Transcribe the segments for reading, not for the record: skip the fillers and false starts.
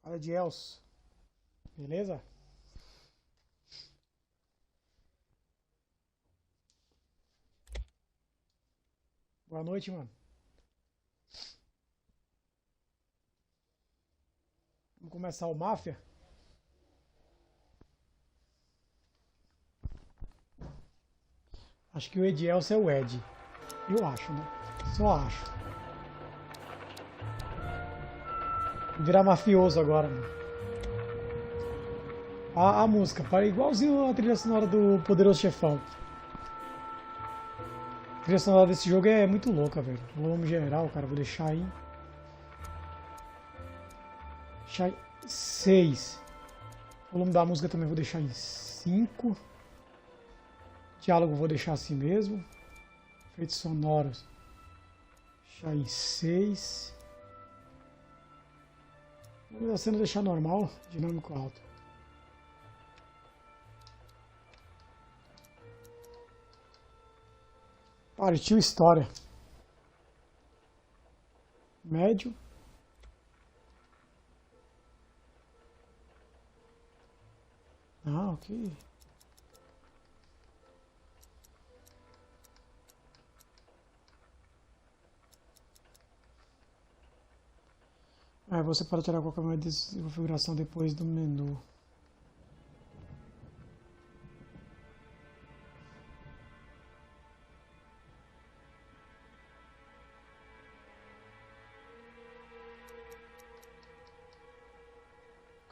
Fala de Elcio. Beleza? Boa noite, mano. Vamos começar o Mafia? Acho que o Edielso é o Ed. Eu acho, né? Só acho. Vou virar mafioso agora, mano. A música, para igualzinho a trilha sonora do Poderoso Chefão. A trilha sonora desse jogo é muito louca, velho. Volume geral, cara, vou deixar aí. Deixar em 6. O volume da música também vou deixar em 5. Diálogo vou deixar assim mesmo. Efeitos sonoros. Deixar em 6. A cena deixar normal, dinâmico alto. Partiu história. Médio. Ah, ok. Você pode tirar qualquer uma configuração depois do menu.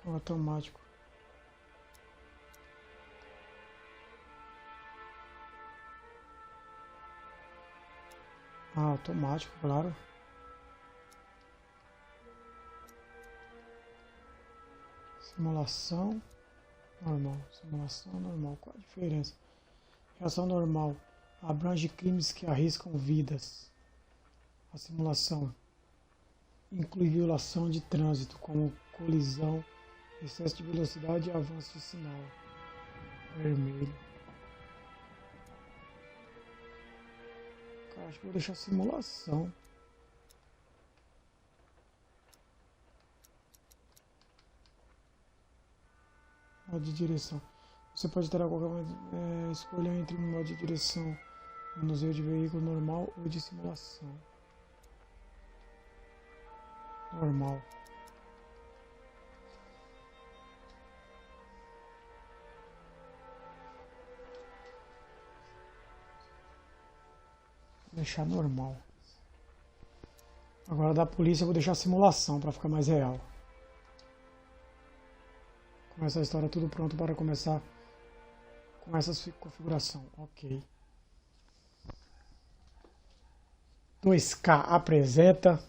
Automático. Ah, automático, claro. Simulação normal. Simulação normal. Qual a diferença? Reação normal. Abrange crimes que arriscam vidas. A simulação inclui violação de trânsito, como colisão, excesso de velocidade e avanço de sinal. Vermelho. Cara, acho que vou deixar simulação. Modo de direção. Você pode ter qualquer escolha entre um modo de direção, manuseio de veículo normal ou de simulação. Normal. Vou deixar normal. Agora da polícia eu vou deixar simulação para ficar mais real. Com essa história tudo pronto para começar com essa configuração. Ok. 2K apresenta.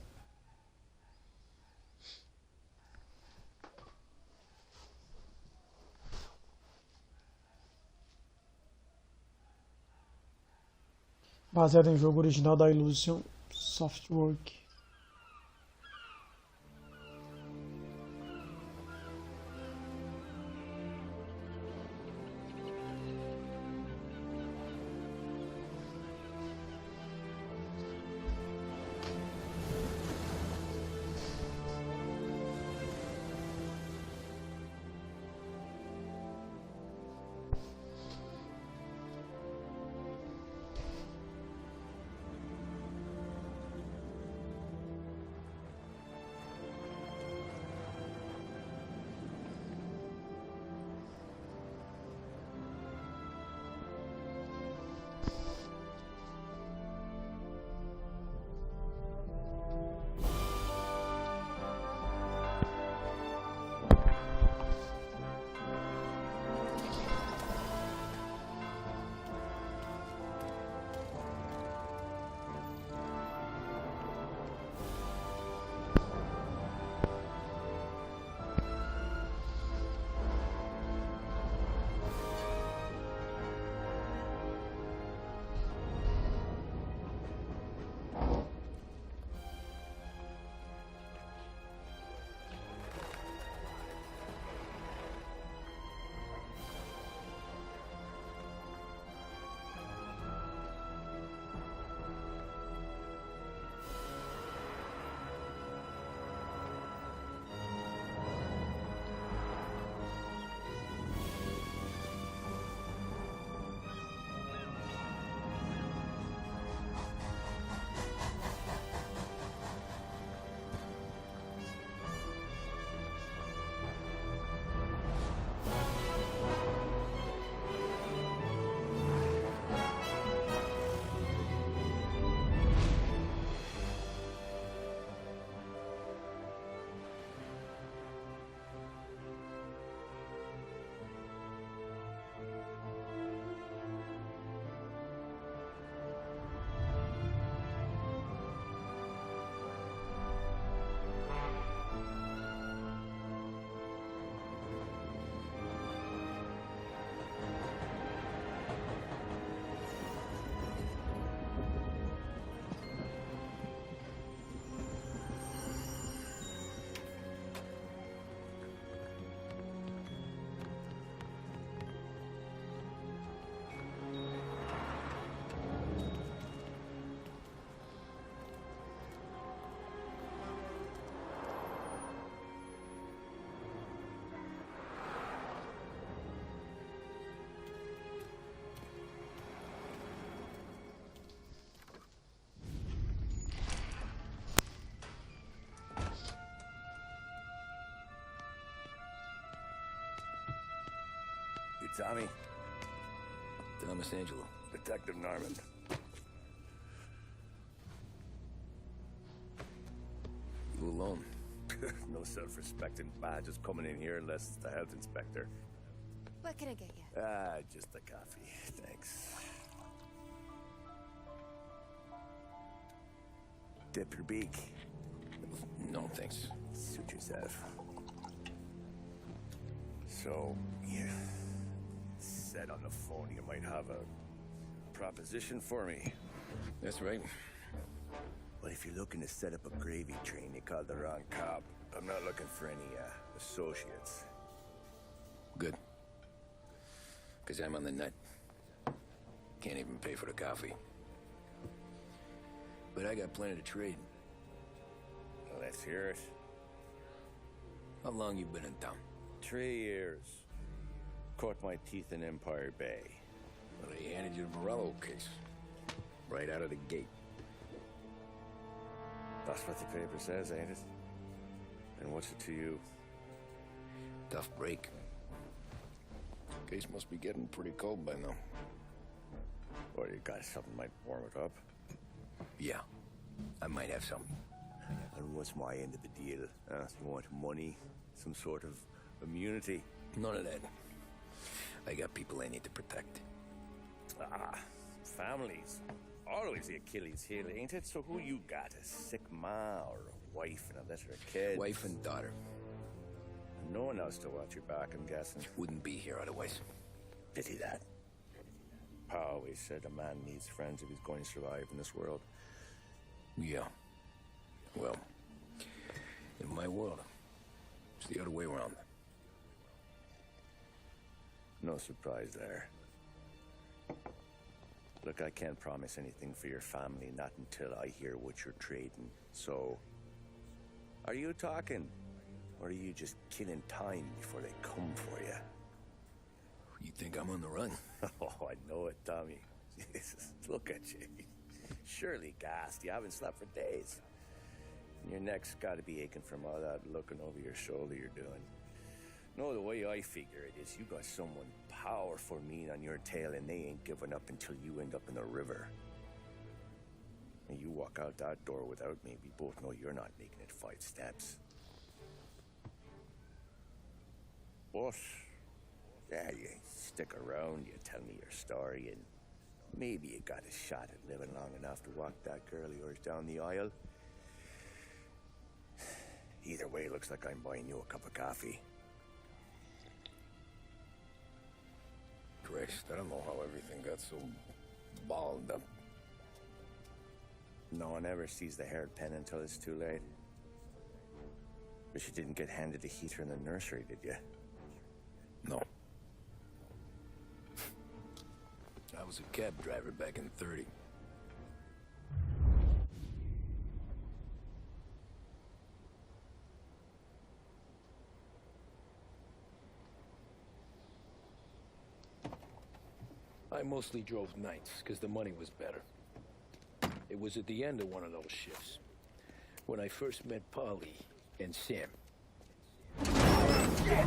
Baseado em jogo original da Illusion Softworks. Tommy. Thomas Angelo. Detective Norman. You alone? No self-respecting badges coming in here unless it's the health inspector. What can I get you? Just a coffee. Thanks. Dip your beak. No, thanks. Suit yourself. So, you said on the phone you might have a proposition for me. That's right. Well, if you're looking to set up a gravy train, you called the wrong cop. I'm not looking for any, associates. Good. Because I'm on the nut. Can't even pay for the coffee. But I got plenty to trade. Well, let's hear it. How long you been in town? 3 years. Caught my teeth in Empire Bay. Well, they handed you the Morello case. Right out of the gate. That's what the paper says, ain't it? And what's it to you? Tough break. Case must be getting pretty cold by now. Or you got something might warm it up? Yeah. I might have something. And what's my end of the deal? You want money? Some sort of immunity? None of that. I got people I need to protect. Families. Always the Achilles heel, ain't it? So who you got? A sick ma or a wife and a litter of kids? Wife and daughter. And no one else to watch your back, I'm guessing. Wouldn't be here otherwise. Pity that. Pa always said a man needs friends if he's going to survive in this world. Yeah. Well, in my world, it's the other way around. No surprise there. Look, I can't promise anything for your family, not until I hear what you're trading. So, are you talking? Or are you just killing time before they come for you? You think I'm on the run? Oh, I know it, Tommy. Jesus, look at you. Surely gassed. You haven't slept for days. And your neck's got to be aching from all that looking over your shoulder you're doing. No, the way I figure it is you got someone powerful mean on your tail and they ain't giving up until you end up in the river. And you walk out that door without me, we both know you're not making it 5 steps. But, yeah, you stick around, you tell me your story, and maybe you got a shot at living long enough to walk that girl of yours down the aisle. Either way, looks like I'm buying you a cup of coffee. Christ, I don't know how everything got so balled up. No one ever sees the haired pen until it's too late. But you didn't get handed a heater in the nursery, did you? No. I was a cab driver back in '30. I mostly drove nights, because the money was better. It was at the end of one of those shifts, when I first met Polly and Sam. Shit!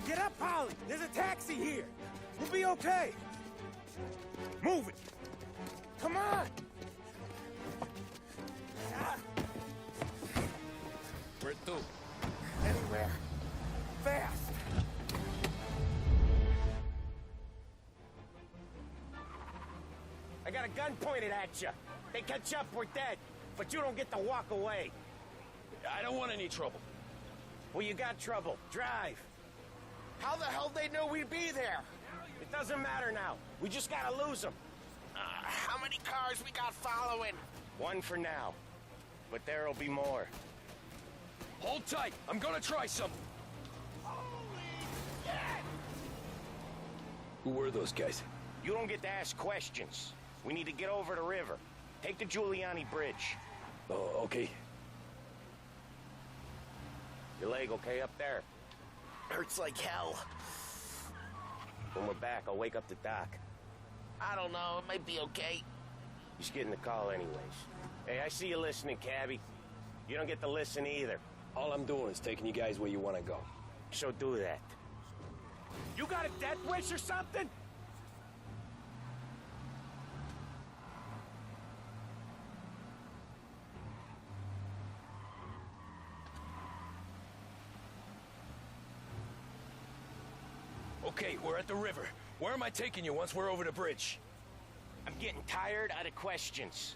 Get up, Polly! There's a taxi here! We'll be okay! Move it! Come on! Where to? Anywhere. Fast! I got a gun pointed at you. They catch up, we're dead. But you don't get to walk away. I don't want any trouble. Well, you got trouble. Drive. How the hell they know we'd be there? It doesn't matter now. We just gotta lose them. How many cars we got following? 1 for now. But there'll be more. Hold tight. I'm gonna try something. Holy shit! Who were those guys? You don't get to ask questions. We need to get over the river. Take the Giuliani Bridge. Oh, okay. Your leg okay up there? Hurts like hell. When we're back, I'll wake up the doc. I don't know, it might be okay. He's getting the call anyways. Hey, I see you listening, cabbie. You don't get to listen either. All I'm doing is taking you guys where you want to go. So do that. You got a death wish or something? Okay, we're at the river. Where am I taking you once we're over the bridge? I'm getting tired of the questions.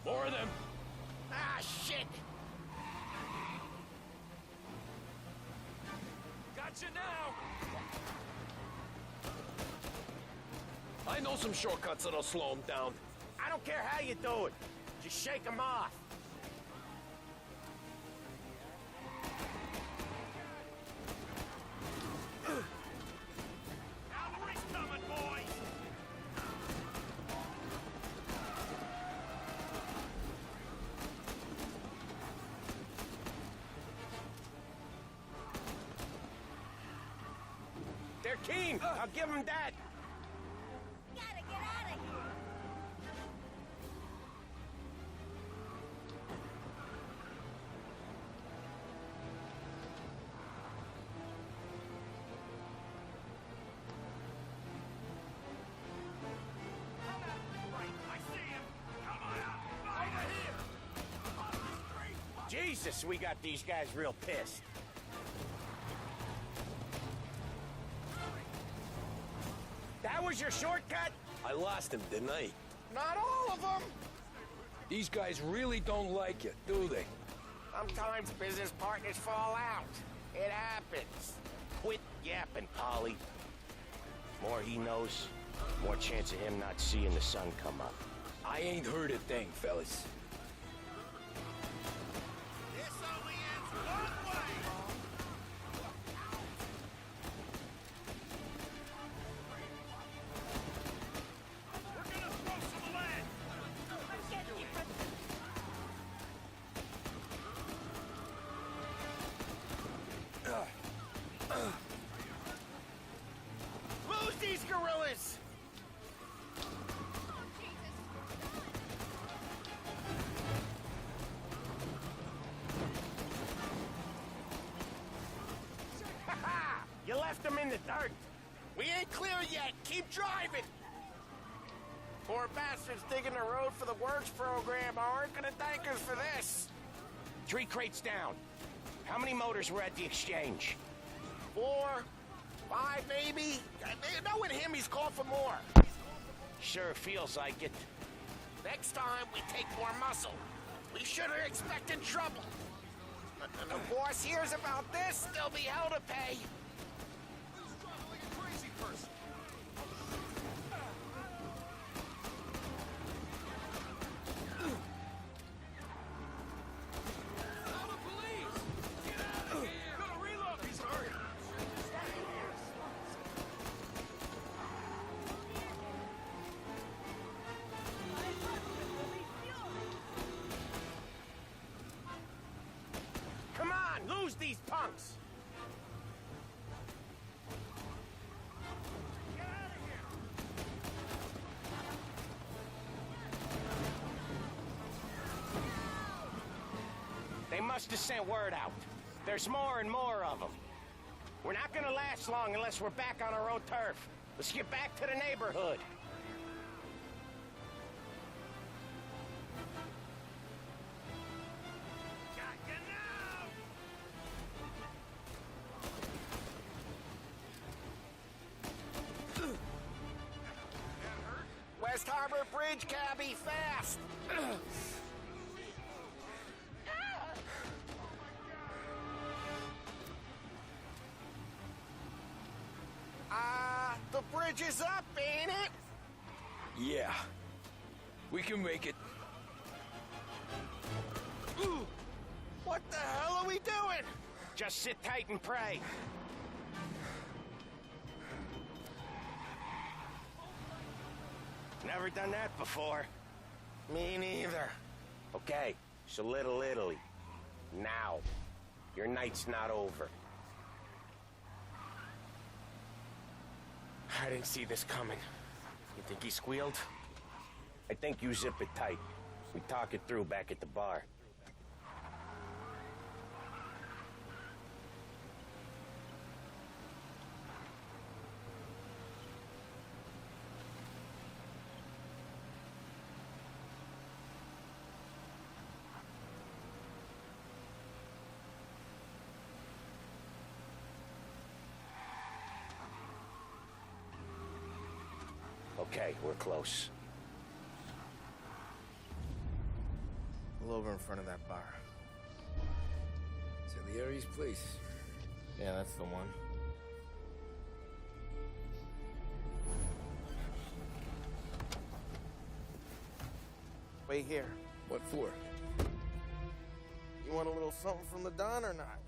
More of them. Ah, shit! Gotcha now. I know some shortcuts that'll slow them down. I don't care how you do it. Just shake them off. Cavalry's coming, boys! They're keen. I'll give them that. Gotta get out of here. Jesus, we got these guys real pissed. That was your shortcut? I lost him, didn't I? Not all of them. These guys really don't like you, do they? Sometimes business partners fall out. It happens. Quit yapping, Polly. More he knows, more chance of him not seeing the sun come up. I ain't heard a thing, fellas. This only ends one way! We're gonna throw some lead! Lose these gorillas! Ha-ha! You left them in the dirt. We ain't clear yet. Keep driving. Poor bastards digging the road for the works program aren't gonna thank us for this. 3 crates down. How many motors were at the exchange? 4, 5 maybe. Knowing him, he's called for more. Sure feels like it. Next time, we take more muscle. We should have expected trouble. The boss hears about this, there'll be hell to pay. Come on, lose these punks! They must have sent word out. There's more and more of them. We're not gonna last long unless we're back on our own turf. Let's get back to the neighborhood. West Harbor Bridge, cabbie, fast! The bridge is up, ain't it? Yeah. We can make it. What the hell are we doing? Just sit tight and pray. Never done that before. Me neither. Okay, so Little Italy. Now. Your night's not over. I didn't see this coming. You think he squealed? I think you zip it tight. We talk it through back at the bar. Okay, we're close. Pull over in front of that bar. Salieri's place. Yeah, that's the one. Wait here. What for? You want a little something from the Don or not?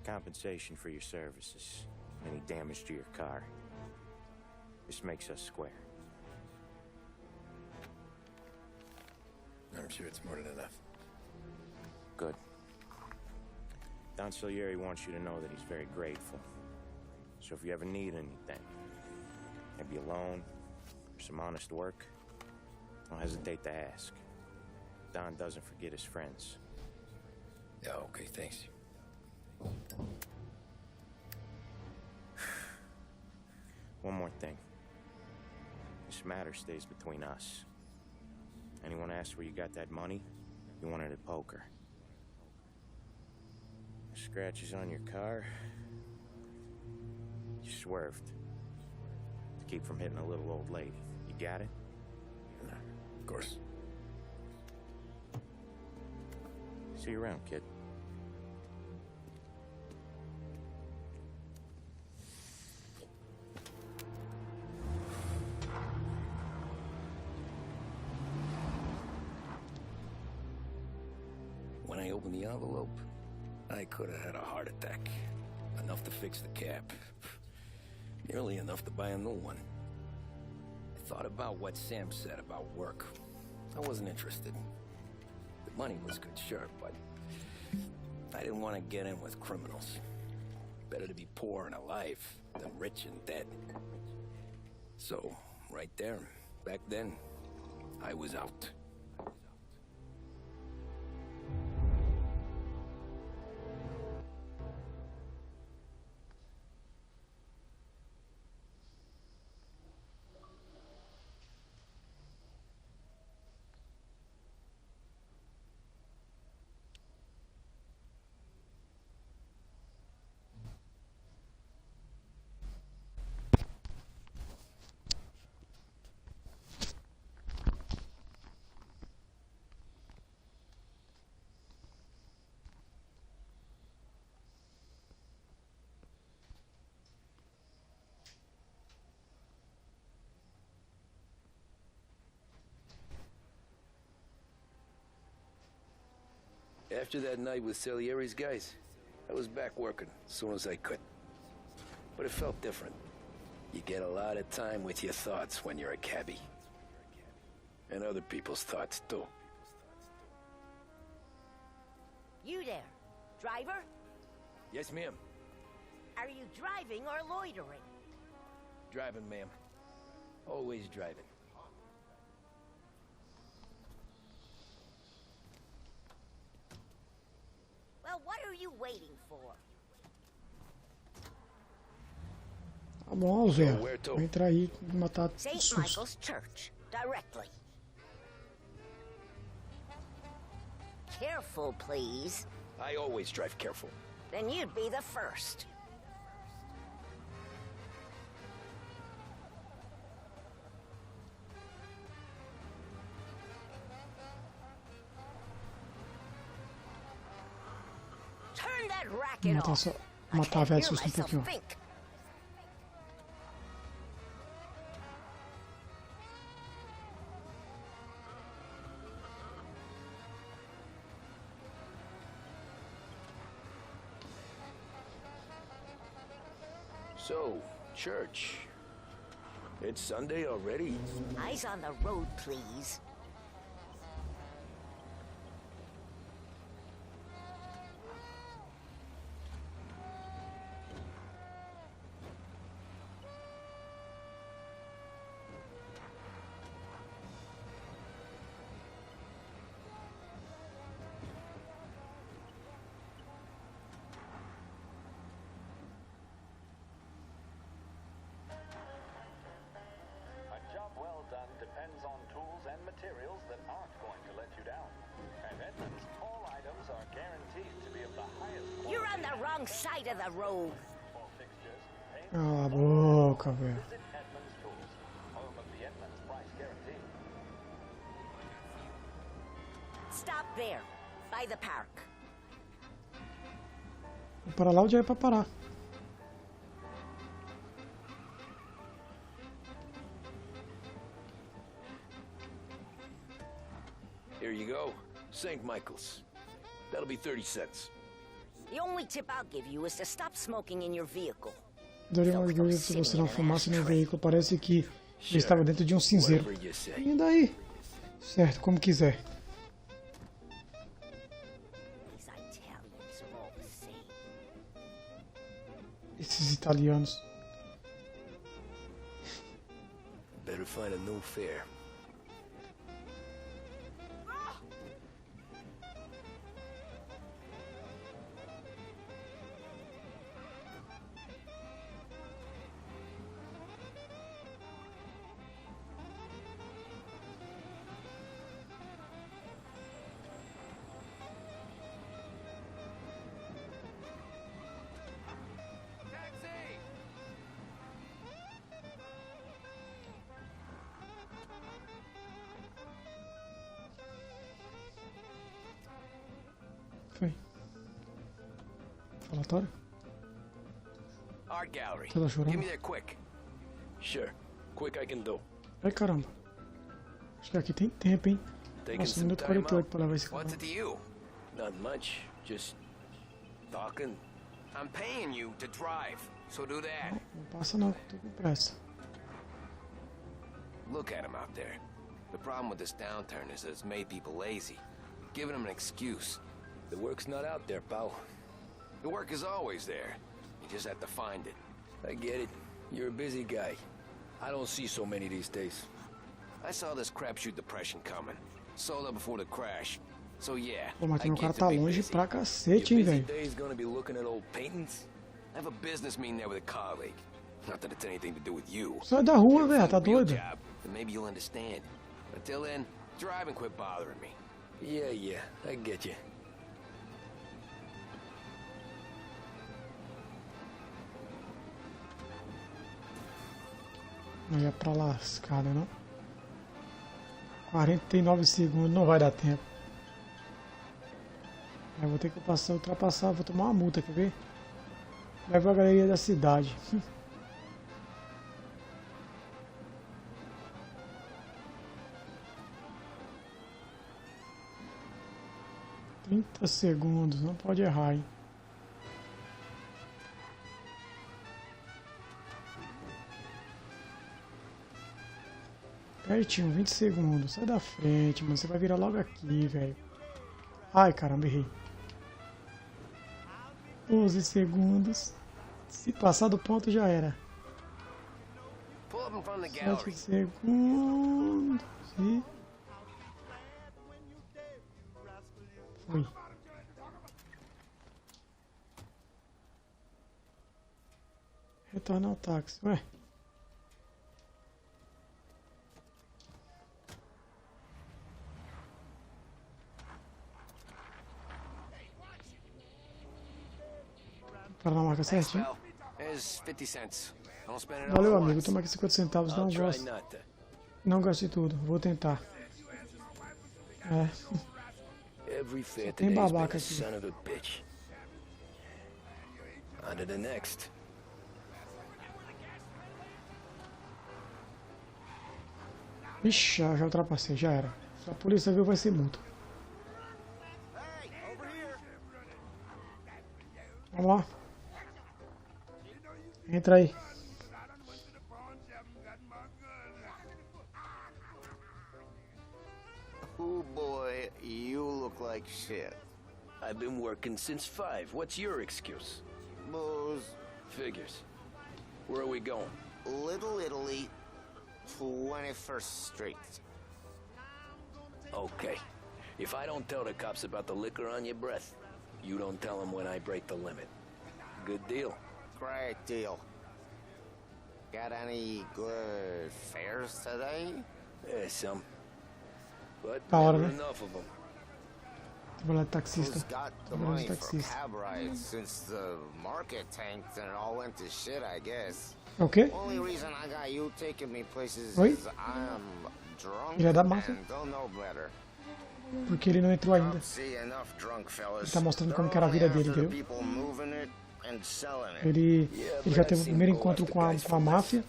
Compensation for your services. Any damage to your car. This makes us square. I'm sure it's more than enough. Good. Don Salieri wants you to know that he's very grateful. So if you ever need anything, maybe a loan, or some honest work, don't hesitate to ask. Don doesn't forget his friends. Yeah, okay, thanks. One more thing. This matter stays between us. Anyone asks where you got that money, you want it at poker. Scratches on your car, you swerved. To keep from hitting a little old lady. You got it? Of course. See you around, kid. When I opened the envelope, I could have had a heart attack. Enough to fix the cap. Nearly enough to buy a new one. I thought about what Sam said about work. I wasn't interested. The money was good, sure, but I didn't want to get in with criminals. Better to be poor and alive than rich and dead. So, right there, back then, I was out. After that night with Salieri's guys, I was back working as soon as I could. But it felt different. You get a lot of time with your thoughts when you're a cabbie. And other people's thoughts, too. You there. Driver? Yes, ma'am. Are you driving or loitering? Driving, ma'am. Always driving. Well, what are you waiting for? Tá bom, Zé. where to? Vou entrar aí e matar St. susto. Michael's Church, directly. Careful, please. I always drive careful. Then you'd be the first. Turn that racket Matar, off. I matar a can't velha hear susto um myself pouquinho. think. So, church. It's Sunday already? Eyes on the road, please. A job well done depends on tools and materials that aren't going to let you down. At Edmunds, all items are guaranteed to be of the highest quality. You're on the wrong side of the road. For fixtures, paint, Cala a boca, velho. visit Edmunds Tools, home of the Edmunds price guarantee. Stop there, by the park. Vou parar lá onde é pra parar. Here you go. St. Michael's. That'll be 30 cents. The only tip I'll give you is to stop smoking in your vehicle. Daria uma dúvida se você não fumasse no veículo. Parece que ele estava dentro de um cinzeiro. Whatever you say. E daí? Certo, como quiser. These Italians are all the same. Esses italianos. Better find a new fare. Foi. Falatório? Art gallery. Você tá chorando? Give me there quick. Sure. Quick I can do. Ai, caramba. Acho que aqui tem tempo, hein? Taking Nossa, 1 some minuto e time 48 out. pra levar esse What's carro. it to you? Not much. Just talking. I'm paying you to drive, so do that. Não passa não, tô com pressa. Look at him out there. The problem with this downturn is that it's made people lazy, giving them an excuse. The work's not out there, pal. The work is always there. You just have to find it. I get it. You're a busy guy. I don't see so many these days. I saw this crapshoot depression coming. Sold up before the crash. So yeah, Pô, mas I o cara get tá to be longe busy. pra cacete, Your hein, busy velho? day's gonna be looking at old paintings? I have a business meeting there with a colleague. Not that it's anything to do with you. Sai da rua, If velho, it's tá a real doido? job, then maybe you'll understand. Until then, drive and quit bothering me. Yeah, I get you. Não ia pra lascada, não. 49 segundos, não vai dar tempo. Eu vou ter que ultrapassar, vou tomar uma multa, quer ver? Leva a galeria da cidade. 30 segundos, não pode errar, hein? Pertinho, 20 segundos. Sai da frente, mano. Você vai virar logo aqui, velho. Ai, caramba, errei. 12 segundos. Se passar do ponto já era. Pull up in front of the 7 gallery. segundos e... Foi. Retornar ao táxi. Ué. Para na marca Thanks, certinho. pal. There's 50 cents. Don't spend it all Valeu, at amigo. once. Toma aqui 50 centavos. I'll Não try gosto. not to. Não gosto de tudo. Vou tentar. É. Every fair tem today's been babaca a aqui. son of a bitch. On to the next. Ixi, já ultrapassei. Já era. Se a polícia viu, vai ser multa. Vamos lá. Entra aí. Oh boy, you look like shit. I've been working since 5. What's your excuse? Booze, Figures. Where are we going? Little Italy, 21st Street. Okay. If I don't tell the cops about the liquor on your breath, you don't tell them when I break the limit. Good deal. Great deal. Got any good fares today? Yeah, some. But Da hora, never né? enough of them. Trabalhar de taxista. Who's got the Trabalhando money de for taxista. cab rides since the market tanked and it all went to shit, I guess. É o quê? Only reason I got you taking me places Oi? is I'm drunk Ele é da máfia. and don't know better. Porque ele não entrou ainda. Don't see enough drunk fellas. Ele tá mostrando como They're que era a vida only dele, after the entendeu? people moving it and selling it. Ele já teve o primeiro encontro com a máfia,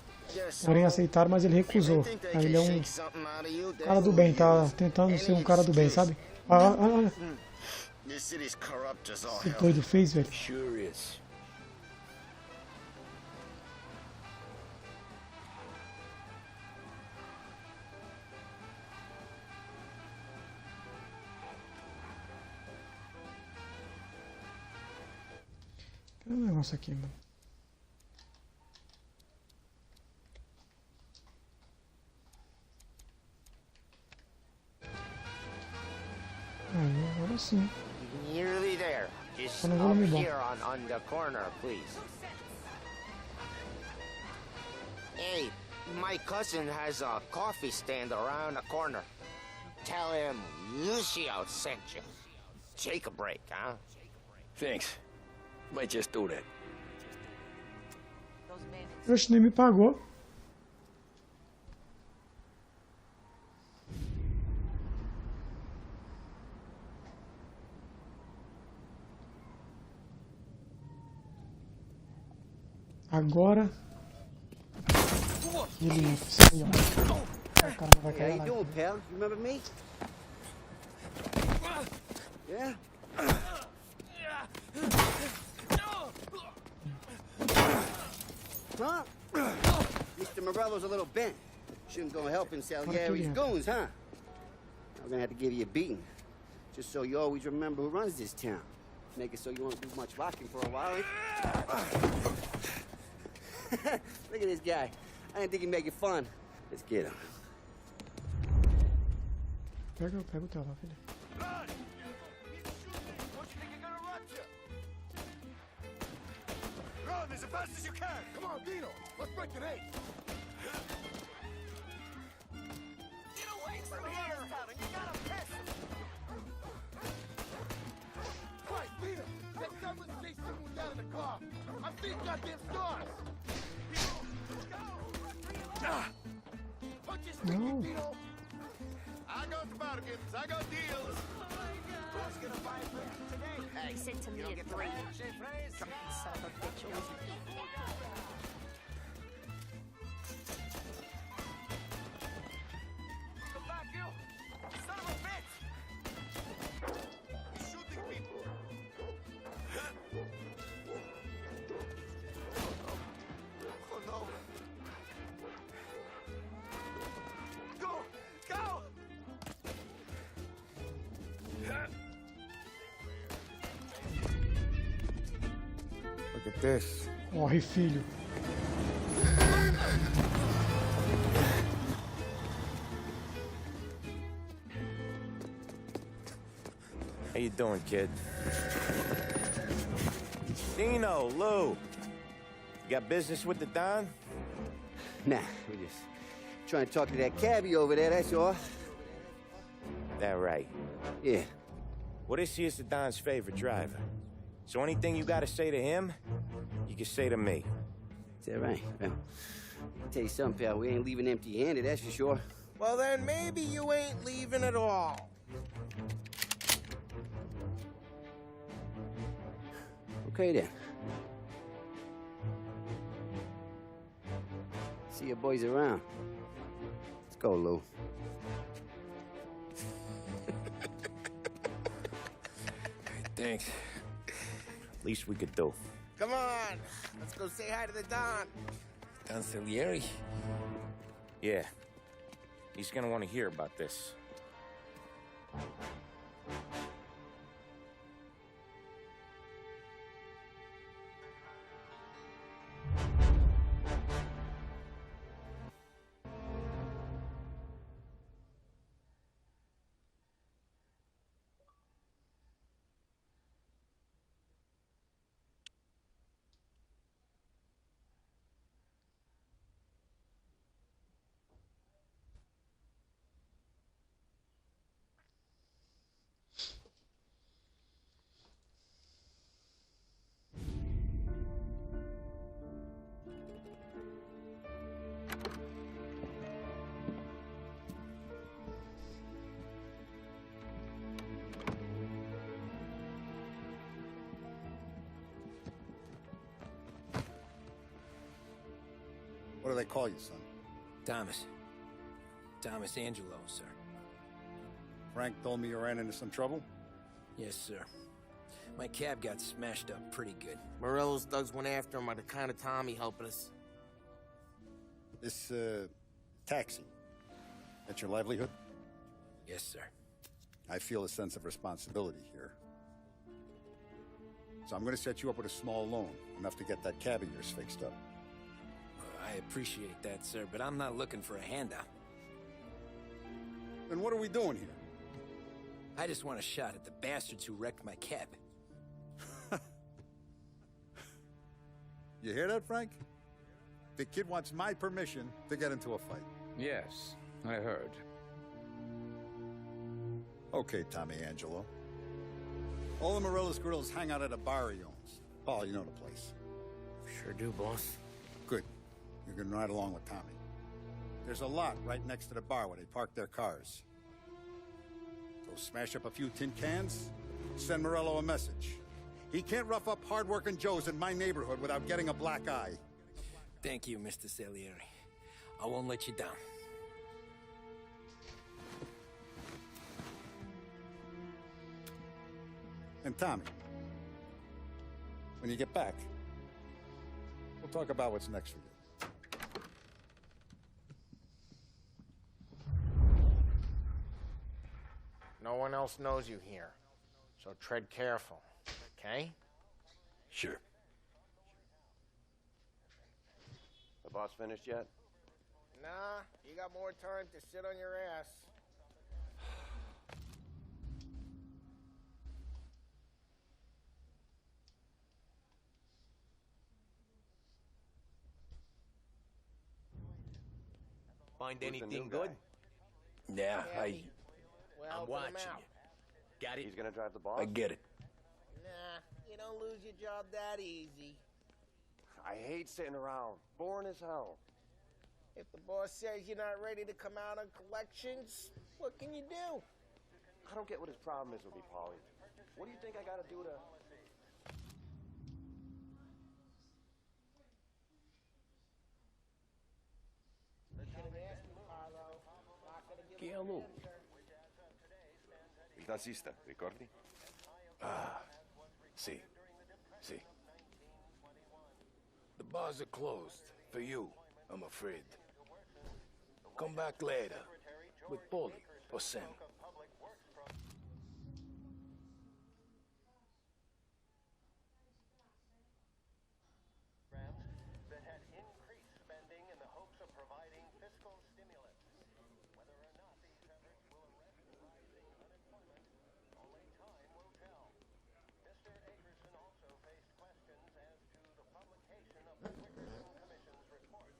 porém aceitaram, mas ele recusou. Aí ele é um cara do bem, tá tentando ser um cara do bem, sabe? Olha, This city's corrupt as all que hell. doido fez, velho. Sure is. Tem um negócio aqui, mano. Aí, agora sim. Nearly there. Just Tá no up volume bom. here on the corner, please. Hey, my cousin has a coffee stand around the corner. Tell him Lucio sent you. Take a break, huh? Thanks. Might just do that. Oxe, nem me pagou. Agora ele entra. Isso aí, ó. O cara não vai Hey, cair how lá. you doing, pal? You remember me? Yeah? Huh? Mr. Morello's a little bent. Shouldn't go helping Salieri's goons, huh? I'm gonna have to give you a beating. Just so you always remember who runs this town. Make it so you won't do much rocking for a while. Look at this guy. I didn't think he'd make it fun. Let's get him. Pega o teu lá, filho. Run as fast as you can! Come on, Dino! Let's break the eight! Get away from here! You gotta piss! Quiet, Dino! That someone chased someone down in the car! I'm seeing goddamn stars! Punch his sticky, No. Dino! I got the bargains, I got deals! Who's gonna buy it today? He said to me at 3. Son of a bitch. Go back, you! Son of a bitch! You're shooting people! Oh no! Go! Go! Look at this. Corre, filho. How you doing, kid? Dino, Lou. You got business with the Don? Nah, we're just trying to talk to that cabbie over there, that's all. That right. Yeah. Well, this here's the Don's favorite driver. So anything you gotta say to him, you can say to me. Is that right? Well, I'll tell you something, pal. We ain't leaving empty-handed, that's for sure. Well, then maybe you ain't leaving at all. Okay, then. See your boys around. Let's go, Lou. Thanks. Least we could do. Come on, let's go say hi to the Don. Don Salieri? Yeah. He's gonna want to hear about this. What do they call you, son? Thomas. Thomas Angelo, sir. Frank told me you ran into some trouble? Yes, sir. My cab got smashed up pretty good. Morello's thugs went after him on account of Tommy helping us. This, taxi. That's your livelihood? Yes, sir. I feel a sense of responsibility here. So I'm gonna set you up with a small loan, enough to get that cab of yours fixed up. I appreciate that, sir, but I'm not looking for a handout. Then what are we doing here? I just want a shot at the bastards who wrecked my cab. You hear that, Frank? The kid wants my permission to get into a fight. Yes, I heard. Okay, Tommy Angelo. All the Morello's girls hang out at a bar he owns. Paul, you know the place. Sure do, boss. Good. You're gonna ride along with Tommy. There's a lot right next to the bar where they park their cars. Go smash up a few tin cans, send Morello a message. He can't rough up hard-working Joes in my neighborhood without getting a black eye. Thank you, Mr. Salieri. I won't let you down. And Tommy, when you get back, we'll talk about what's next for you. No one else knows you here, so tread careful, okay? Sure. The boss finished yet? Nah, you got more time to sit on your ass. Find Who's the anything new good? guy? Yeah, Well, I'm put 'em watching out. you. Got it? He's gonna drive the boss? I get it. Nah, you don't lose your job that easy. I hate sitting around. Boring as hell. If the boss says you're not ready to come out on collections, what can you do? I don't get what his problem is with me, Paulie. What do you think I gotta do to... Chi è lui? Il tassista, ricordi? Ah, sì, sì. The bars are closed. For you, I'm afraid. Come back later. With Paulie or Sam.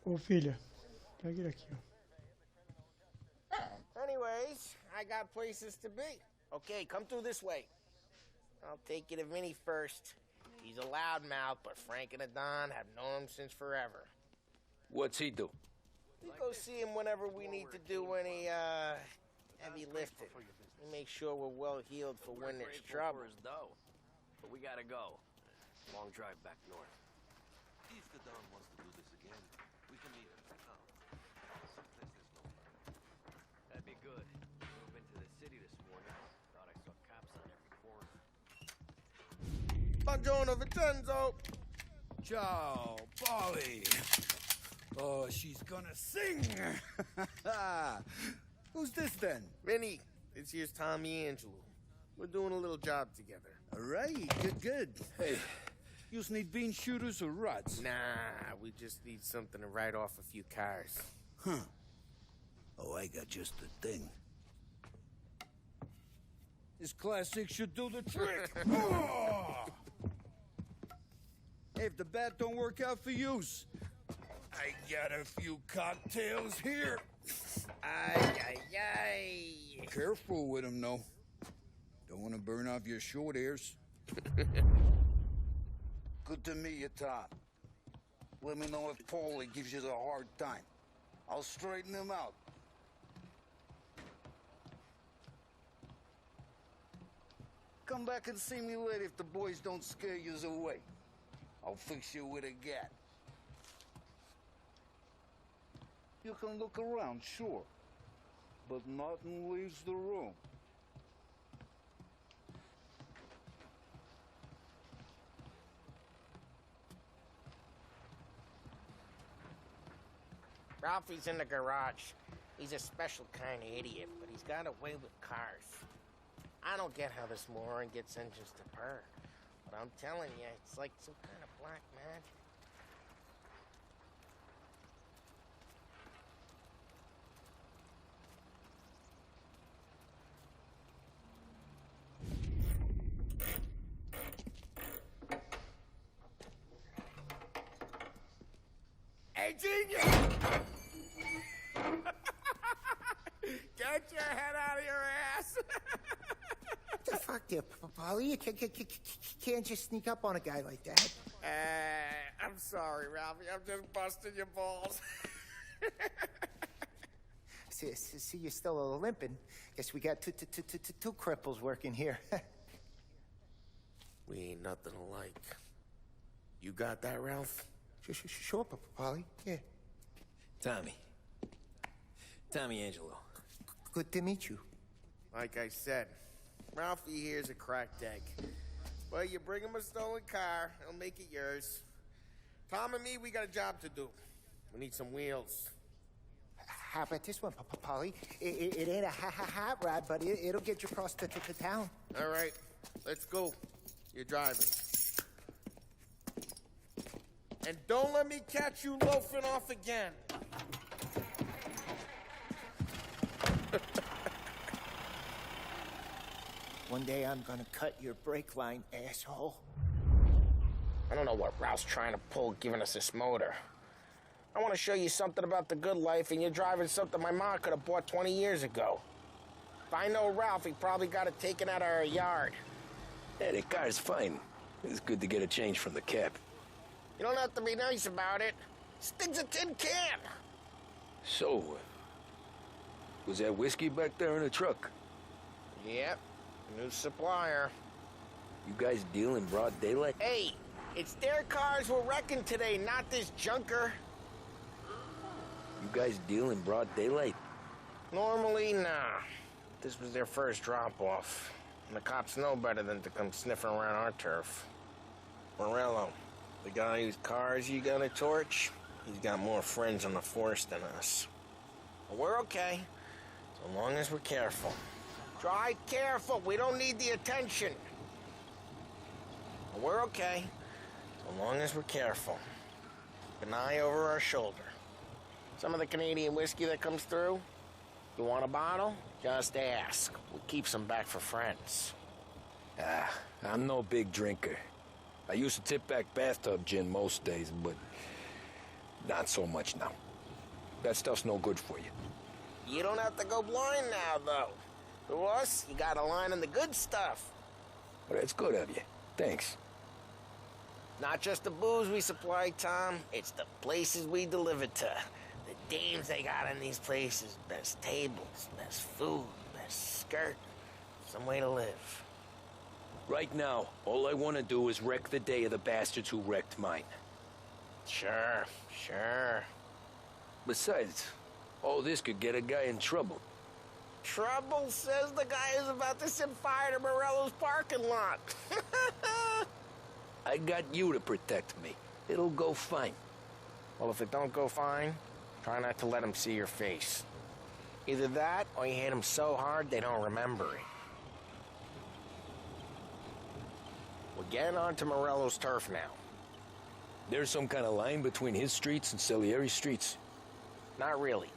Ô filha, pega ele aqui, ó. Anyways, I got places to be. Okay, come through this way. I'll take you to Vinny first. He's a loudmouth, but Frank and Adon have known him since forever. What's he do? We go see him whenever we need to do any, heavy lifting. We make sure we're well healed for when there's trouble. But we gotta go. Long drive back north. If the Don wants to do this again, we can meet him in town. Someplace there's no crowd. That'd be good. Drove into the city this morning. Thought I saw cops on every corner. Buongiorno, Vincenzo! Ciao, Polly. Oh, she's gonna sing. Who's this then? Vinny, this here's Tommy Angelo. We're doing a little job together. All right, good. Hey, you need bean shooters or rods? Nah, we just need something to write off a few cars. Huh. Oh, I got just the thing. This classic should do the trick. Oh! Hey, if the bat don't work out for yous, I got a few cocktails here. Ay. Careful with them, though. Don't want to burn off your short hairs. Good to meet you, Tom. Let me know if Paulie gives you the hard time. I'll straighten him out. Come back and see me later if the boys don't scare yous away. I'll fix you with a gat. You can look around, sure. But nothing leaves the room. Ralphie's in the garage. He's a special kind of idiot, but he's got a way with cars. I don't get how this moron gets engines to purr. But I'm telling you, it's like some kind of black magic. Hey, genius! Get your head out of your ass! The fuck there, Polly? You can't just sneak up on a guy like that. I'm sorry, Ralphie. I'm just busting your balls. See, you're still limping. Guess we got two cripples working here. We ain't nothing alike. You got that, Ralph? Sure, Polly. Yeah. Tommy Angelo. Good to meet you. Like I said, Ralphie here's a cracked egg. But you bring him a stolen car, he'll make it yours. Tom and me, we got a job to do. We need some wheels. How about this one, Polly? It ain't a hot rod, but it'll get you across to town. All right, let's go. You're driving. And don't let me catch you loafing off again. One day I'm gonna cut your brake line, asshole. I don't know what Ralph's trying to pull giving us this motor. I want to show you something about the good life, and you're driving something my mom could have bought 20 years ago. If I know Ralph, he probably got it taken out of our yard. Yeah, the car's fine. It's good to get a change from the cap. You don't have to be nice about it. Stig's a tin can. So, was that whiskey back there in the truck? Yep, new supplier. You guys deal in broad daylight? Hey, it's their cars we're wrecking today, not this junker. You guys deal in broad daylight? Normally, nah. This was their first drop-off. And the cops know better than to come sniffing around our turf. Morello, the guy whose cars you gonna torch, he's got more friends on the force than us. But we're okay, so long as we're careful. Drive careful, we don't need the attention. But we're okay, so long as we're careful. An eye over our shoulder. Some of the Canadian whiskey that comes through, you want a bottle? Just ask. We'll keep some back for friends. I'm no big drinker. I used to tip back bathtub gin most days, but Not so much now. That stuff's no good for you. You don't have to go blind now, though. To us, you got a line on the good stuff. But it's good of you. Thanks. Not just the booze we supply, Tom. It's the places we deliver to. The dames they got in these places. Best tables, best food, best skirt. Some way to live. Right now, all I want to do is wreck the day of the bastards who wrecked mine. Sure. Besides, all this could get a guy in trouble. Trouble, says the guy who's about to set fire to Morello's parking lot. I got you to protect me. It'll go fine. Well, if it don't go fine, try not to let them see your face. Either that, or you hit them so hard they don't remember it. We're getting onto Morello's turf now. There's some kind of line between his streets and Salieri's streets. Not really.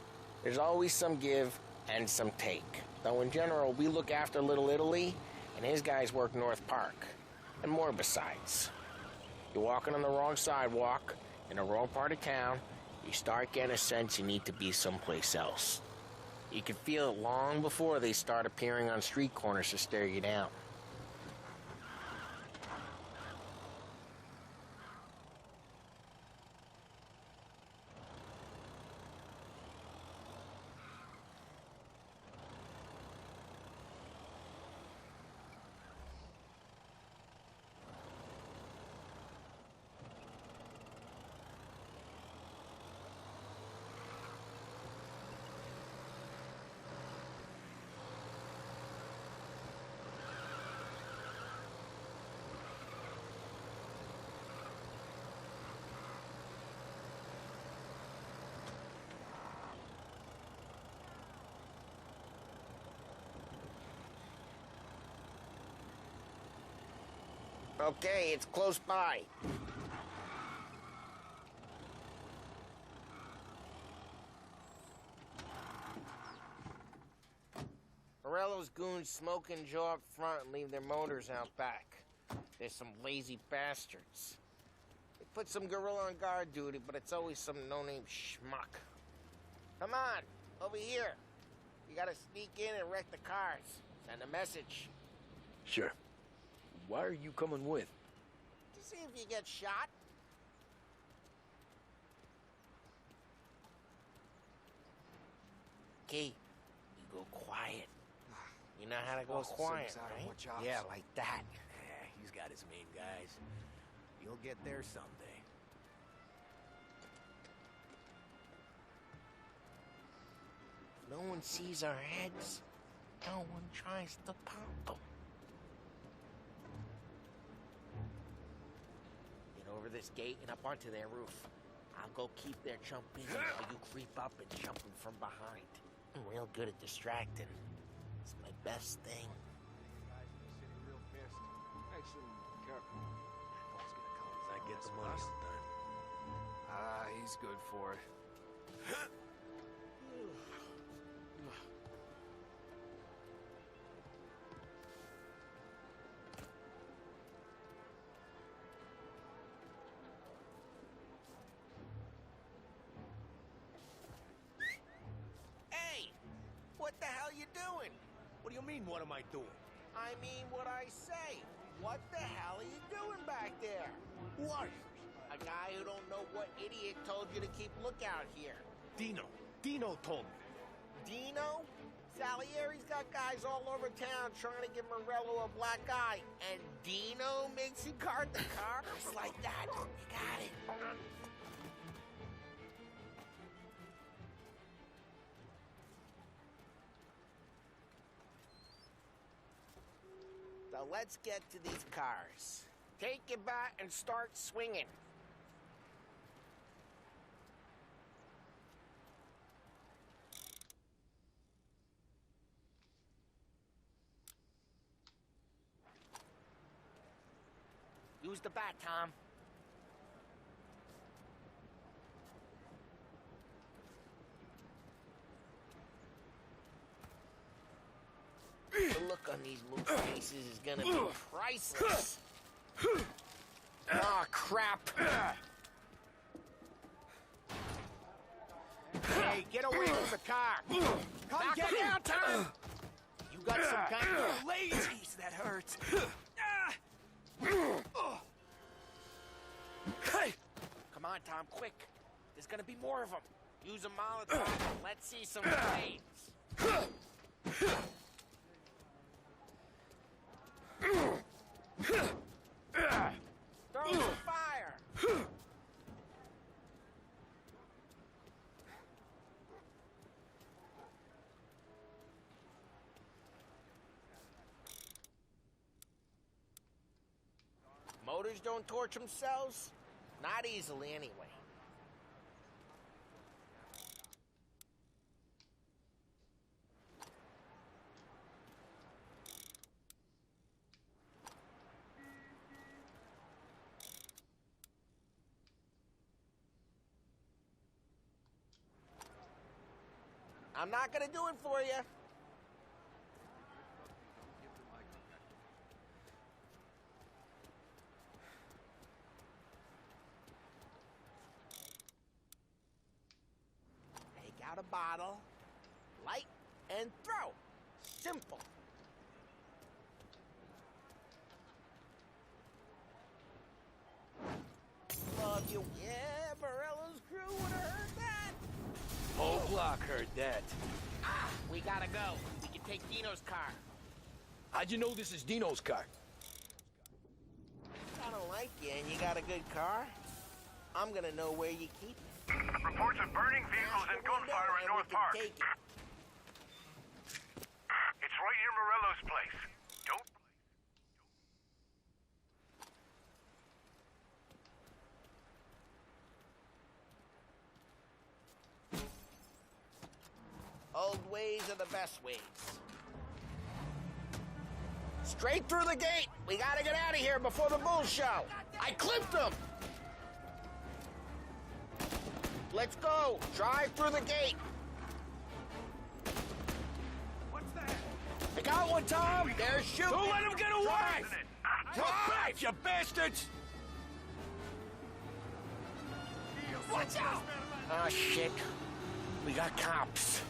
There's always some give and some take. Though in general, we look after Little Italy, and his guys work North Park. And more besides. You're walking on the wrong sidewalk, in the wrong part of town, you start getting a sense you need to be someplace else. You can feel it long before they start appearing on street corners to stare you down. Okay, it's close by. Morello's goons smoke and jaw up front and leave their motors out back. They're some lazy bastards. They put some gorilla on guard duty, but it's always some no-name schmuck. Come on, over here. You gotta sneak in and wreck the cars. Send a message. Sure. Why are you coming with? To see if you get shot. Okay, you go quiet. You know how to go quiet, right? Yeah, like that. Yeah, he's got his main guys. You'll get there someday. If no one sees our heads, no one tries to pop them. Get over this gate and up onto their roof. I'll go keep their chump busy while you creep up and jump them from behind. I'm real good at distracting. It's my best thing. I get the money sometime. Ah, he's good for it. Hey! What the hell you doing? What do you mean, what am I doing? I mean what I say. What the hell are you doing back there? What? A guy who don't know what idiot told you to keep lookout here. Dino. Dino told me. Dino? Salieri's got guys all over town trying to give Morello a black eye. And Dino makes you guard the cars like that? You got it. So let's get to these cars. Take your bat and start swinging. Use the bat, Tom. The look on these moose faces is gonna be priceless. Aw, crap. away from the car. Knock it down, Tom. You got some kind of Jeez, that hurts. Hey! Come on, Tom, quick. There's gonna be more of them. Use a Molotov. Let's see some flames. Throw some fire. Motors don't torch themselves? Not easily, anyway. I'm not gonna do it for you. Take out a bottle, light, and throw. Simple. Love you. Yeah, Morello's crew would have heard that. Whole block heard that. We gotta go. We can take Dino's car. How'd you know this is Dino's car? I don't like you and you got a good car. I'm gonna know where you keep it. Reports of burning vehicles and gunfire in North Park. It's right near Morello's place. Don't... Old ways are the best ways. Straight through the gate. We gotta get out of here before the bull show. I clipped them. Let's go. Drive through the gate. What's that? I got one, Tom. They're shooting. Don't let him get away! Drive! You bastards! Watch out! Oh, shit. We got cops.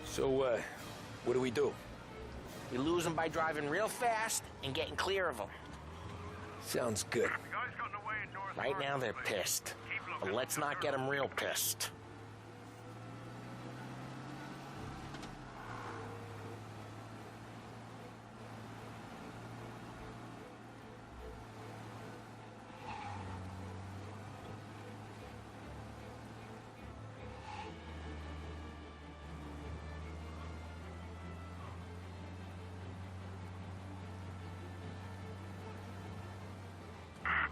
So, what do we do? We lose them by driving real fast and getting clear of them. Sounds good. The guy's gotten away in North Right Park. now, they're pissed. But let's not get them real pissed.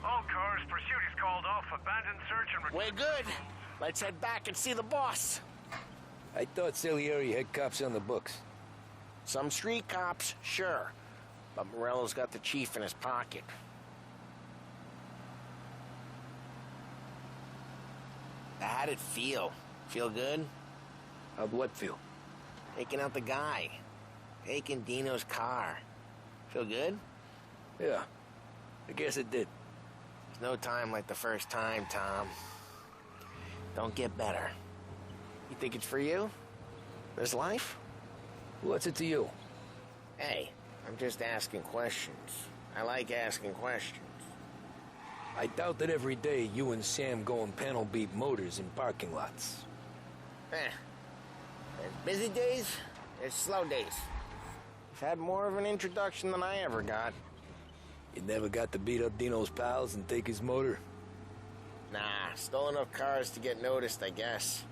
All cars, pursuit is called off. Abandoned search and... We're good. Let's head back and see the boss. I thought Salieri had cops on the books. Some street cops, sure. But Morello's got the chief in his pocket. How'd it feel? Feel good? How'd what feel? Taking out the guy. Taking Dino's car. Feel good? Yeah, I guess it did. There's no time like the first time, Tom. Don't get better. You think it's for you? This life? What's it to you? Hey, I'm just asking questions. I like asking questions. I doubt that every day you and Sam go and panel beat motors in parking lots. There's busy days, there's slow days. I've had more of an introduction than I ever got. You never got to beat up Dino's pals and take his motor? Nah, stole enough cars to get noticed, I guess.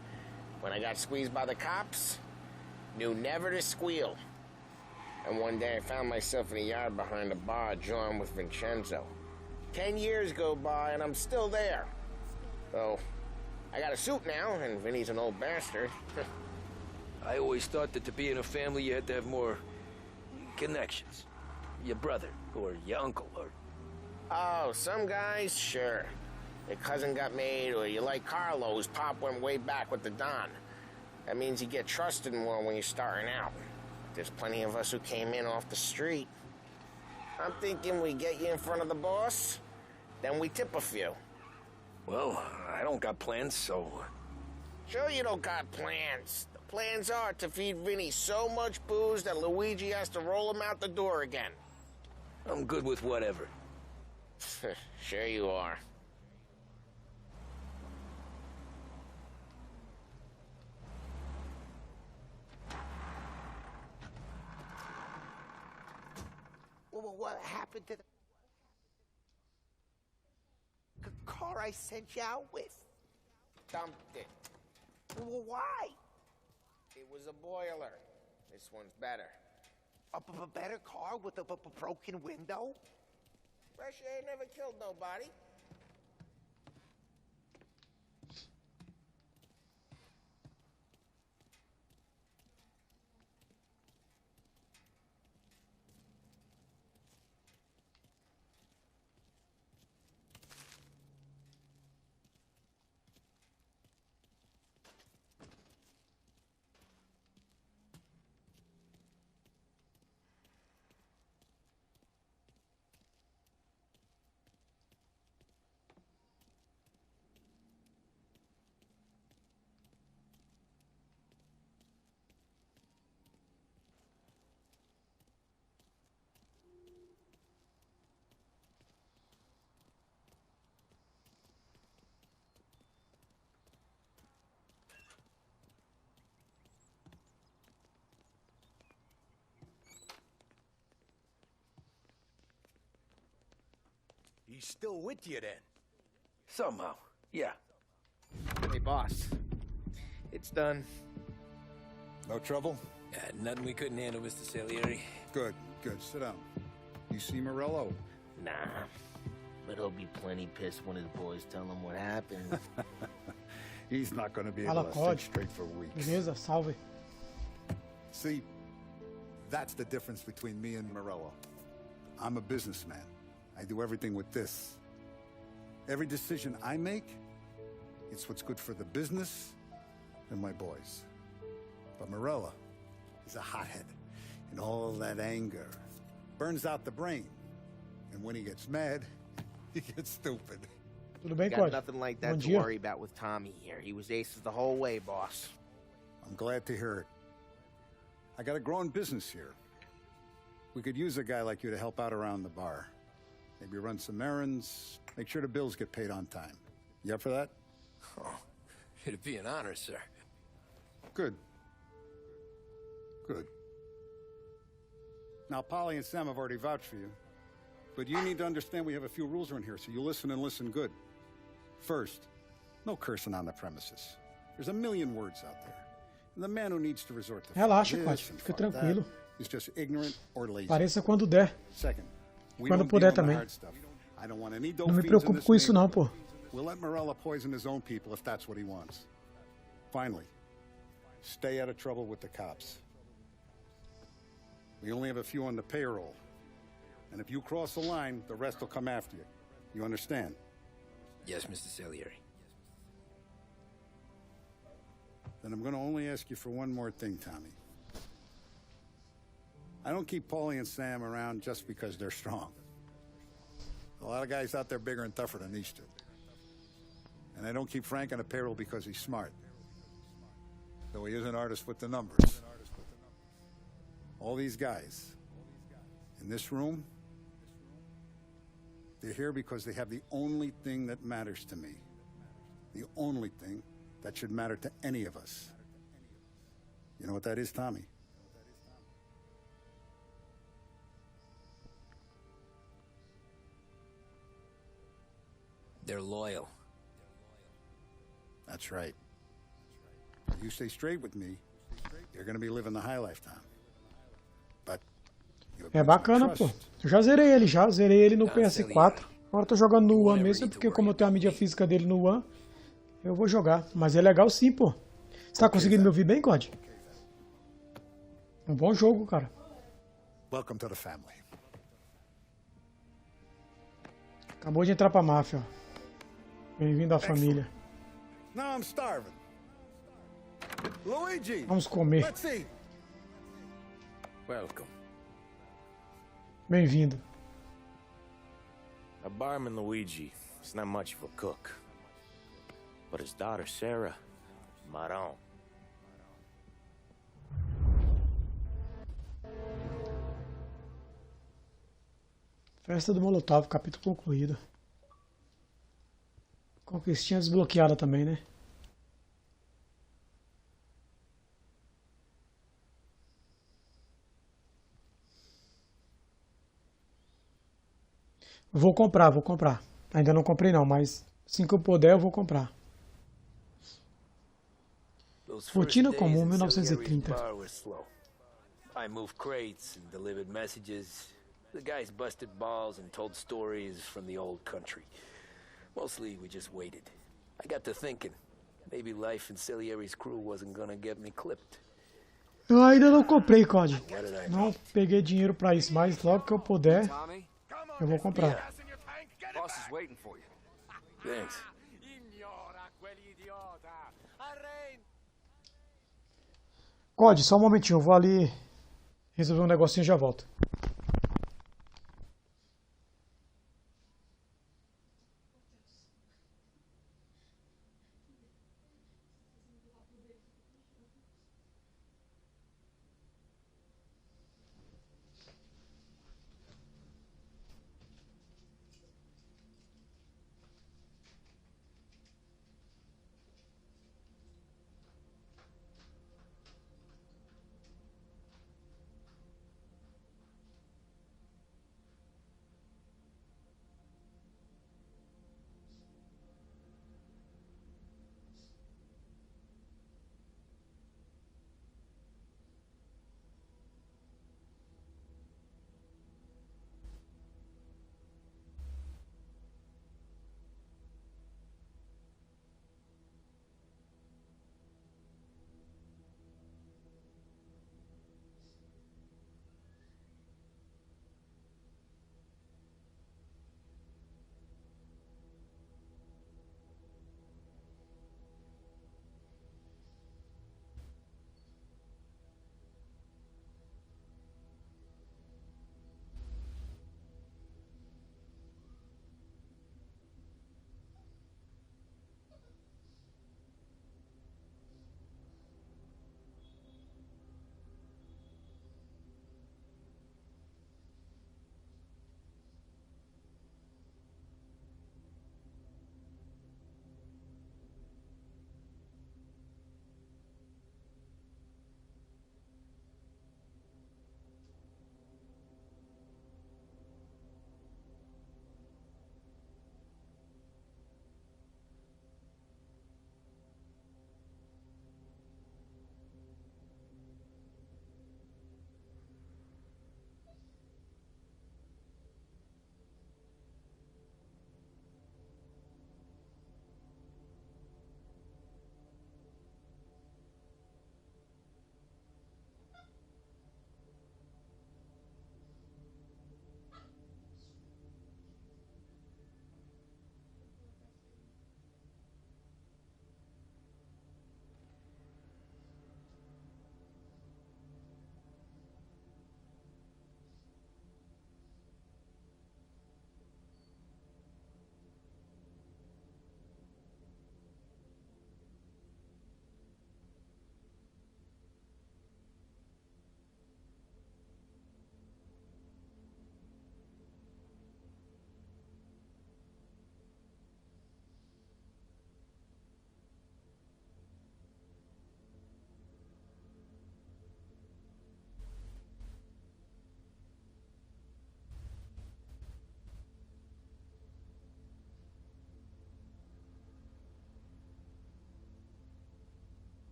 When I got squeezed by the cops, knew never to squeal. And one day I found myself in a yard behind a bar drawn with Vincenzo. 10 years go by and I'm still there. So, I got a suit now, and Vinny's an old bastard. I always thought that to be in a family you had to have more connections. Your brother, or your uncle, or... Oh, some guys, sure. Your cousin got made, or you like Carlo's, Pop went way back with the Don. That means you get trusted more when you're starting out. There's plenty of us who came in off the street. I'm thinking we get you in front of the boss, then we tip a few. Well, I don't got plans, so... Sure you don't got plans. The plans are to feed Vinny so much booze that Luigi has to roll him out the door again. I'm good with whatever. Sure you are. Well, what happened to the car I sent you out with? Dumped it. Well, why? It was a boiler. This one's better. A better car with a broken window? Fresh air never killed nobody. He's still with you then? Somehow, yeah. Hey, boss. It's done. No trouble? Nothing we couldn't handle, Mr. Salieri. Good, good. Sit down. You see Morello? Nah. But he'll be plenty pissed when his boys tell him what happened. He's not going to be able to think straight for weeks. Beleza, salve. See, that's the difference between me and Morello. I'm a businessman. I do everything with this. Every decision I make, it's what's good for the business and my boys. But Morello is a hothead, and all that anger burns out the brain. And when he gets mad, he gets stupid. Tudo bem, Got Cody? nothing like that Bom to dia. worry about with Tommy here. He was aces the whole way, boss. I'm glad to hear it. I got a growing business here. We could use a guy like you to help out around the bar. Maybe run some errands, make sure the bills get paid on time. You up for that? Oh, it'd be an honor, sir. Good. Good. Now, Polly and Sam have already vouched for you. But you need to understand we have a few rules around here, so you listen and listen good. First, no cursing on the premises. There's a million words out there. And the man who needs to resort to Relaxa, this Cody. and Fica fuck tranquilo. that is just ignorant or lazy. Apareça quando der. Second, we Quando don't puder deal in the também. hard stuff. I don't want any Não me dope fiends in preocupo this com isso não, pô. We'll let Morella poison his own people if that's what he wants. Finally, stay out of trouble with the cops. We only have a few on the payroll. And if you cross the line, the rest will come after you. You understand? Yes, Mr. Salieri. Then I'm going to only ask you for one more thing, Tommy. I don't keep Paulie and Sam around just because they're strong. A lot of guys out there bigger and tougher than these two. And I don't keep Frank on a payroll because he's smart. Though he is an artist with the numbers. All these guys in this room, they're here because they have the only thing that matters to me. The only thing that should matter to any of us. You know what that is, Tommy? They're loyal. That's right. You stay straight with me, you're gonna be living the high lifetime. But É bacana, pô. Eu já zerei ele já. Zerei ele no PS4. Agora eu tô jogando no One mesmo, porque como eu tenho a mídia física dele no One, eu vou jogar. Mas é legal sim, pô. Você tá conseguindo me ouvir bem, Cody? Um bom jogo, cara. Welcome to the family. Acabou de entrar pra máfia, ó. Bem-vindo à família. Now I'm starving. Luigi! Vamos comer. Let's eat. Welcome. Bem-vindo. A barman Luigi is not much of a cook. But his daughter Sarah, Marão. Festa do Molotov, capítulo concluído. Conquistinha desbloqueada também, né? Vou comprar, vou comprar. Ainda não comprei não, mas assim que eu puder eu vou comprar. Rotina comum, 1930. I moved crates and delivered messages. The guys busted balls and told stories from the old country. Mostly we just waited. I got to thinking, maybe life in Salieri's crew wasn't gonna get me clipped. Eu ainda não comprei, COD. Não peguei dinheiro pra isso, mas logo que eu puder, eu vou comprar. Boss is waiting for you. Thanks. COD, só um momentinho, eu vou ali resolver um negocinho e já volto.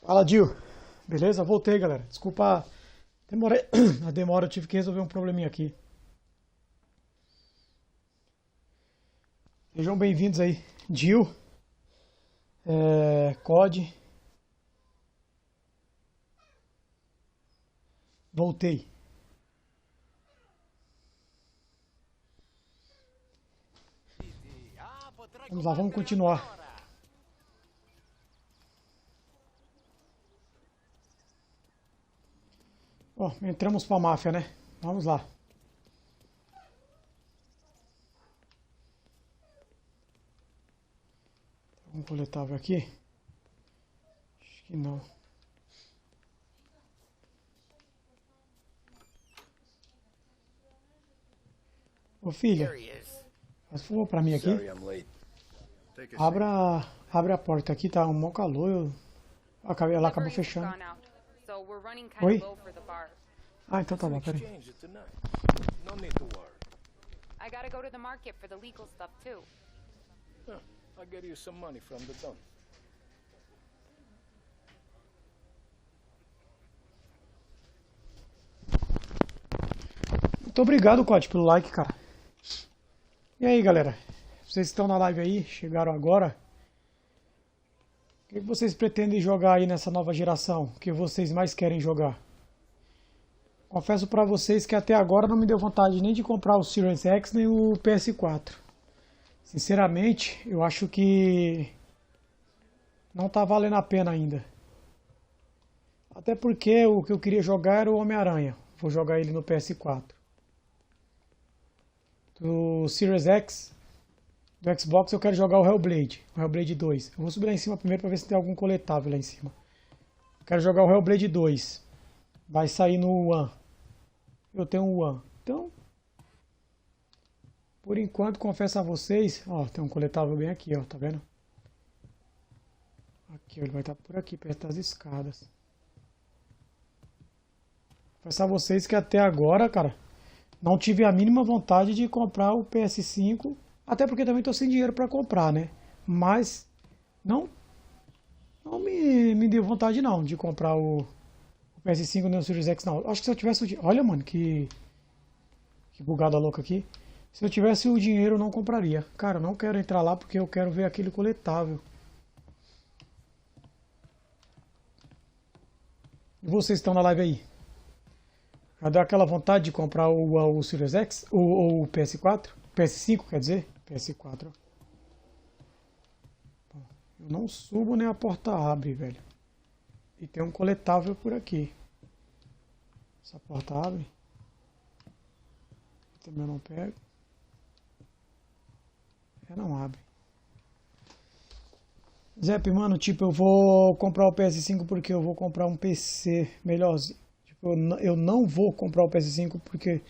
Fala, Gil. Beleza? Voltei, galera. Desculpa a demora, eu tive que resolver um probleminha aqui. Sejam bem-vindos aí. Gil, COD. Voltei. Vamos lá, vamos continuar. Ó, entramos pra máfia, né? Vamos lá. Um coletável aqui? Acho que não. Ô filha, faz favor pra mim aqui. Abre a porta aqui, tá um mó calor. Ela acabou fechando. Oi? Ah, então tá bom, peraí. I gotta go to the market for the legal stuff too. I'll get you some money from the dump. Muito obrigado, Cote, pelo like, cara. E aí, galera? Vocês estão na live aí? Chegaram agora? O que vocês pretendem jogar aí nessa nova geração? O que vocês mais querem jogar? Confesso pra vocês que até agora não me deu vontade nem de comprar o Series X nem o PS4. Sinceramente, eu acho que não tá valendo a pena ainda. Até porque o que eu queria jogar era o Homem-Aranha. Vou jogar ele no PS4. Do Series X, do Xbox, eu quero jogar o Hellblade 2. Eu vou subir lá em cima primeiro para ver se tem algum coletável lá em cima. Eu quero jogar o Hellblade 2. Vai sair no One. Eu tenho um One. Então, por enquanto, confesso a vocês, ó, tem um coletável bem aqui, ó, tá vendo? Aqui, ele vai estar por aqui, perto das escadas. Confesso a vocês que até agora, cara, não tive a mínima vontade de comprar o PS5, até porque também tô sem dinheiro para comprar, né? Mas não me deu vontade não de comprar o PS5 nem o Series X não. Acho que se eu tivesse o dinheiro... Olha, mano, que bugada louca aqui. Se eu tivesse o dinheiro, eu não compraria. Cara, eu não quero entrar lá porque eu quero ver aquele coletável. E vocês estão na live aí? Já deu aquela vontade de comprar o Series X? Ou o PS4? PS5, quer dizer? PS4. Eu não subo nem a porta abre, velho. E tem um coletável por aqui. Essa porta abre. Também eu não pego. Não abre. Zep, mano, tipo, eu vou comprar o PS5 porque eu vou comprar um PC melhorzinho. Tipo, eu não vou comprar o PS5 porque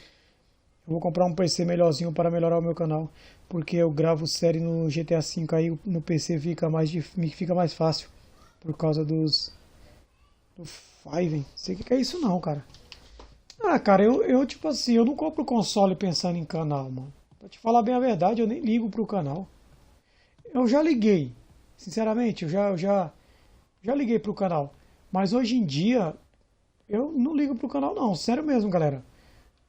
eu vou comprar um PC melhorzinho para melhorar o meu canal. Porque eu gravo série no GTA V, aí no PC fica mais fácil. Por causa do Five. Não sei o que é isso não, cara. Ah, cara, eu tipo assim, eu não compro console pensando em canal, mano. Pra te falar bem a verdade, eu nem ligo pro canal. Eu já liguei. Sinceramente, eu já liguei pro canal. Mas hoje em dia, eu não ligo pro canal não. Sério mesmo, galera.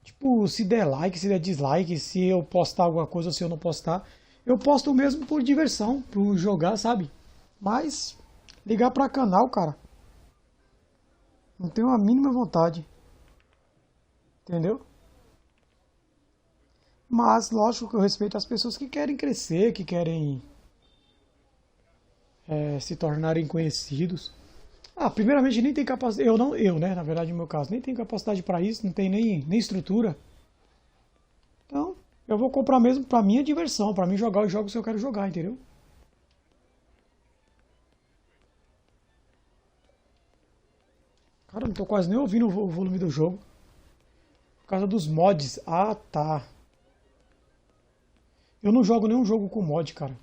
Tipo, se der like, se der dislike, se eu postar alguma coisa ou se eu não postar. Eu posto mesmo por diversão, por jogar, sabe? Mas, ligar pra canal, cara, não tenho a mínima vontade. Entendeu? Mas, lógico que eu respeito as pessoas que querem crescer, que querem se tornarem conhecidos. Ah, primeiramente nem tem capacidade. Eu, né? Na verdade, no meu caso, nem tenho capacidade para isso, não tem nem estrutura. Então, eu vou comprar mesmo pra minha diversão, pra mim jogar os jogos que eu quero jogar, entendeu? Cara, não tô quase nem ouvindo o volume do jogo. Por causa dos mods. Ah, tá. Eu não jogo nenhum jogo com mod, cara.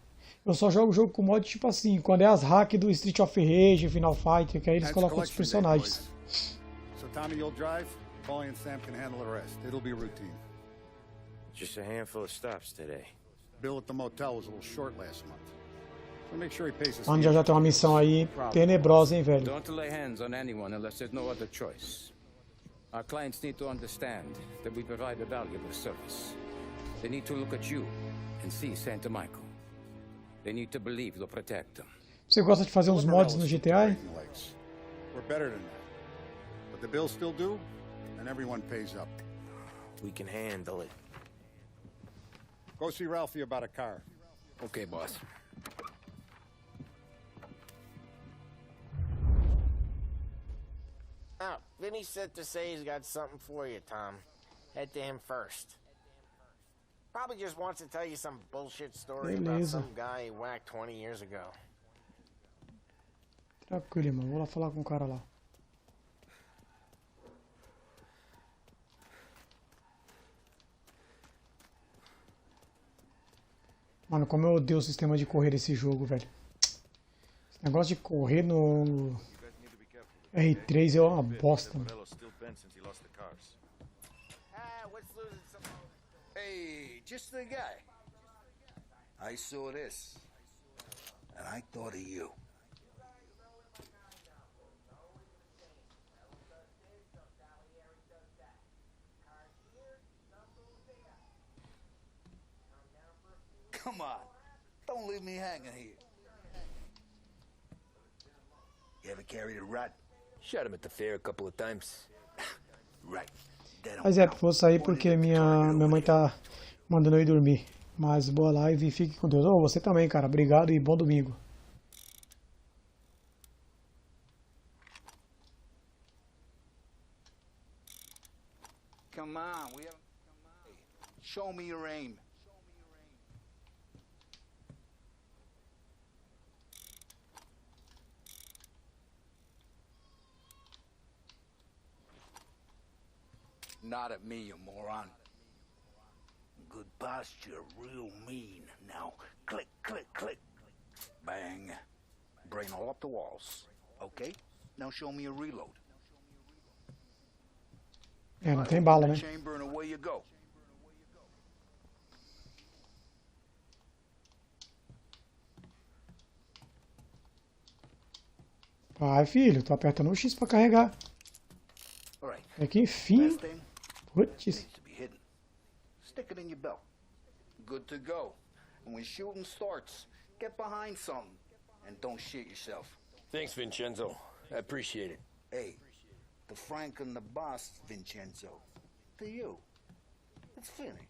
Eu só jogo jogo com mod tipo assim, quando é as hacks do Street of Rage, Final Fight, que aí eles colocam outros personagens. So Tommy, you'll drive. Paulie and Sam can handle the rest. It'll be routine. Just a handful of stops today. Bill at the motel was a little short last month. So make sure he pays us. Onde já tem uma missão aí tenebrosa, hein, velho? Don't lay hands on anyone unless there's no other choice. Our clients need to understand that we provide a valuable service. They need to look at you and see Santa Michael. They need to believe you'll protect them. Você gosta de fazer uns mods no GTA? Hein? We're better than that. But the bills still due, and everyone pays up. We can handle it. Go see Ralphie about a car. Okay, boss. Oh, Vinny said to say he's got something for you, Tom. Head to him first. Probably just wants to tell you some bullshit story about some guy he whacked 20 years ago. Tranquilo, irmão. Vou lá falar com o cara lá. Mano, como eu odeio o sistema de correr desse jogo, velho. Esse negócio de correr no R3 é uma bosta, mano. Hey, just the guy. I saw this, and I thought of you. Come on, don't leave me hanging here. You ever carried a rat? Shot him at the fair a couple of times. Right. Mas vou sair porque minha mãe tá mandando eu ir dormir. Mas boa live e fique com Deus. Você também, cara. Obrigado e bom domingo. Come on, we have. Show me your aim. Not at me, you moron. Good posture, real mean. Now, click, click, click. Bang. Brain all up the walls. Okay? Now show me a reload. Não tem bala, né? Chamber and away you go. Vai, filho. Tô apertando o X pra carregar. É que enfim. Putz. Stick it in your belt. Good to go. And when shooting starts, get behind something. And don't shit yourself. Thanks, Vincenzo. I appreciate it. Hey, the Frank and the boss, Vincenzo. To you. It's Finny.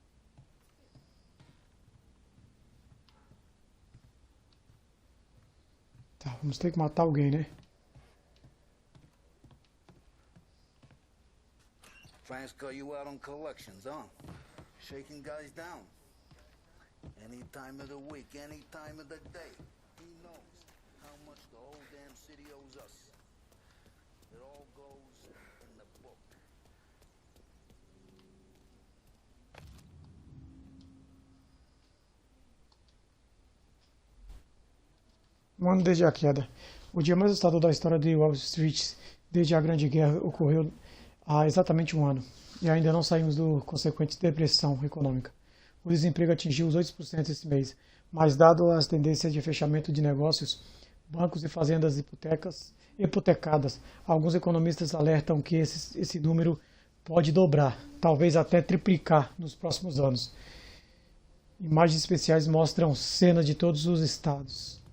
Tá, vamos ter que matar alguém, né? Frank's got you out on collections, huh? Shaking guys down. Any time of the week, any time of the day. He knows how much the whole damn city owes us. It all goes in the book. Um ano desde a queda. O dia mais assustador da história de Wall Street desde a Grande Guerra ocorreu há exatamente um ano, e ainda não saímos do consequente depressão econômica. O desemprego atingiu os 8% esse mês, mas dado as tendências de fechamento de negócios, bancos e fazendas hipotecadas, alguns economistas alertam que esse número pode dobrar, talvez até triplicar nos próximos anos. Imagens especiais mostram cenas de todos os estados.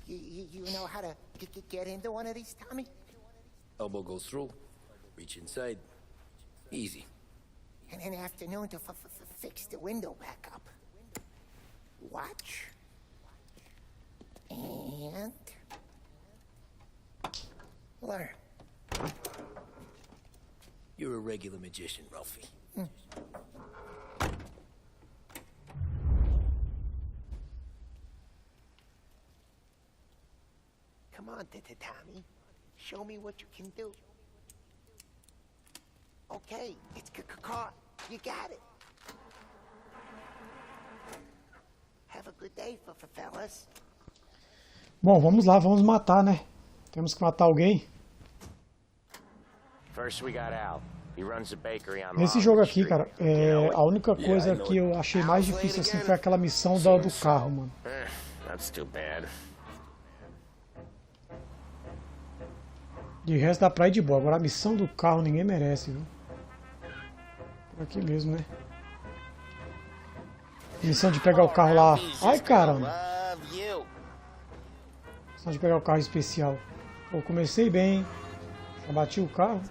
You know how to get into one of these, Tommy? Elbow goes through. Reach inside. Easy. And an afternoon to fix the window back up. Watch. And... learn. You're a regular magician, Ralphie. Come on, Tommy. Show me what you can do. Okay, it's caught. You got it. Have a good day, fellas. Bom, vamos lá, vamos matar, né? Temos que matar alguém. First we got Al. Nesse jogo aqui, cara, a única coisa que eu achei mais difícil assim foi aquela missão do carro, mano. That's too bad. De resto dá pra ir de boa. Agora a missão do carro ninguém merece, viu? Por aqui mesmo, né? Missão de pegar o carro lá. Ai, caramba! Missão de pegar o carro especial. Pô, comecei bem. Já bati o carro.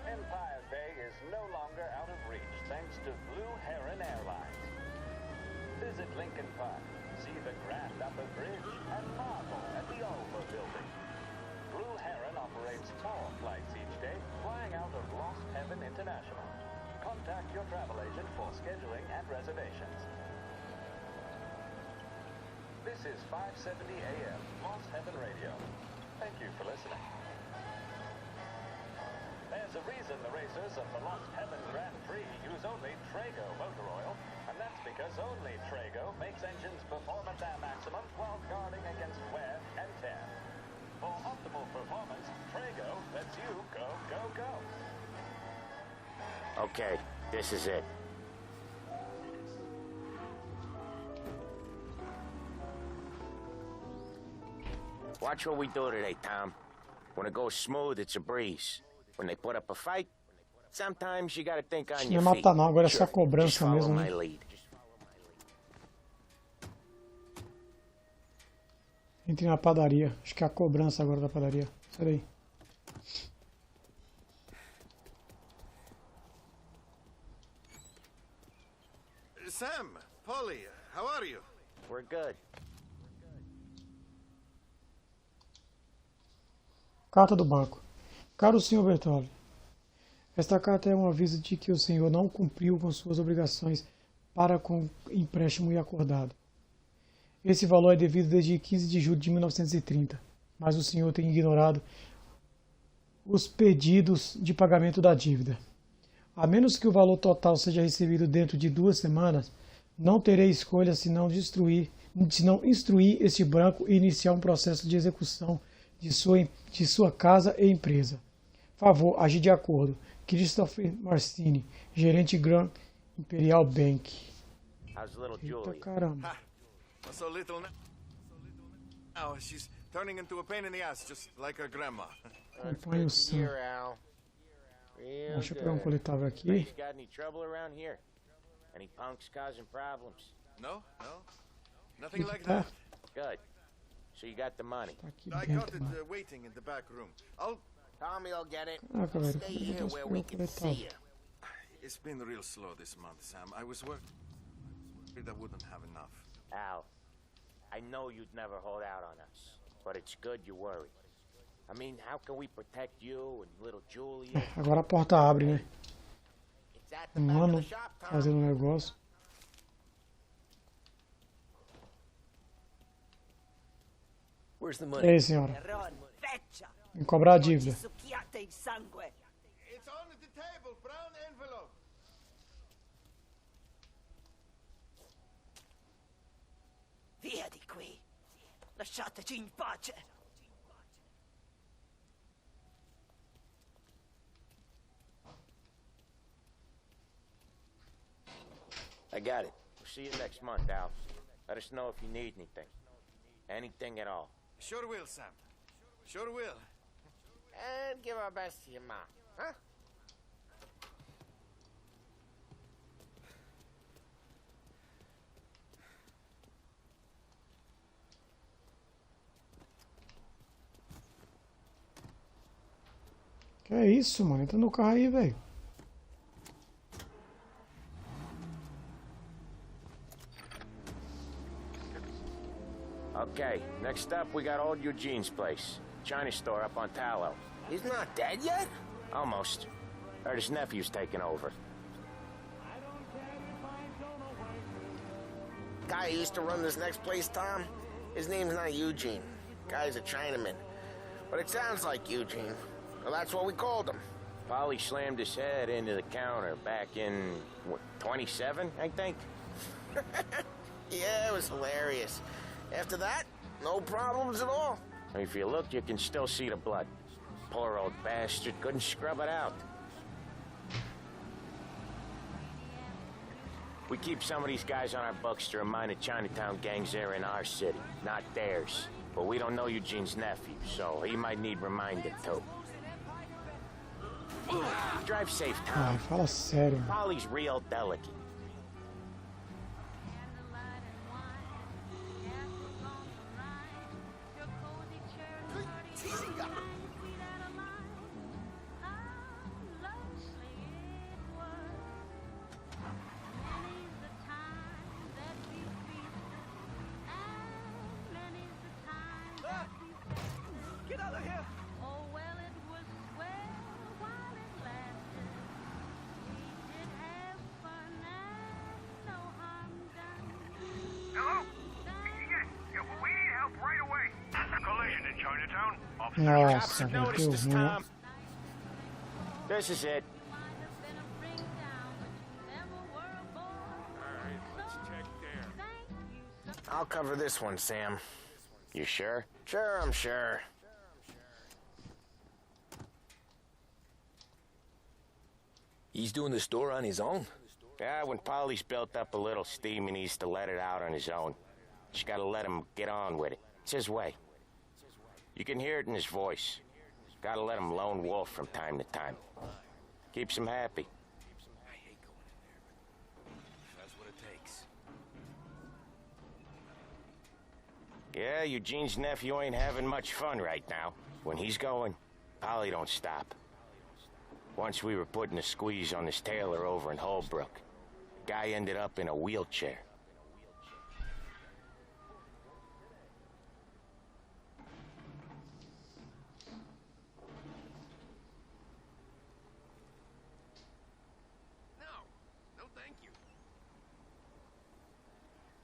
Empire Bay is no longer out of reach thanks to Blue Heron Airlines. Visit Lincoln Park, see the grand upper bridge, and marvel at the Alva building. Blue Heron operates 4 flights each day, flying out of Lost Heaven International. Contact your travel agent for scheduling and reservations. This is 570 AM, Lost Heaven Radio. Thank you for listening. There's a reason the racers of the Lost Heaven Grand Prix use only Trago motor oil, and that's because only Trago makes engines perform at their maximum while guarding against wear and tear. For optimal performance, Trago lets you go, go, go. Okay, this is it. Watch what we do today, Tom. When it goes smooth, it's a breeze. When they put up a fight, sometimes you gotta think on your Não é feet. matar não, agora é só Sure, cobrança just follow mesmo, my né? lead. Entre na padaria. Acho que é a cobrança agora da padaria. Sai daí. Sam, Polly, how are you? We're good. Carta do banco. Caro Sr. Bertoli, esta carta é um aviso de que o senhor não cumpriu com suas obrigações para com o empréstimo acordado. Esse valor é devido desde 15 de julho de 1930, mas o senhor tem ignorado os pedidos de pagamento da dívida. A menos que o valor total seja recebido dentro de 2 semanas, não terei escolha senão instruir este banco e iniciar um processo de execução de sua casa e empresa. Favor, agir de acordo. Christopher Marcini, gerente Grand Imperial Bank. How's little Eita Julie? caramba. So little now. She's turning into a pain in the ass, just like her grandma. Acompanhe o Sam. Deixa eu pegar um coletável aqui. You got any trouble around here? Any punks causing problems? No, nothing like Tá, that. Good. So you got the money. tá aqui I got dentro, it mano. waiting in the back room. I'll. Tommy will get it. Caraca, velho. Stay Como é que here eu where vou we pegar o can see coletável? you. It's been real slow this month, Sam. I was worried I wouldn't have enough. Al, I know you'd never hold out on us, but it's good you worry. I mean, how can we protect you and little Julia? Agora a porta abre, né? It's at the back of Mano, the shop, Tom. fazendo um negócio. Where's the E money? aí, senhora? Vem cobrar a dívida. It's on the table, brown envelope. Via di qui. Lasciateci in pace. I got it. We'll see you next month, Al. Let us know if you need anything. Anything at all. Sure will, Sam. Sure will. And give our best to your mom, huh? Que é isso, mano? Entra no carro aí, velho. Okay, next up we got old Eugene's place. China store up on Tallow. He's not dead yet? Almost. Heard his nephew's taking over. Guy who used to run this next place, Tom, his name's not Eugene. Guy's a Chinaman. But it sounds like Eugene. Well, that's what we called him. Polly slammed his head into the counter back in, what, 27, I think? Yeah, it was hilarious. After that, no problems at all. If you look, you can still see the blood. Poor old bastard couldn't scrub it out. We keep some of these guys on our books to remind the Chinatown gangs they're in our city, not theirs. But we don't know Eugene's nephew, so he might need reminded too. Drive safe, Tom. Ai, fala sério. Polly's real delicate. Get out of here! Hello? Yeah, we need help right away. Collision in Chinatown. Nossa, velho, que ruim. This is it. I'll cover this one, Sam. You sure? Sure, I'm sure. He's doing the store on his own? Yeah, when Polly's built up a little steam, he needs to let it out on his own. Just gotta let him get on with it. It's his way. You can hear it in his voice. Gotta let him lone wolf from time to time. Keeps him happy. I hate going in there, but that's what it takes. Yeah, Eugene's nephew ain't having much fun right now. When he's going, Polly don't stop. Once we were putting a squeeze on this tailor over in Holbrook. Guy ended up in a wheelchair. No, thank you.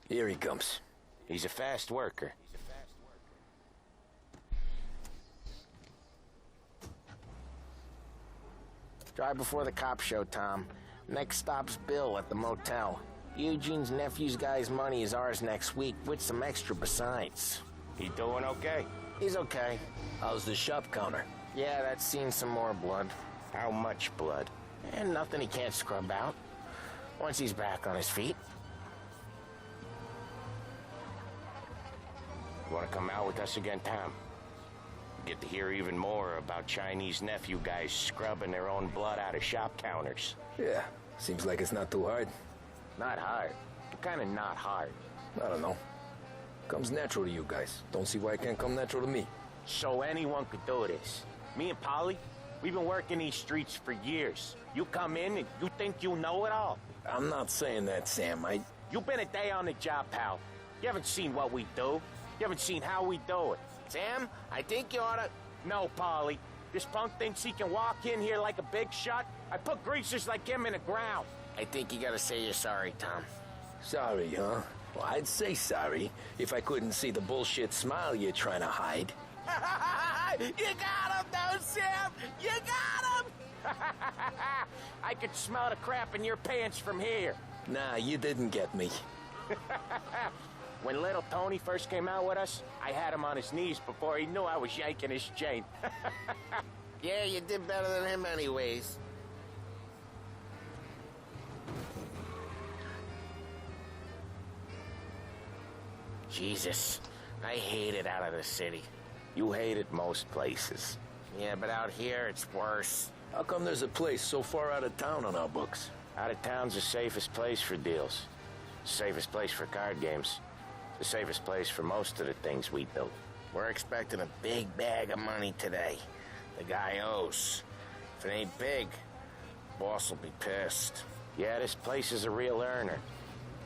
Here he comes. He's a fast worker. Drive before the cops show, Tom. Next stop's Bill at the motel. Eugene's nephew's guy's money is ours next week, with some extra besides. He doing okay? He's okay. How's the shop counter? Yeah, that's seen some more blood. How much blood? And nothing he can't scrub out. Once he's back on his feet. You wanna come out with us again, Tom? Get to hear even more about Chinese nephew guys scrubbing their own blood out of shop counters. Yeah, seems like it's not too hard. Not hard. Kinda not hard. I don't know. Comes natural to you guys. Don't see why it can't come natural to me. So anyone could do this. Me and Polly, we've been working these streets for years. You come in and you think you know it all. I'm not saying that, Sam. You've been a day on the job, pal. You haven't seen what we do. You haven't seen how we do it. Sam, I think you oughta... No, Polly. This punk thinks he can walk in here like a big shot. I put greasers like him in the ground. I think you gotta say you're sorry, Tom. Sorry, huh? Well, I'd say sorry if I couldn't see the bullshit smile you're trying to hide. You got him, though, Sam! You got him! I could smell the crap in your pants from here. Nah, you didn't get me. When little Tony first came out with us, I had him on his knees before he knew I was yanking his chain. Yeah, you did better than him anyways. Jesus, I hate it out of the city. You hate it most places. Yeah, but out here, it's worse. How come there's a place so far out of town on our books? Out of town's the safest place for deals. The safest place for card games. The safest place for most of the things we do. We're expecting a big bag of money today. The guy owes. If it ain't big, boss will be pissed. Yeah, this place is a real earner.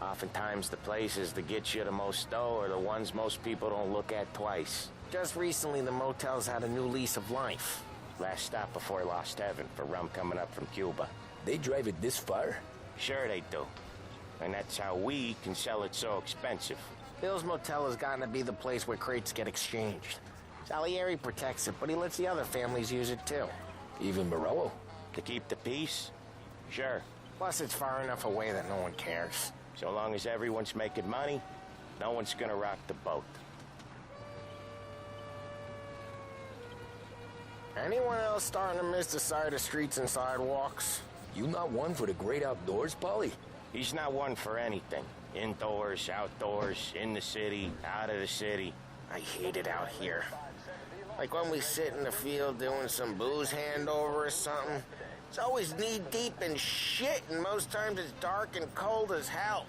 Oftentimes the places that get you the most dough are the ones most people don't look at twice. Just recently, the motel's had a new lease of life. Last stop before Lost Heaven for rum coming up from Cuba. They drive it this far? Sure they do. And that's how we can sell it so expensive. Bill's Motel has gotten to be the place where crates get exchanged. Salieri protects it, but he lets the other families use it too. Even Morello? To keep the peace? Sure. Plus, it's far enough away that no one cares. So long as everyone's making money, no one's gonna rock the boat. Anyone else starting to miss the sight of streets and sidewalks? You not one for the great outdoors, Polly? He's not one for anything. Indoors, outdoors, in the city, out of the city. I hate it out here. Like when we sit in the field doing some booze handover or something. It's always knee-deep in shit, and most times it's dark and cold as hell.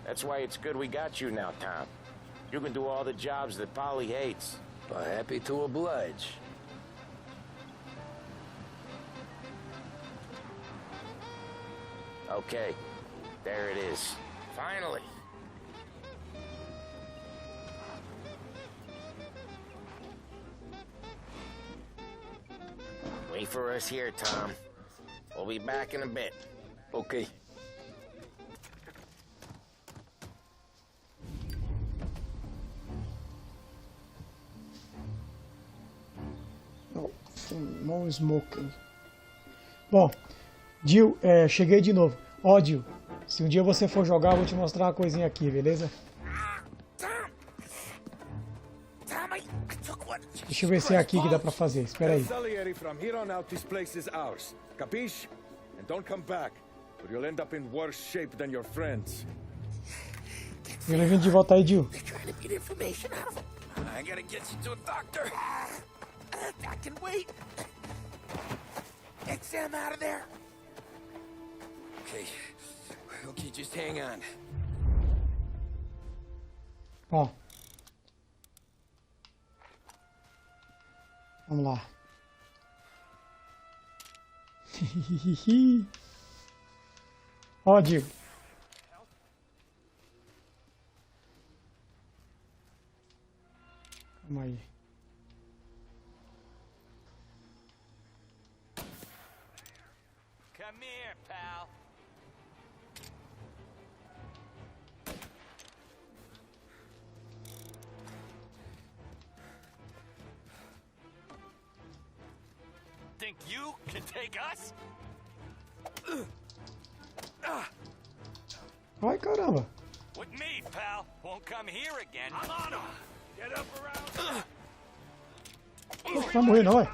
That's why it's good we got you now, Tom. You can do all the jobs that Polly hates. Happy to oblige. Okay, there it is. Finally. Wait for us here, Tom. We'll be back in a bit. Okay. No smoking. Bom, Jill, cheguei de novo. Ó, Jill, se um dia você for jogar, eu vou te mostrar uma coisinha aqui, beleza? Deixa eu ver se é aqui que dá pra fazer. Espera aí. From here on out, this place is ours. Capiche? And don't come back, or you'll end up in worse shape than your friends. Bem-vindo de volta aí, Jill. I gotta get you to a doctor. I can wait. Get Sam out of there. Okay, just hang on. Ó. Vamos lá. Ó, Jill. Calma aí. Come here, pal. Think you can take us? Ai, caramba. With me, pal. Won't come here again. I'm on him. Get up around. Não vai morrer não, é?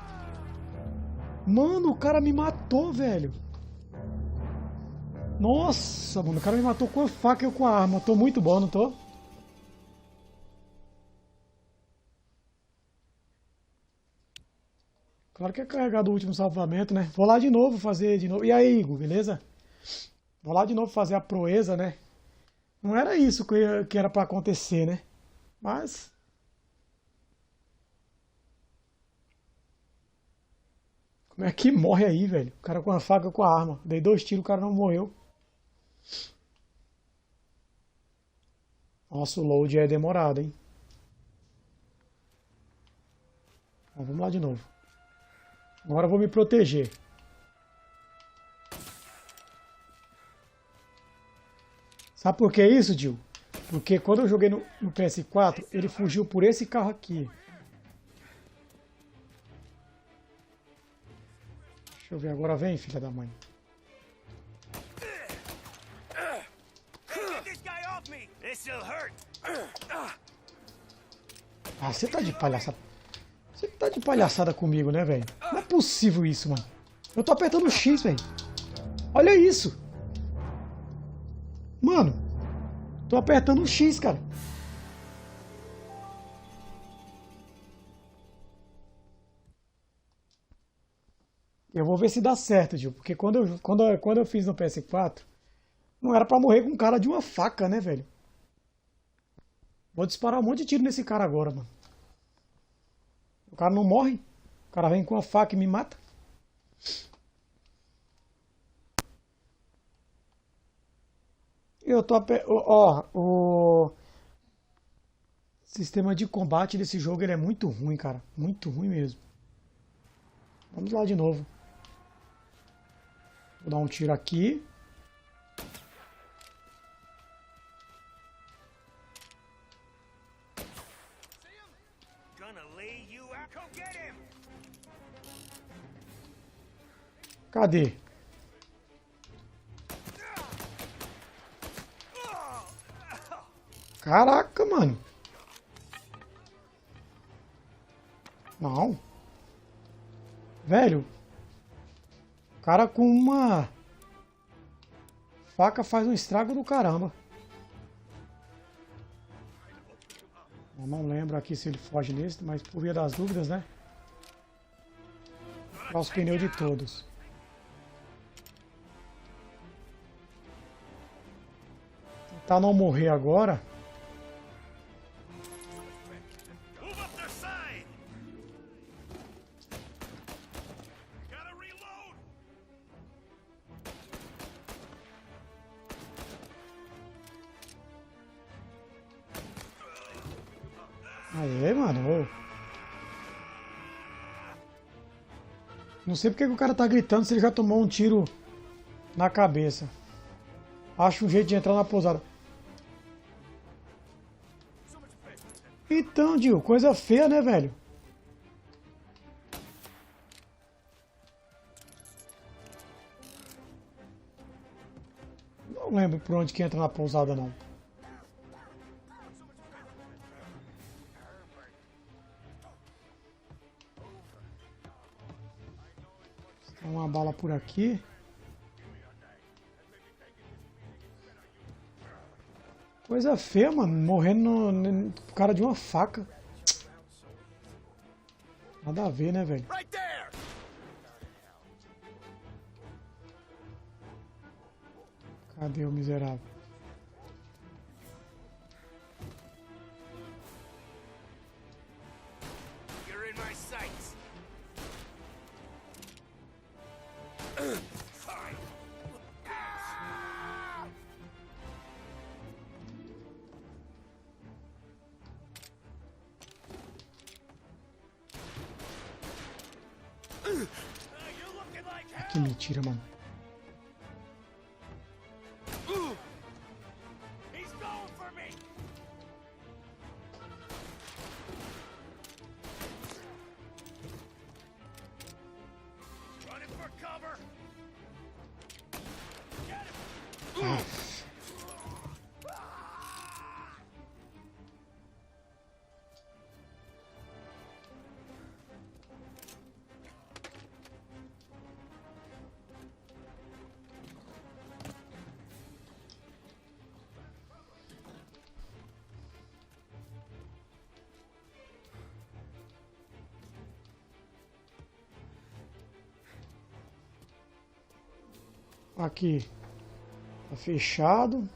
Mano, o cara me matou, velho. Nossa, mano, o cara me matou com a faca e eu com a arma. Tô muito bom, não tô? Claro que é carregado o último salvamento, né? Vou lá de novo fazer de novo. E aí, Igor, beleza? Vou lá de novo fazer a proeza, né? Não era isso que era pra acontecer, né? Mas... como é que morre aí, velho? O cara com a faca e com a arma. Dei 2 tiros, o cara não morreu. Nossa, o load é demorado, hein? Bom, vamos lá de novo. Agora eu vou me proteger. Sabe por que isso, Jill? Porque quando eu joguei no PS4, ele fugiu por esse carro aqui. Deixa eu ver, agora vem, filha da mãe. Ah, você tá de palhaçada. Você tá de palhaçada comigo, né, velho? Não é possível isso, mano. Eu tô apertando o X, velho. Olha isso. Mano, tô apertando o X, cara. Eu vou ver se dá certo, Gil. Porque quando eu fiz no PS4, não era pra morrer com um cara de uma faca, né, velho? Vou disparar um monte de tiro nesse cara agora, mano. O cara não morre. O cara vem com uma faca e me mata. Eu tô... Ó, o sistema de combate desse jogo ele é muito ruim, cara. Muito ruim mesmo. Vamos lá de novo. Vou dar um tiro aqui. Cadê? Caraca, mano. Não. Velho. O cara com uma faca faz um estrago do caramba. Eu não lembro aqui se ele foge nesse, mas por via das dúvidas, né? Para os pneus de todos. Tentar não morrer agora. Aê, mano. Não sei porque que o cara tá gritando se ele já tomou um tiro na cabeça. Acho um jeito de entrar na pousada. Então, Dio, coisa feia, né, velho? Não lembro por onde que entra na pousada, não. Tem uma bala por aqui. Coisa feia, mano. Morrendo no cara de uma faca. Nada a ver, né, velho? Cadê o miserável? Que mentira, mano. Aqui. Tá fechado.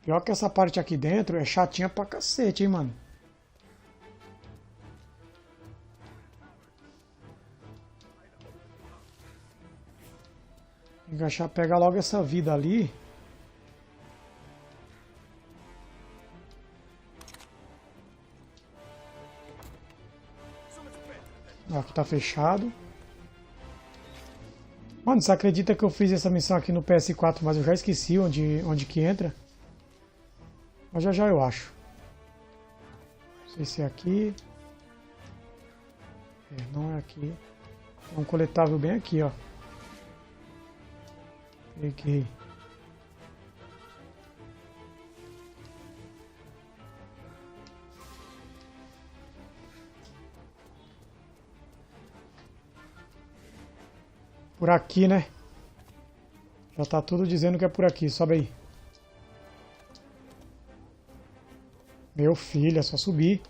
Pior que essa parte aqui dentro é chatinha pra cacete, hein, mano. Tem que achar, pegar logo essa vida ali. Aqui tá fechado. Mano, você acredita que eu fiz essa missão aqui no PS4, mas eu já esqueci onde que entra? Mas já eu acho. Não sei se é aqui. É, não é aqui. É um coletável bem aqui, ó. Peguei. Por aqui, né? Já tá tudo dizendo que é por aqui. Sobe aí. Meu filho, é só subir.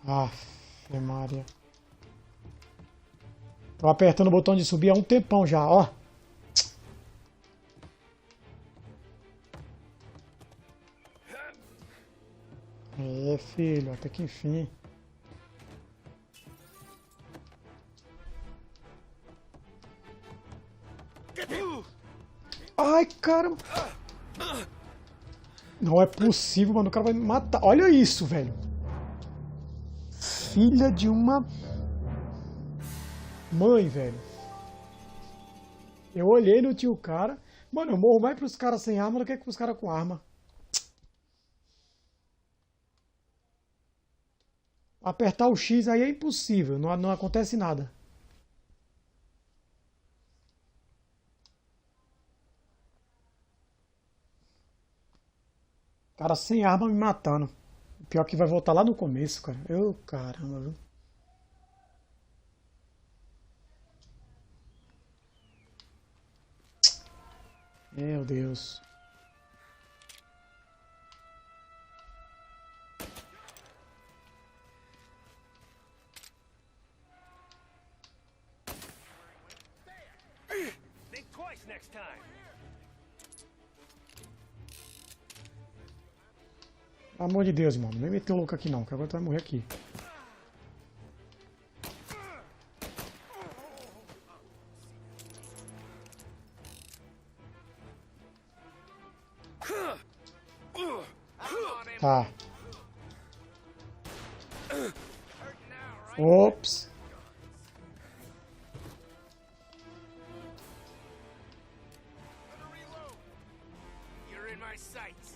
Aff, Maria. Tô apertando o botão de subir há um tempão já, ó. É, filho, até que enfim. Ai, cara. Não é possível, mano. O cara vai me matar. Olha isso, velho. Filha de uma mãe, velho. Eu olhei no tio cara. Mano, eu morro mais pros caras sem arma do que pros caras com arma. Apertar o X aí é impossível. Não acontece nada. Cara sem arma me matando. O pior que vai voltar lá no começo, cara. Eu, caramba, viu? Meu Deus. Think twice next time. Pelo amor de Deus, mano. Não vem meter o louco aqui não, que agora tu vai morrer aqui. Tá. Ops. You're in my sights.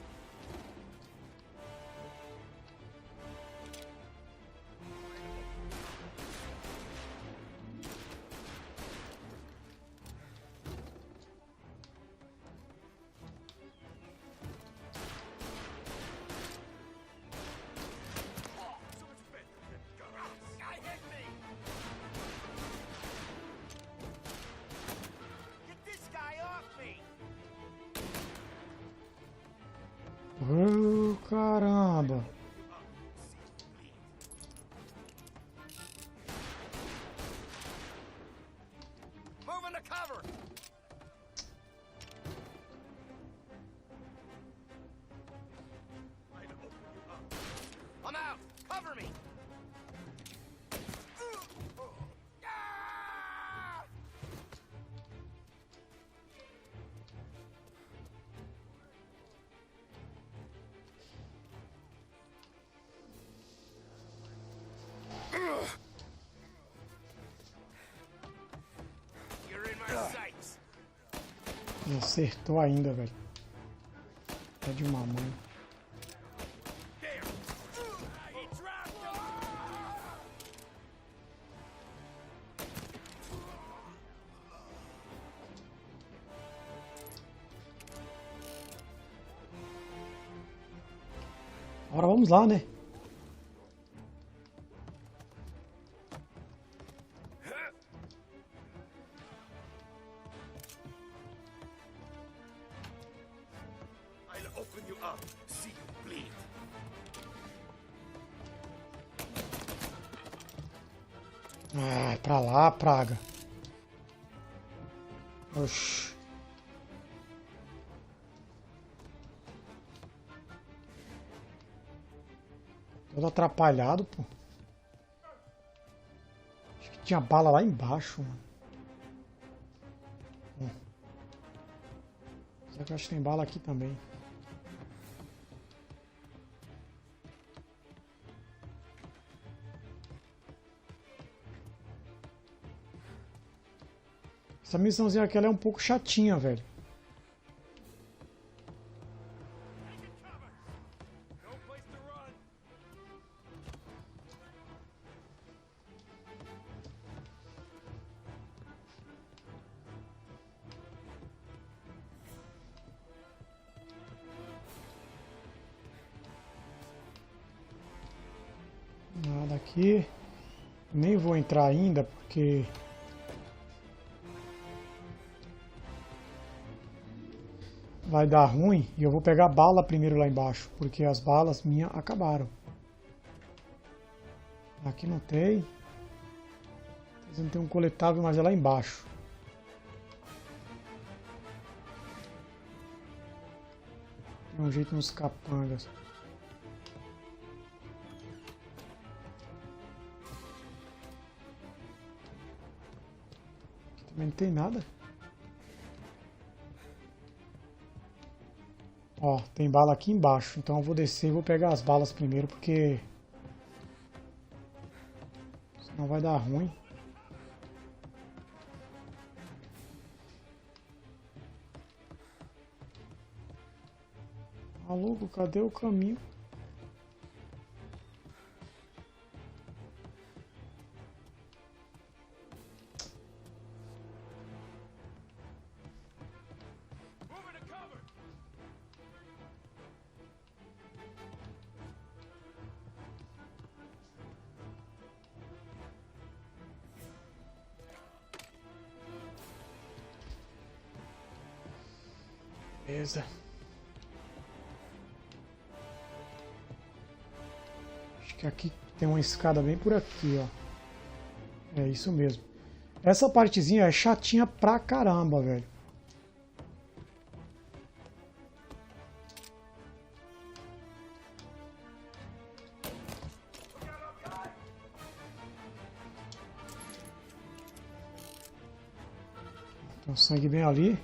Oh, caramba. Move into cover. I'm out. Cover me. You're in my sights. Me acertou ainda, velho. Tá de mamãe. Agora vamos lá, né? I'll open you up. See you bleed. Ah, pra lá, praga. Oxi. Todo atrapalhado, pô. Acho que tinha bala lá embaixo, mano. Só que eu acho que tem bala aqui também. Essa missãozinha aqui ela é um pouco chatinha, velho. Nada aqui. Nem vou entrar ainda porque vai dar ruim e eu vou pegar bala primeiro lá embaixo, porque as balas minhas acabaram. Aqui não tem. Não tem um coletável, mas é lá embaixo. Tem um jeito nos capangas. Aqui também não tem nada. Ó, tem bala aqui embaixo, então eu vou descer e vou pegar as balas primeiro, porque senão vai dar ruim. Maluco, cadê o caminho? Beleza. Acho que aqui tem uma escada bem por aqui, ó. É isso mesmo. Essa partezinha é chatinha pra caramba, velho. Tem um sangue bem ali.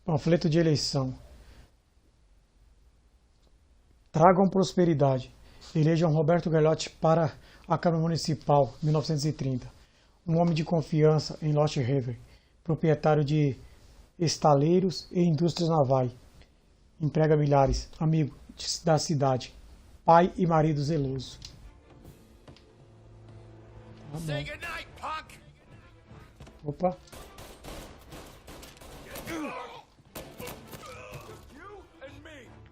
Panfleto de eleição. Tragam prosperidade. Elejam Roberto Gagliotti para a Câmara Municipal, 1930. Um homem de confiança em Lost River, proprietário de estaleiros e indústrias navais. Emprega milhares, amigo da cidade. Pai e marido zeloso. Tá bom. Opa.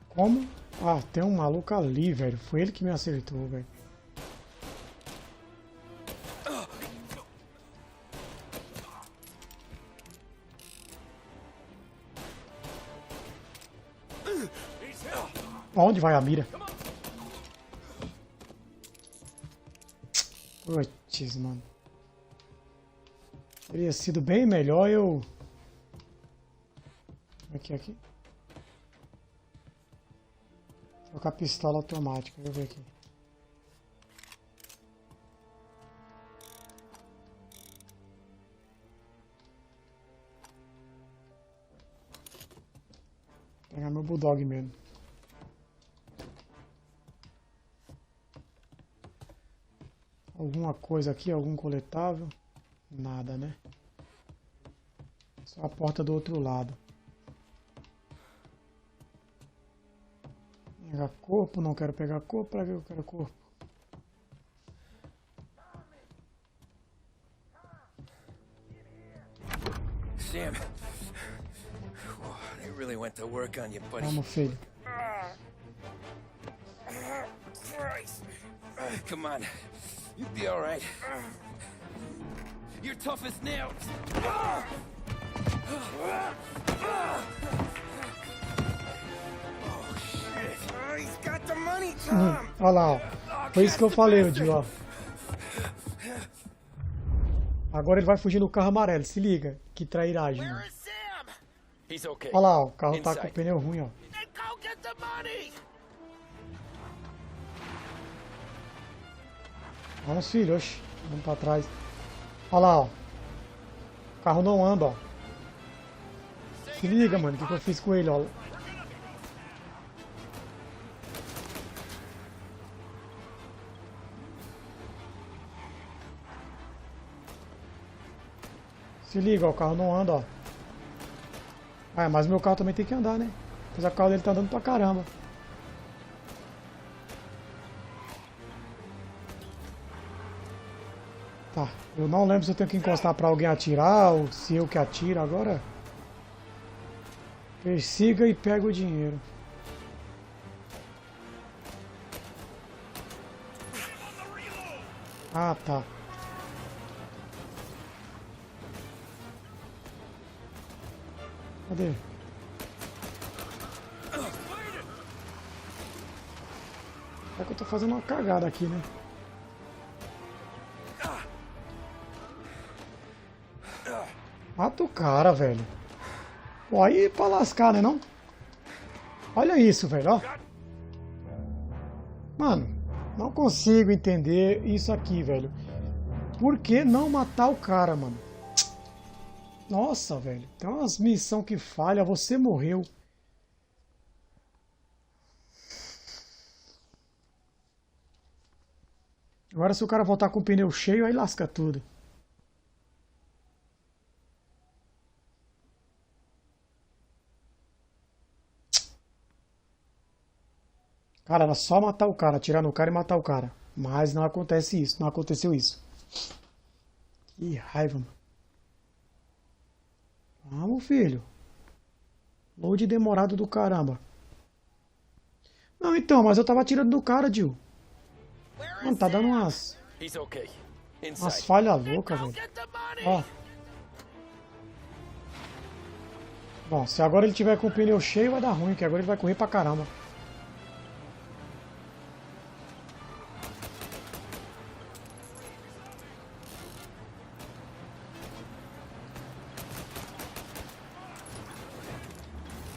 Como? Ah, tem um maluco ali, velho. Foi ele que me acertou, velho. Onde vai a mira? Putz, mano. Teria sido bem melhor eu... Aqui. Trocar a pistola automática, deixa eu ver aqui. Vou pegar meu bulldog mesmo. Alguma coisa aqui, algum coletável? Nada, né? Só a porta do outro lado. Pegar corpo, não quero pegar corpo, para que eu quero corpo? Sam, they really went to work on you, buddy. Vamos, filho. Christ. Come on, you'll be all right. You're tough as nails. Olha lá, ó. Foi isso que eu falei, o Dio, ó. Agora ele vai fugir no carro amarelo, se liga. Que trairagem, mano. Olha lá, ó. O carro tá com o pneu ruim, ó. Vamos, filho, oxi. Vamos pra trás. Olha lá, ó. O carro não anda, ó. Se liga, mano, o que eu fiz com ele, ó. Se liga, ó, o carro não anda, ó. Ah, mas o meu carro também tem que andar, né? Apesar que o carro dele tá andando pra caramba. Tá, eu não lembro se eu tenho que encostar pra alguém atirar ou se eu que atiro agora. Persiga e pega o dinheiro. Ah, tá. Cadê? É que eu tô fazendo uma cagada aqui, né? Mata o cara, velho. Pô, aí pra lascar, né não? Olha isso, velho, ó. Mano, não consigo entender isso aqui, velho. Por que não matar o cara, mano? Nossa, velho. Tem umas missões que falha, você morreu. Agora se o cara voltar com o pneu cheio, aí lasca tudo. Cara, era só matar o cara, atirar no cara e matar o cara. Mas não acontece isso, não aconteceu isso. Que raiva, mano. Vamos, filho. Load demorado do caramba. Não, então, mas eu tava atirando do cara, Jill. Mano, tá dando umas falhas loucas, velho. Ó. Bom, se agora ele tiver com o pneu cheio, vai dar ruim, que agora ele vai correr pra caramba.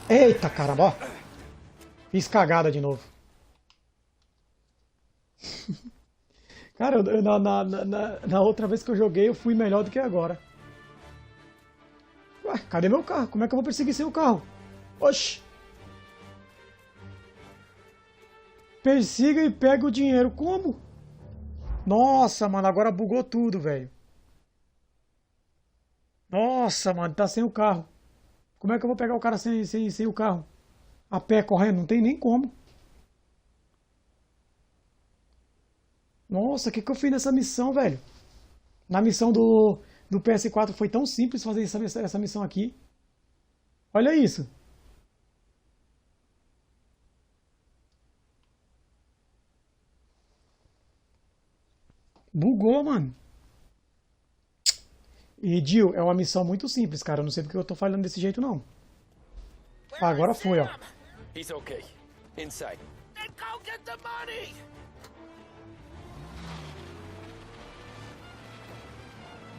Eita, caramba, ó. Fiz cagada de novo. Cara, na outra vez que eu joguei, eu fui melhor do que agora. Ué, cadê meu carro? Como é que eu vou perseguir sem o carro? Oxi. Persiga e pega o dinheiro. Como? Nossa, mano, agora bugou tudo, velho. Nossa, mano, tá sem o carro. Como é que eu vou pegar o cara sem o carro? A pé, correndo? Não tem nem como. Nossa, o que eu fiz nessa missão, velho? Na missão do PS4 foi tão simples fazer essa missão aqui. Olha isso. Bugou, mano. E, Jill, é uma missão muito simples, cara. Eu não sei porque eu tô falando desse jeito, não. Agora foi, ó. He's okay. Inside. Then go get the money!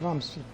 Vamos, filho.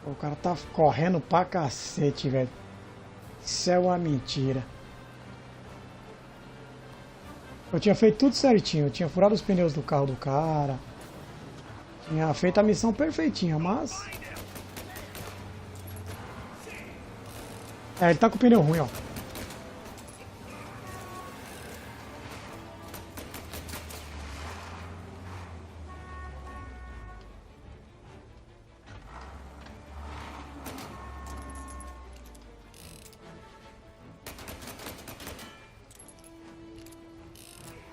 O cara tá correndo pra cacete, velho. Isso é uma mentira. Eu tinha feito tudo certinho. Eu tinha furado os pneus do carro do cara. Tinha feito a missão perfeitinha, mas... É, ele tá com o pneu ruim, ó.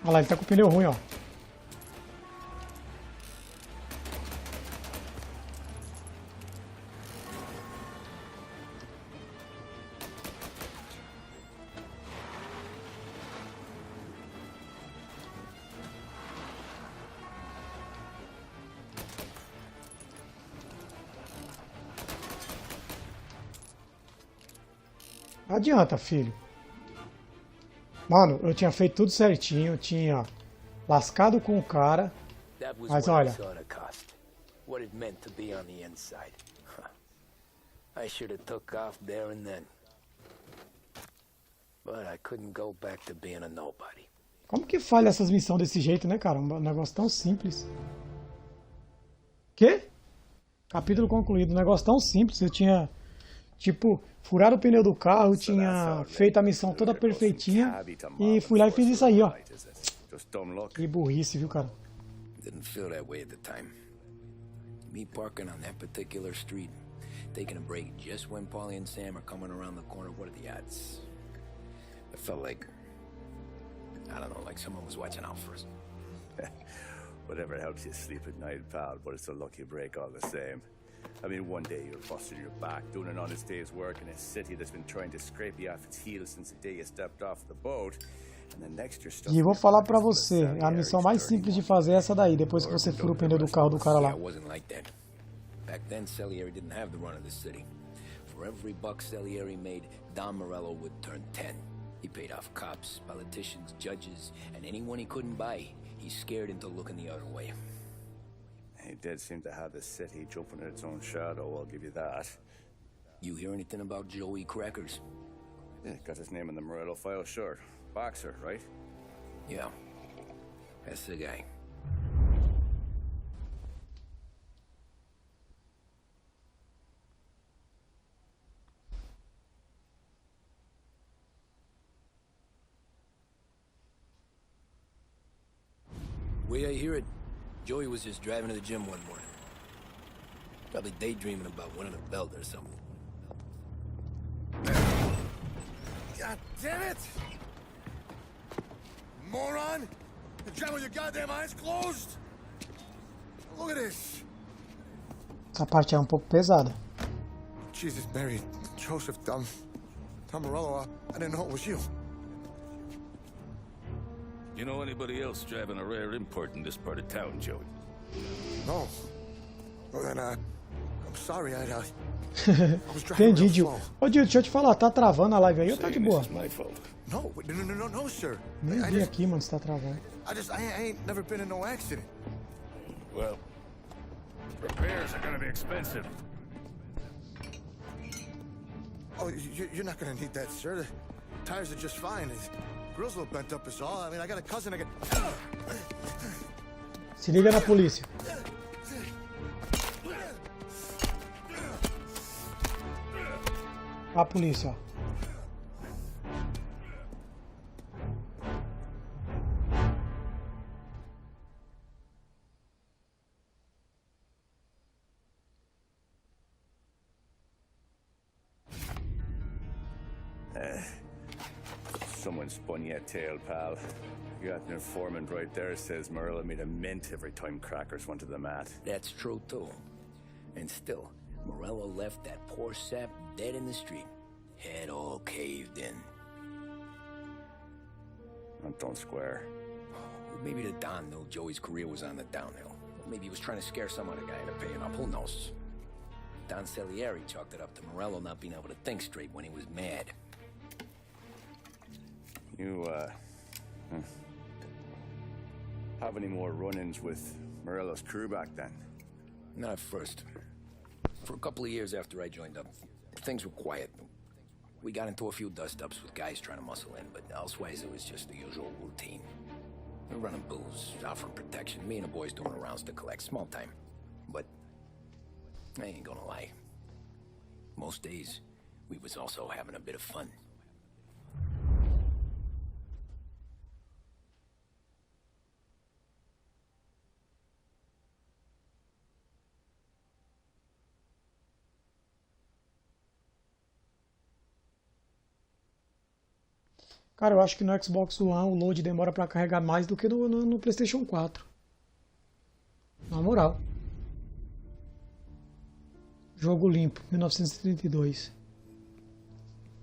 Olha lá, ele tá com o pneu ruim, ó. Não adianta, filho. Mano, eu tinha feito tudo certinho, tinha lascado com o cara, mas olha... What it meant to be on the inside. I should have took off there and then. But I couldn't go back to being a nobody. Como que falha essas missões desse jeito, né, cara? Um negócio tão simples. Quê? Capítulo concluído. Um negócio tão simples. Eu tinha, tipo, furado o pneu do carro, tinha feito a missão toda perfeitinha e fui lá e fiz isso aí, ó. Que burrice, viu, cara? Didn't feel that way at the time. Me parking on that particular street, taking a break just when Paulie and Sam are coming around the corner. What are the odds? I felt like, I don't know, like someone was watching out for us. Whatever helps you sleep at night, pal, but it's a lucky break all the same. I mean, one day you're busting your back, doing an honest day's work in a city that's been trying to scrape you off its heels since the day you stepped off the boat. And the next you're stuck. E vou falar pra você, a missão mais simples de fazer é essa daí, depois que você fura o pneu do carro do cara lá. Back then, Salieri didn't have the run of the city. For every buck Salieri made, Don Morello would turn 10. He paid off cops, politicians, judges, and anyone he couldn't buy, he scared into looking the other way. He did seem to have the city jumping at its own shadow, I'll give you that. You hear anything about Joey Crackers? Yeah, got his name in the Morello file, sure. Boxer, right? Yeah, that's the guy. The way I hear it, Joey was just driving to the gym one morning. Probably daydreaming about winning a belt or something. God damn it! Moron! You're driving with your goddamn eyes closed? Look at this! Essa parte é um pouco pesada. Jesus, Mary, Joseph, Tom Morello, I didn't know it was you. You know anybody else driving a rare import in this part of town, Joey? No. Well, then, I'm sorry, I was driving Entendi, real Dio. slow. Ô, Dio, deixa eu te falar, tá travando a live aí ou tá de boa? No, sir. Nem vi aqui, mano, se tá travando. I ain't never been in no accident. Well, repairs are gonna be expensive. Oh, you're not gonna need that, sir. The tires are just fine. The grill's a little bent up is all. I mean, I got a cousin I can... Se liga na polícia. A polícia, ó. Someone spun you a tail, pal. You got an informant right there says Morello made a mint every time Crackers went to the mat. That's true, too. And still, Morello left that poor sap dead in the street. Head all caved in. That don't square. Maybe the Don knew Joey's career was on the downhill. Maybe he was trying to scare some other guy into paying up. Who knows? Don Salieri chalked it up to Morello not being able to think straight when he was mad. You, have any more run-ins with Morello's crew back then? Not at first. For a couple of years after I joined up, things were quiet. We got into a few dust-ups with guys trying to muscle in, but elsewise it was just the usual routine. We're running booze, offering protection, me and the boys doing the rounds to collect, small time. But I ain't gonna lie. Most days, we was also having a bit of fun. Cara, eu acho que no Xbox One o load demora pra carregar mais do que no PlayStation 4. Na moral. Jogo limpo, 1932.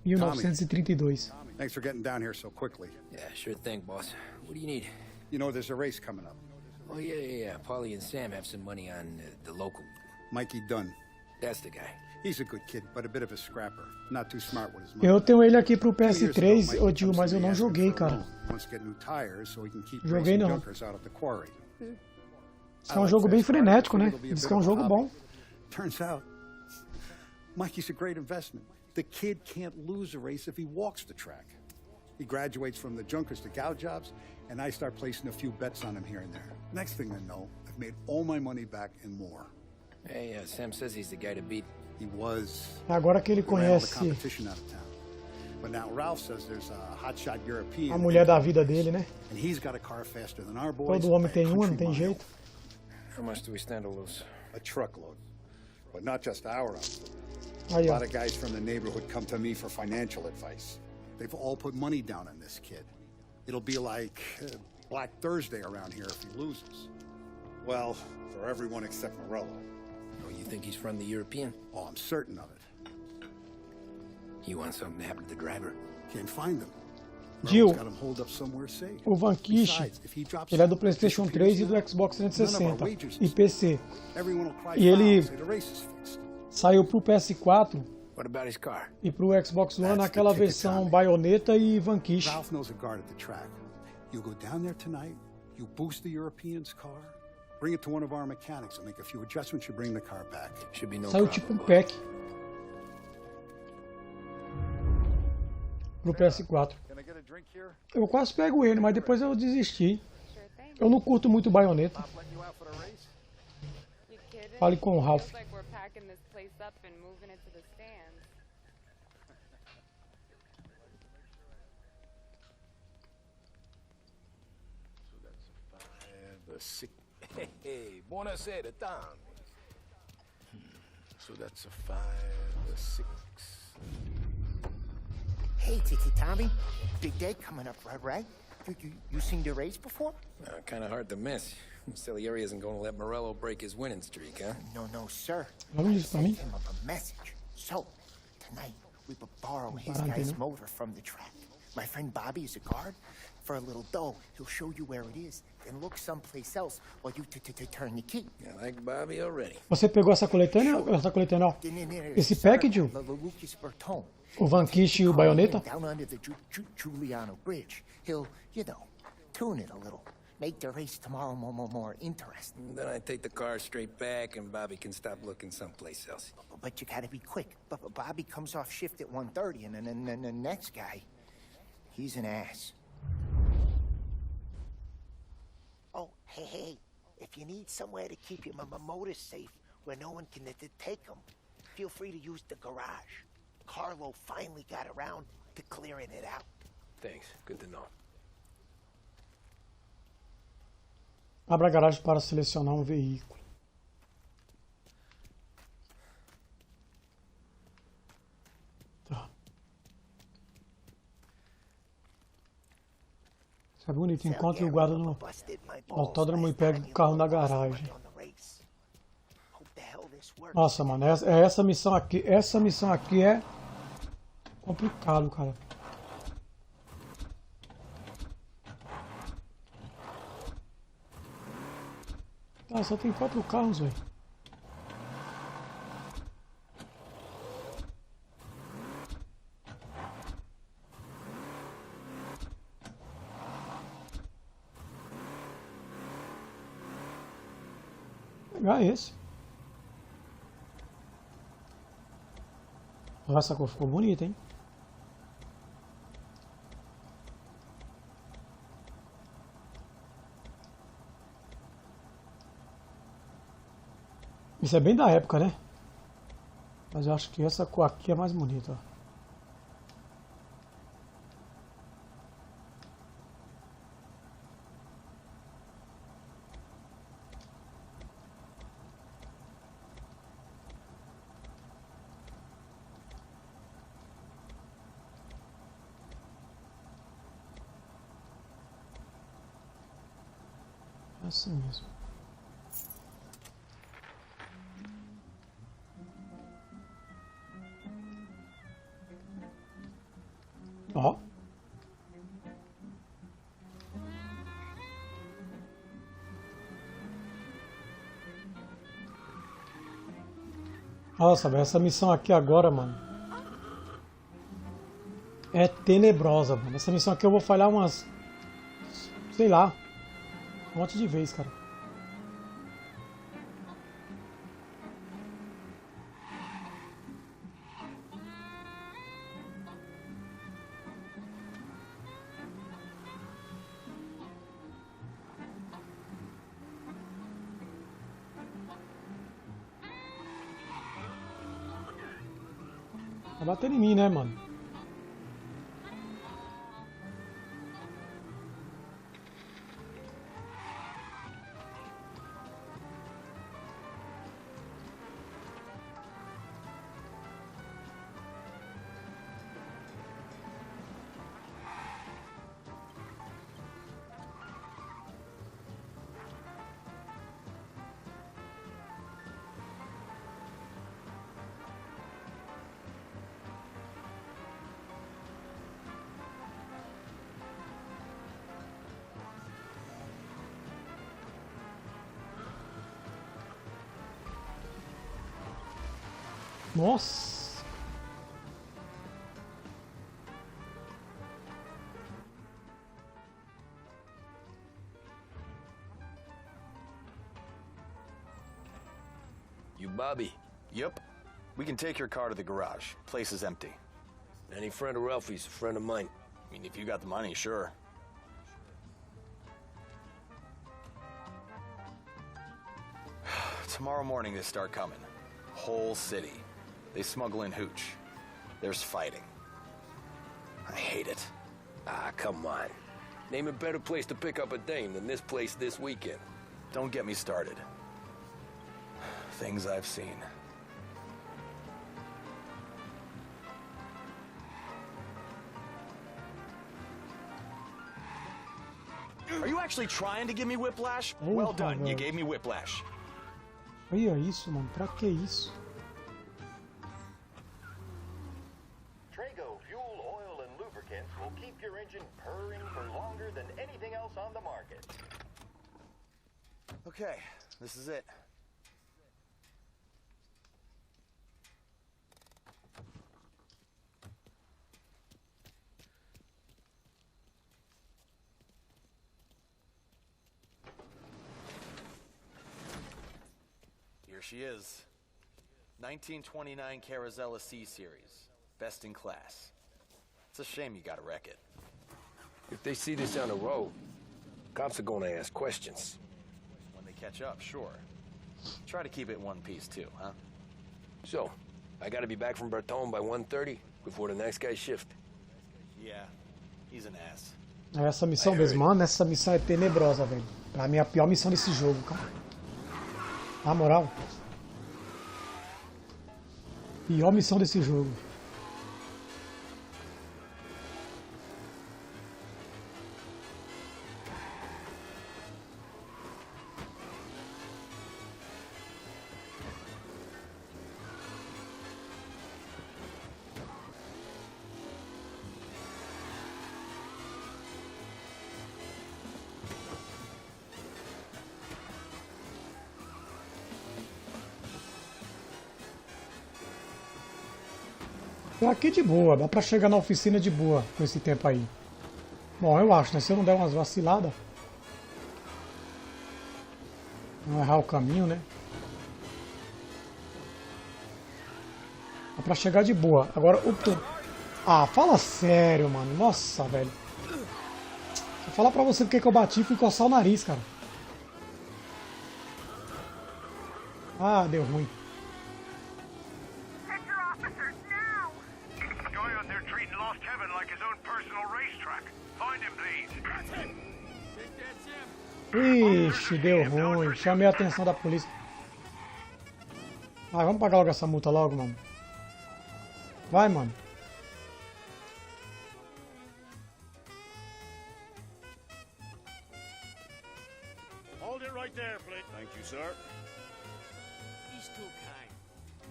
1932. Thanks for getting down here so quickly. Yeah, sure thing, boss. What do you need? You know there's a race coming up. Oh, yeah. Paulie and Sam have some money on the local. Mikey Dunn. That's the guy. He's a good kid, but a bit of a scrapper. Not too smart with his money. Eu tenho ele aqui pro PS3, ô Dio, mas eu não joguei, cara. Joguei não. Isso é um jogo bem frenético, né? Diz que é um jogo bom. Turns out, Mikey's a great investment. The kid can't lose a race if he walks the track. He graduates from the junkers to gal jobs, and I start placing a few bets on him here and there. Next thing I know, I've made all my money back and more. Hey, Sam says he's the guy to beat. He was. Agora que ele conhece But now Ralph says there's a hotshot European. a mulher da vida dele, né? And he's got a car faster than our boys. Todo homem tem uma, não tem jeito. How much do we stand to lose? A truckload. But not just our outfit. Aí, A ó. lot of guys from the neighborhood come to me for financial advice. They've all put money down on this kid. It'll be like Black Thursday around here if he loses. Well, for everyone except Morello. Oh, you think he's from the European? Oh, I'm certain of it. You want something to happen to the driver? Can't find him. Gil, Got him holed up somewhere safe. o Vanquish, ele é do PlayStation 3 e do Xbox 360 e PC. Everyone will cry E ele foul, say the race is fixed. saiu pro PS4 What about his car? E pro Xbox One, aquela versão baioneta e Vanquish. Ralph knows a guard at the track. You go down there tonight, you boost the European's car, bring it to one of our mechanics, and make a few adjustments, you bring the car back. Should be no Saiu problem. tipo um pack pro PS4. Eu quase pego ele, mas depois eu desisti. Eu não curto muito baioneta. Fale com o Ralph. Hey, buonasera, Tom. So that's a 5, a 6. Hey, Tommy. Big day coming up, right? You seen the race before? Kind of hard to miss. Salieri isn't going to let Morello break his winning streak, huh? No, sir. Não I disse pra sent mim. him a message. So, tonight, we will borrow his guy's motor from the track. My friend Bobby is a guard. For a little dough, he'll show you where it is, then look someplace else while you turn the key. I like Bobby already. Você pegou essa coletânea? Essa coletânea, ó. Esse package, o Vanquish e o baioneta? Down under the Giuliano Bridge. He'll, tune it a little. Make the race tomorrow more interesting. Then I take the car straight back and Bobby can stop looking someplace else. But you gotta be quick. Bobby comes off shift at 1:30, and then the next guy, he's an ass. Oh, hey, if you need somewhere to keep your motor safe where no one can take them, feel free to use the garage. Carlo finally got around to clearing it out. Thanks. Good to know. Abra a garagem para selecionar um veículo. Tá. Isso é bonito. Encontre o guarda no autódromo e pegue o carro na garagem. Nossa, mano, essa missão aqui. Essa missão aqui é complicado, cara. Ah, só tem 4 carros, velho. Vou pegar esse. Essa cor ficou bonita, hein? Isso é bem da época, né? Mas eu acho que essa cor aqui é mais bonita, ó. É assim mesmo. Ó. Nossa, velho, essa missão aqui agora, mano, é tenebrosa, mano. Essa missão aqui eu vou falhar umas, sei lá, um monte de vezes, cara. Tá batendo em mim, né, mano? Nossa! You Bobby? Yep. We can take your car to the garage. Place is empty. Any friend of Ralphie's a friend of mine. I mean, if you got the money, sure. Tomorrow morning they start coming. Whole city. They smuggle in hooch. There's fighting. I hate it. Ah, come on. Name a better place to pick up a dame than this place this weekend. Don't get me started. Things I've seen. Are you actually trying to give me whiplash? Well done, you gave me whiplash. Olha isso, mano. Pra que isso? Trago fuel, oil, and lubricants will keep your engine purring for longer than anything else on the market. Okay, this is it. Here she is. 1929 Carazella C-Series. Best in class. It's a shame you gotta wreck it. If they see this on the road, cops are gonna ask questions. When they catch up, sure. Try to keep it one piece too, huh? So, I gotta be back from Bertone by 1:30 before the next guy's shift. Yeah, he's an ass. Essa missão mesmo, mano, essa missão é tenebrosa, velho. Pra mim é a pior missão desse jogo, cara. Na moral. Pior missão desse jogo. Aqui de boa, dá pra chegar na oficina de boa com esse tempo aí. Bom, eu acho, né? Se eu não der umas vaciladas, não errar o caminho, né? Dá pra chegar de boa. Agora, ah, fala sério, mano. Nossa, velho. Vou falar pra você porque que eu bati e fui coçar o nariz, cara. Ah, deu ruim. Ixi, deu ruim. Chamei a atenção da polícia. Ah, vamos pagar logo essa multa logo, mano. Vai, mano.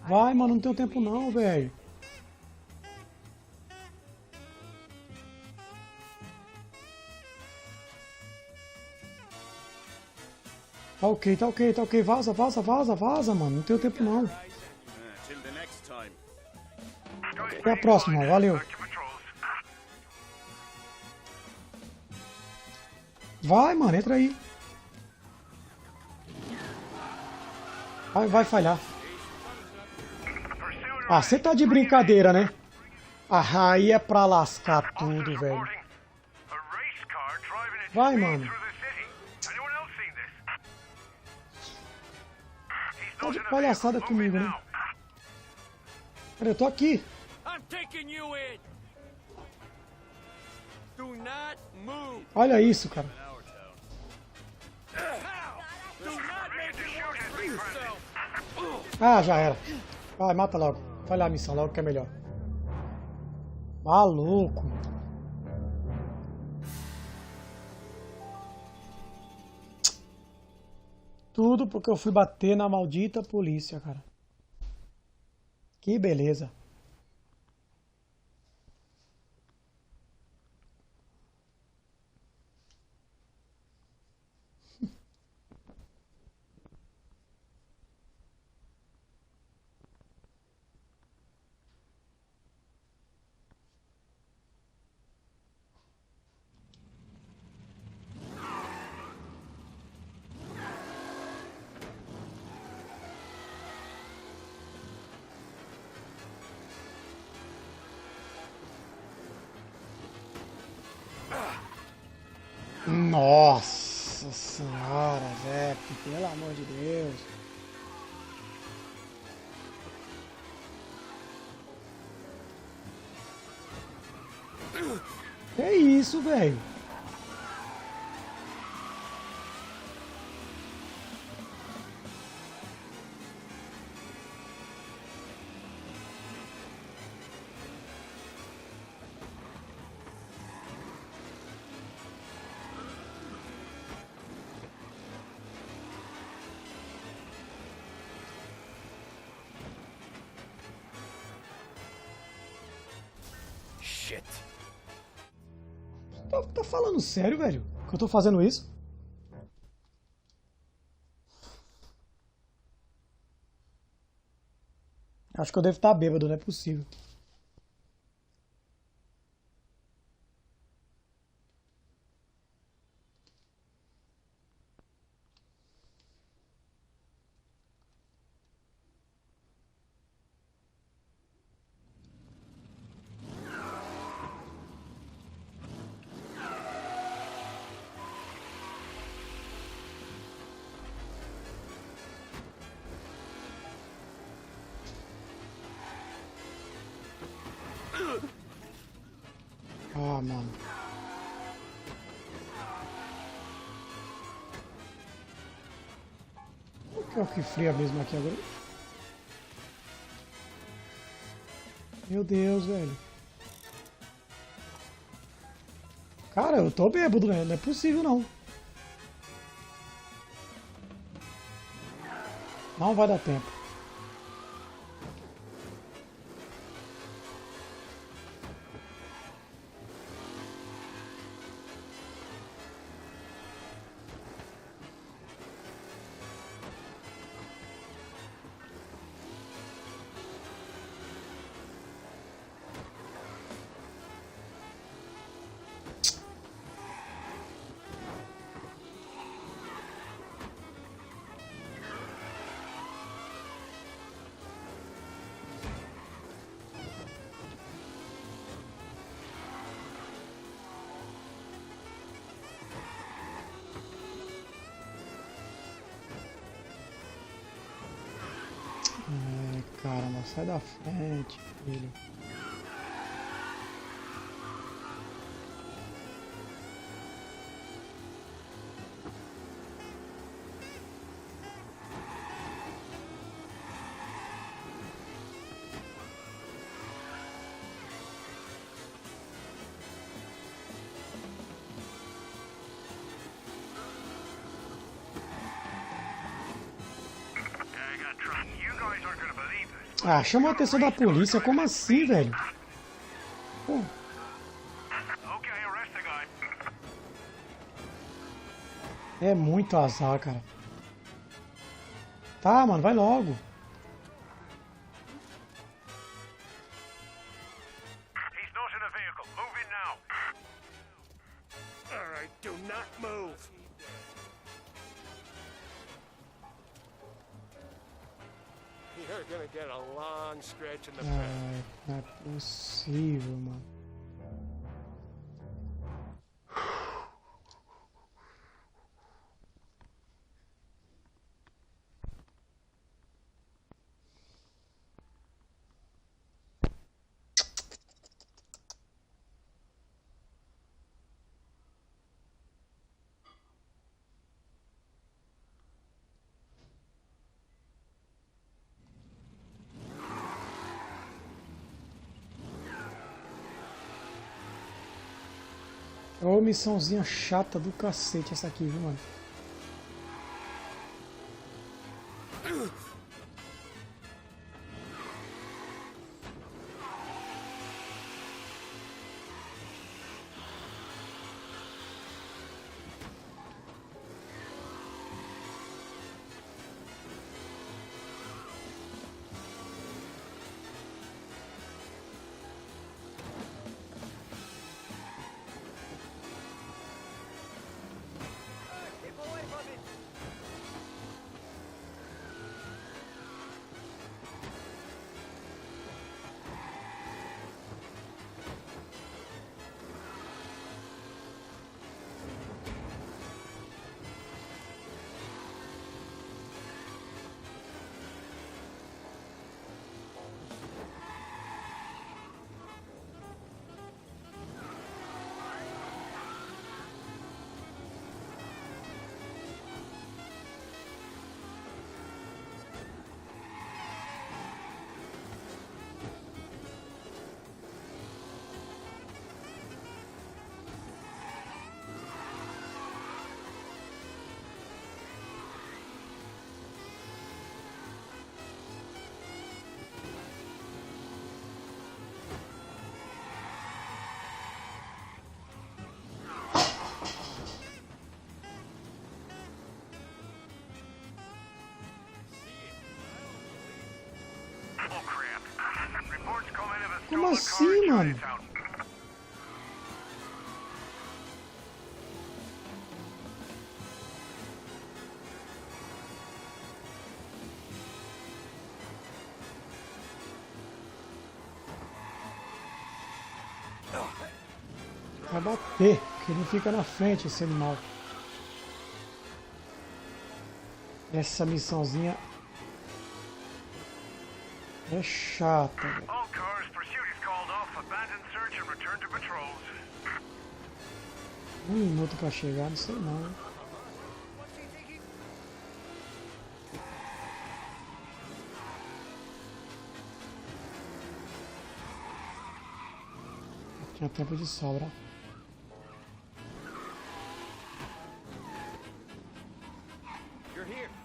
Vai, mano, não tenho tempo não, velho. Tá ok, tá ok, tá ok. Vaza, vaza, vaza, vaza, mano. Não tenho tempo não. Até a próxima, valeu. Vai, mano, entra aí. Vai falhar. Ah, você tá de brincadeira, né? Ah, aí é pra lascar tudo, velho. Vai, mano. Tá de palhaçada comigo, né? Pera, eu tô aqui. Olha isso, cara. Ah, já era. Vai, mata logo. Falha a missão logo que é melhor. Maluco. Tudo porque eu fui bater na maldita polícia, cara. Que beleza. Nossa senhora, Zé, pelo amor de Deus. Que isso, velho? Shit. Tá falando sério, velho? Que eu tô fazendo isso? Acho que eu devo estar bêbado, não é possível. Ah, mano. Por que é o que fria mesmo aqui agora? Meu Deus, velho. Cara, eu tô bêbado, né? Não é possível, não. Não vai dar tempo. Ai, caramba, sai da frente, filho. Ah, chama a atenção da polícia, como assim, velho? Pô. É muito azar, cara. Tá, mano, vai logo. He's not in a vehicle. Move in now. All right, do not move. You're gonna get a long stretch in the back. Ai, não é possível, mano. Ô, missãozinha chata do cacete essa aqui, viu, mano? Oh crap. Reports come in of a Como stolen assim, car mano? in Chinatown. Vai bater, porque ele fica na frente, esse animal. Essa missãozinha é chata, velho. All cars, pursuit is called off. Abandon search and return to patrols. 1 minuto pra chegar, não sei não, hein? Tinha tempo de sobra.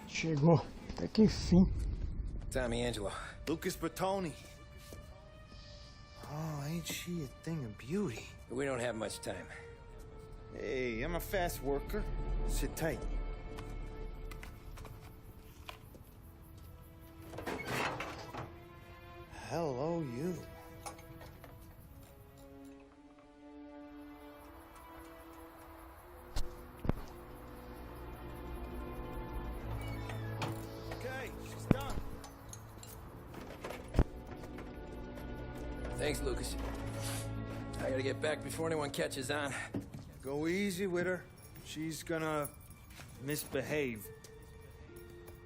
Chegou, até que enfim. Tommy Angelo. Lucas Bertoni. Oh, ain't she a thing of beauty? We don't have much time. Hey, I'm a fast worker. Sit tight. Hello, you. Okay, she's done. Thanks, Lucas. I gotta get back before anyone catches on. Go easy with her. She's gonna misbehave.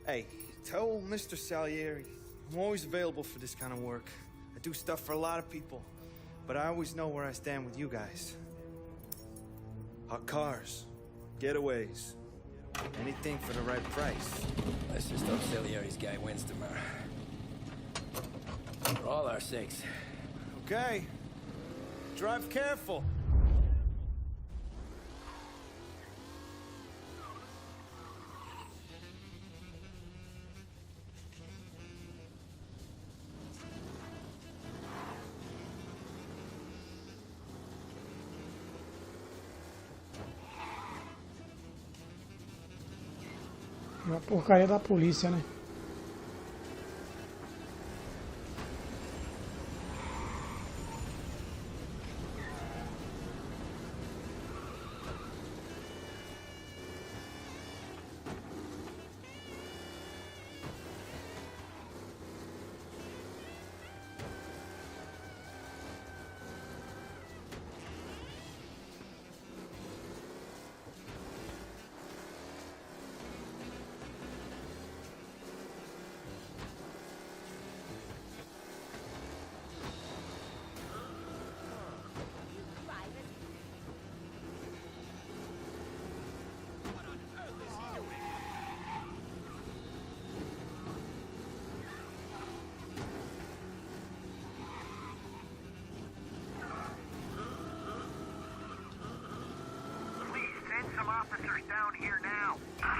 Hey, tell Mr. Salieri I'm always available for this kind of work. I do stuff for a lot of people, but I always know where I stand with you guys. Hot cars, getaways, anything for the right price. Let's just hope Salieri's guy wins tomorrow. For all our sakes. Okay. Drive careful. É a porcaria da polícia, né? Some officers down here now.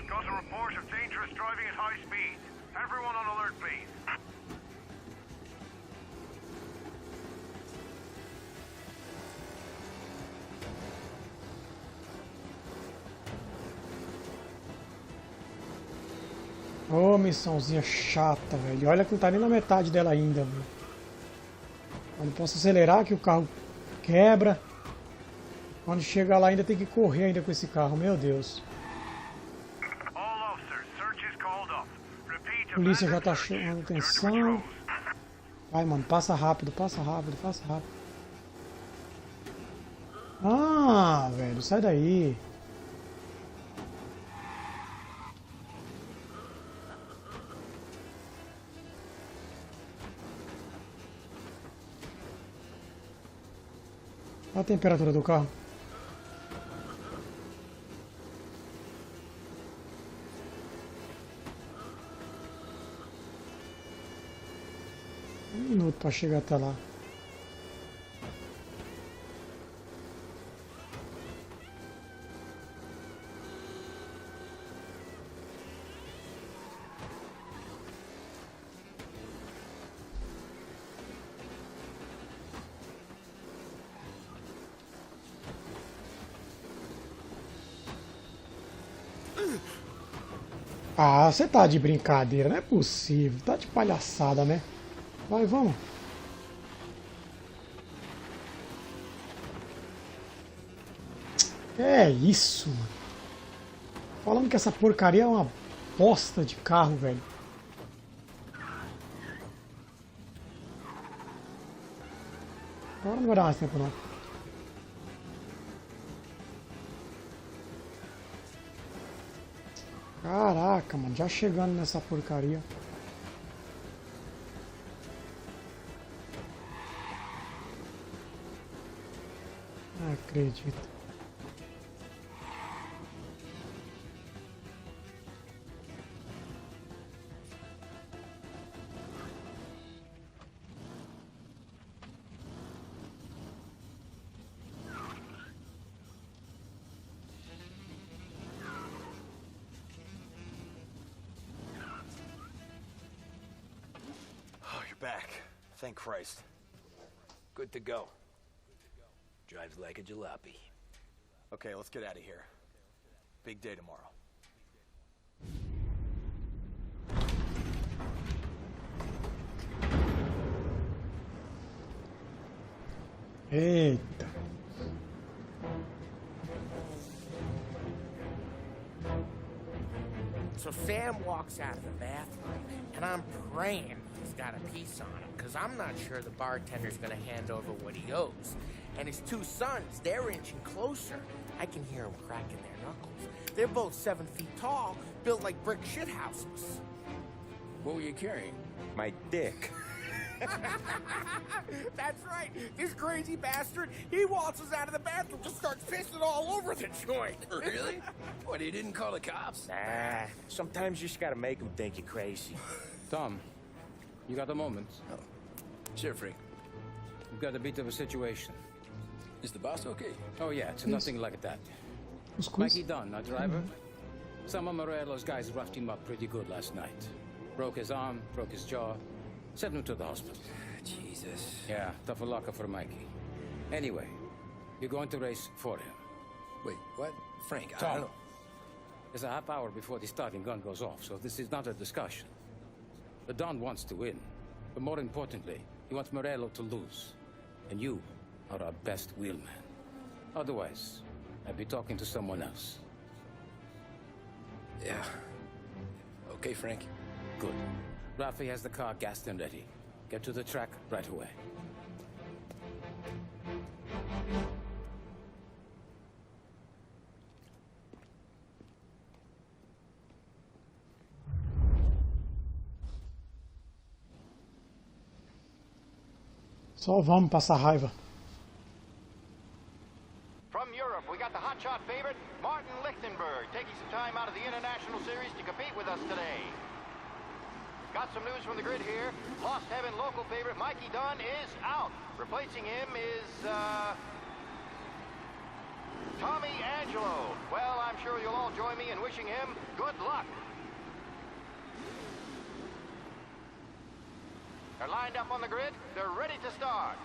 Got a report of dangerous driving at high speeds. Everyone on alert, please. Ô, missãozinha chata, velho. Olha que não tá nem na metade dela ainda, velho. Eu não posso acelerar que o carro quebra. Quando chega lá ainda tem que correr ainda com esse carro, meu Deus. A polícia já tá chamando atenção. Vai, mano, passa rápido, passa rápido, passa rápido. Ah, velho, sai daí. Olha a temperatura do carro. Um minuto para chegar até lá. Ah, você tá de brincadeira, não é possível. Tá de palhaçada, né? Vai, vamos. É isso, mano. Falando que essa porcaria é uma bosta de carro, velho. Agora não vai dar mais tempo, não. Caraca, mano. Já chegando nessa porcaria. Não acredito. Back. Thank Christ. Good to go. Drives like a jalopy. Okay, let's get out of here. Big day tomorrow. Eita. So Sam walks out of the bathroom, and I'm praying he's got a piece on him, because I'm not sure the bartender's going to hand over what he owes. And his two sons, they're inching closer. I can hear them cracking their knuckles. They're both 7 feet tall, built like brick shithouses. What were you carrying? My dick. That's right. This crazy bastard, he waltzes out of the bathroom, just starts pissing all over the joint. Really? What, he didn't call the cops? Nah, sometimes you just gotta make them think you're crazy. Tom, you got a moment? Oh. Sure, Frank. We've got a bit of a situation. Is the boss okay? Oh, yeah, it's nothing like that. Mikey Dunn, our driver. Some of Morello's guys roughed him up pretty good last night. Broke his arm, broke his jaw. Sent him to the hospital. Jesus. Yeah, tough a locker for Mikey. Anyway, you're going to race for him. Wait, what? Frank, I Tom, don't... there's a half hour before the starting gun goes off, so this is not a discussion. The Don wants to win, but more importantly, he wants Morello to lose. And you are our best wheelman. Otherwise, I'd be talking to someone else. Yeah. Okay, Frank. Good. Rafi has the car gassed and ready. Get to the track right away. Só vamos passar raiva. From Europe, we got the hotshot favorite, Martin Lichtenberg, taking some time out of the International Series to compete with us today. Got some news from the grid here. Lost Heaven local favorite Mikey Dunn is out. Replacing him is, Tommy Angelo. Well, I'm sure you'll all join me in wishing him good luck. They're lined up on the grid. They're ready to start.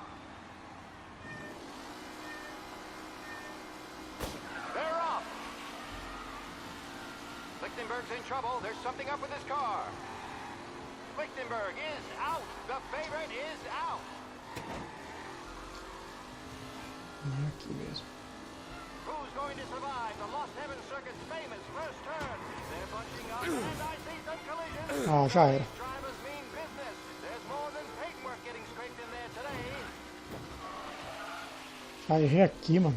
They're off. Lichtenberg's in trouble. There's something up with his car. Lichtenberg is out. The favorite is out. Aqui mesmo. Who's going to survive the Lost Heaven Circuit's famous first turn? They're bunching up, and I see some collisions. Ah, já era. Drivers mean business. There's more than paintwork getting scraped in there today. Já errei aqui, mano.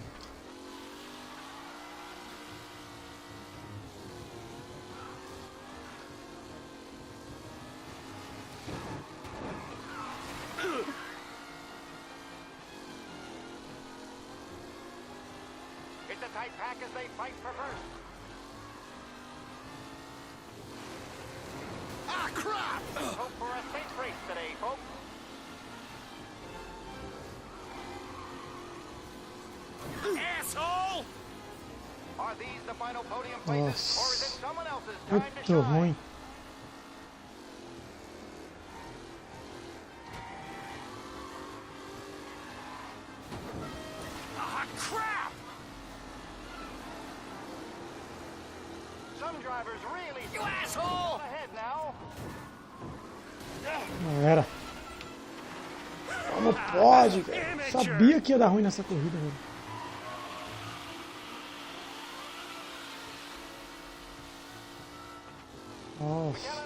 It's a tight pack as they fight for first. Ah, crap! Hope for a safe race today, folks. Asshole! Are these the final podium places, or is it someone else's time to Muito shine? ruim. Ah, crap! Some drivers really You asshole! ahead now. Já era. Como pode, cara? Sabia que ia dar ruim nessa corrida, velho. Nossa.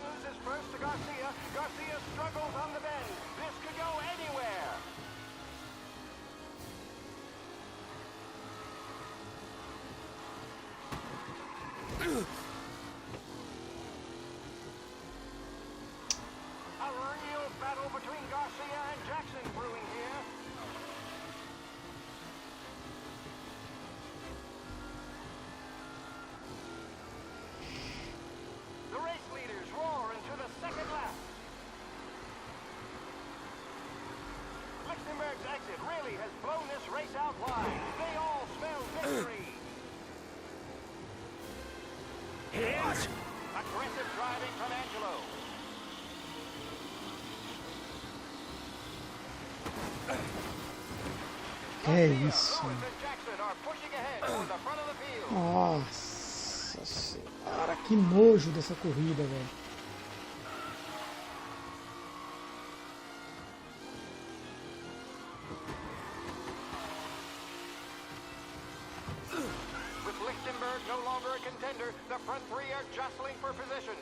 Exit really has blown this race out wide. They all spell victory. Aggressive driving from Angelo. Que isso? Nossa senhora, que nojo dessa corrida, velho. No longer a contender, the front three are jostling for position.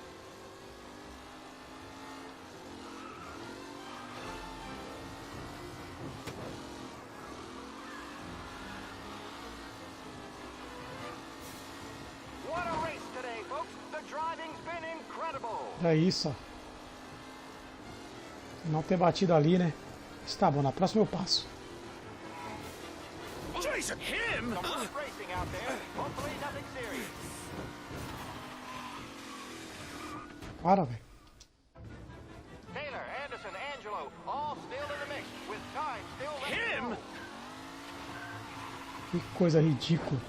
What a race today, folks. The driving's been incredible. É isso, ó. Não ter batido ali, né? Está bom, na próxima eu passo. Jason, him? Racing out there. Hopefully nothing serious. Para, velho. Taylor, Anderson, Angelo, all still in the mix, with time still left. Him? Que coisa ridícula.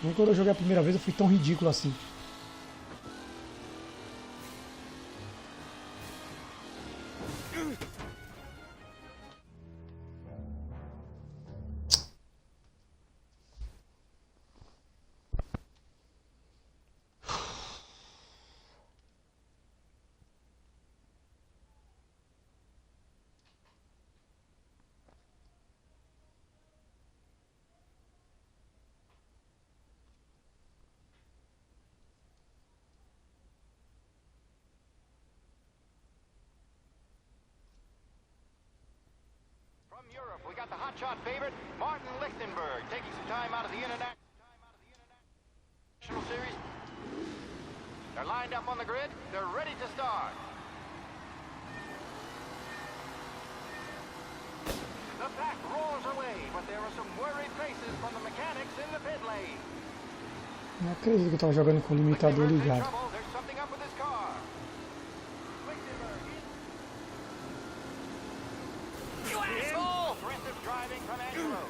Nem quando eu joguei a primeira vez eu fui tão ridículo assim. From Europe, we got the hotshot favorite, Martin Lichtenberg, taking some time out of the International Series. They're lined up on the grid. They're ready to start. The pack roars away, but there are some worried faces from the mechanics in the pit lane. Não acredito que eu tava jogando com o limitador ligado. There's something up with his car. You asshole! Aggressive driving from Angelo.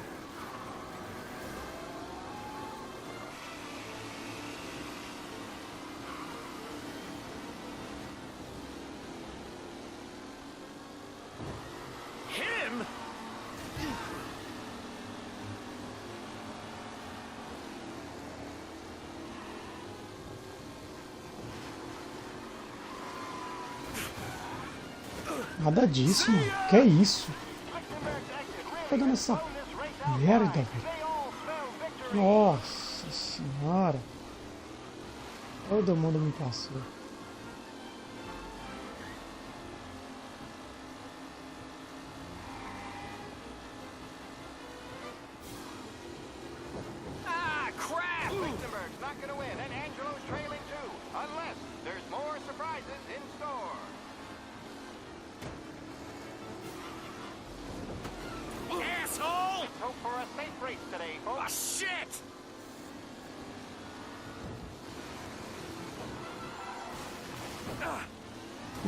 Him? Nada disso, mano. Que é isso? Tá dando essa merda, velho. Nossa senhora. Todo mundo me passou. Ah, crap! Lichtenberg's not going to win, and Angelo's trailing too, unless there's more surprises in store. Asshole! Let's hope for a safe race today, folks. Oh, shit!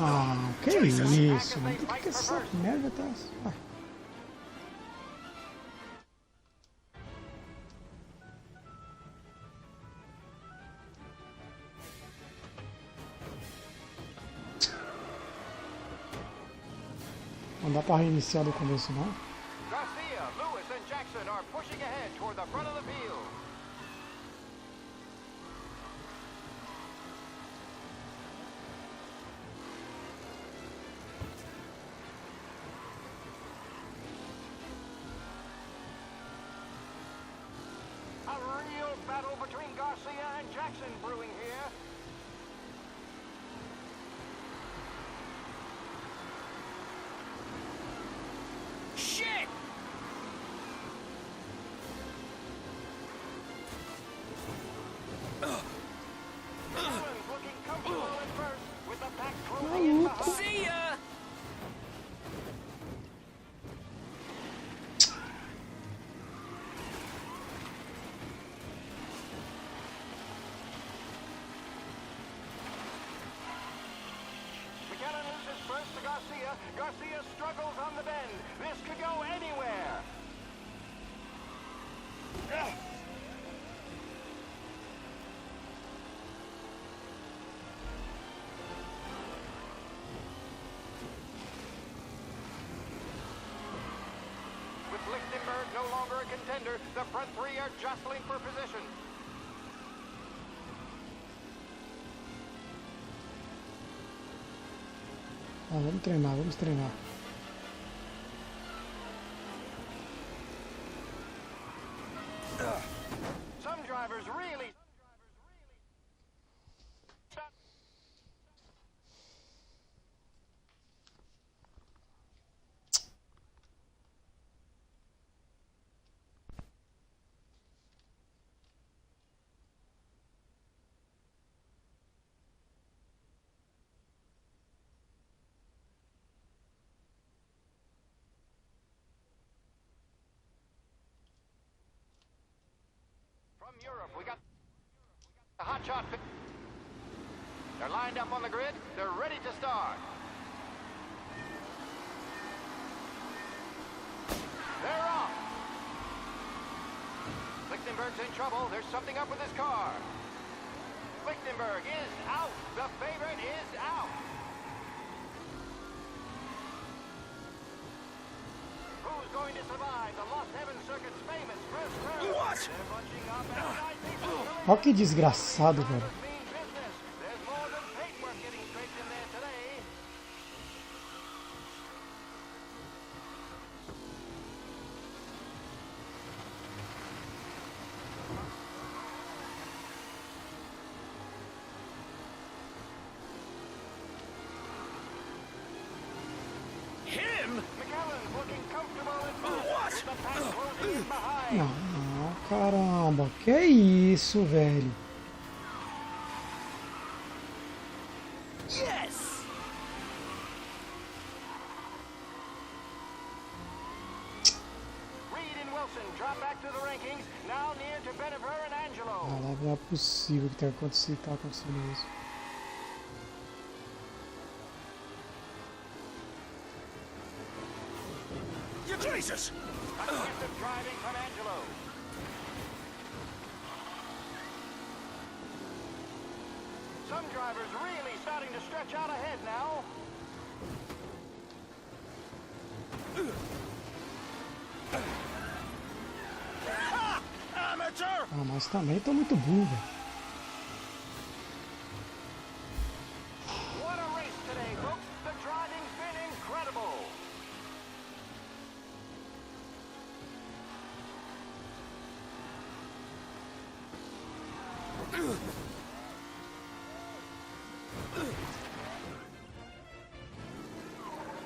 Ah, que isso, mano. Por que essa merda tá... Ah. Não dá pra reiniciar do começo, não? Garcia, Lewis, and Jackson are pushing ahead toward the front of the field. action brewing here. Shit! McAllen's looking comfortable at first, with the pack closing in behind. See ya! McAllen loses first to Garcia. Garcia struggles on the bend. This could go anywhere. With Lichtenberg no longer a contender, the front three are jostling for position. Ó, vamos treinar, vamos treinar. Some drivers really... From Europe, we got the hot shot. They're lined up on the grid. They're ready to start. They're off. Lichtenberg's in trouble. There's something up with his car. Lichtenberg is out. The favorite is out. Who's going to survive the Lost Heaven Circuit's famous first turn? What? They're bunching up and nicely. Ó que desgraçado, velho. Mean business. There's more than paintwork getting scraped in there today. Him? McAllen's looking comfortable at first. With the pack closing in behind. Não, caramba. Que isso, velho? Yes! Reed and Wilson drop back to the rankings, now near to Benever and Angelo. Ah, não é possível que tá acontecendo isso. Jesus! Aggressive driving from Angelo. Some drivers really starting to stretch out ahead now. Amateur! Ah, mas também tô muito burro, velho. What a race today, folks. The driving's been incredible.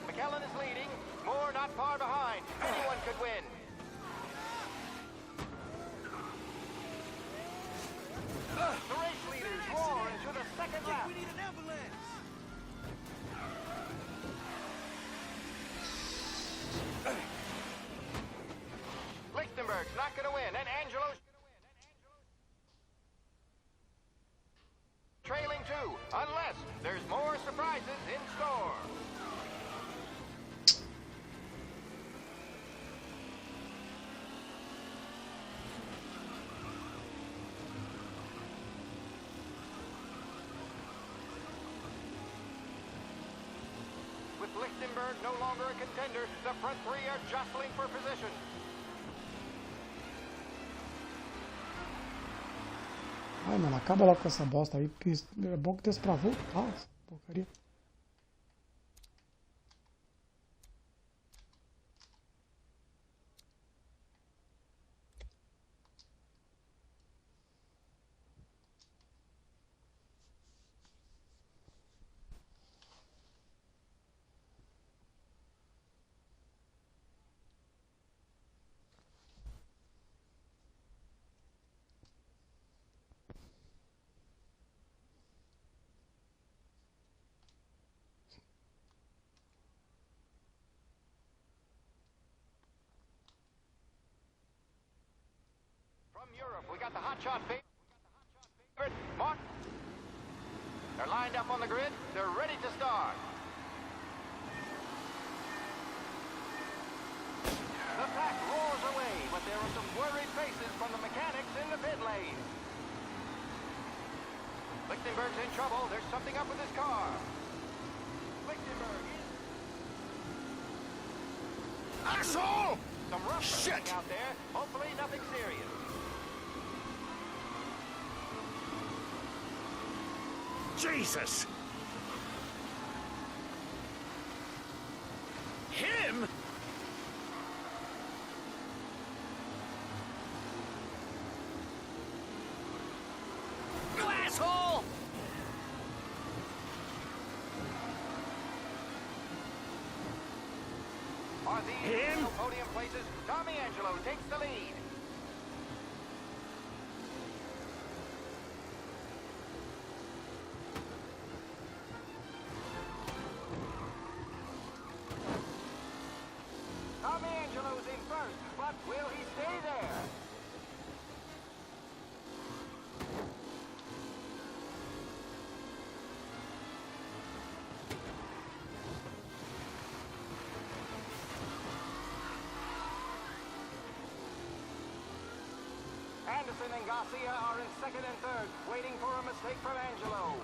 McAllen is leading. Moore not far behind. Anyone could win. The race leaders roar into the second lap. We need an ambulance. Lichtenberg's not going to win, and Angelo's trailing too, unless there's more surprises in store. With Lichtenberg no longer a contender, the front three are jostling for position. Ai, mano, acaba logo com essa bosta aí, porque é bom que desse pra voltar, essa porcaria. hotshot favorite, Martin. They're lined up on the grid. They're ready to start. The pack roars away, but there are some worried faces from the mechanics in the pit lane. Lichtenberg's in trouble. There's something up with his car. Lichtenberg is... Asshole! Some rough Shit! racing out there. Hopefully nothing serious. Jesus! Him? You asshole! Are these Him? podium places? Tommy Angelo takes the lead. Tommy Angelo's in first, but will he stay there? Anderson and Garcia are in second and third, waiting for a mistake from Angelo.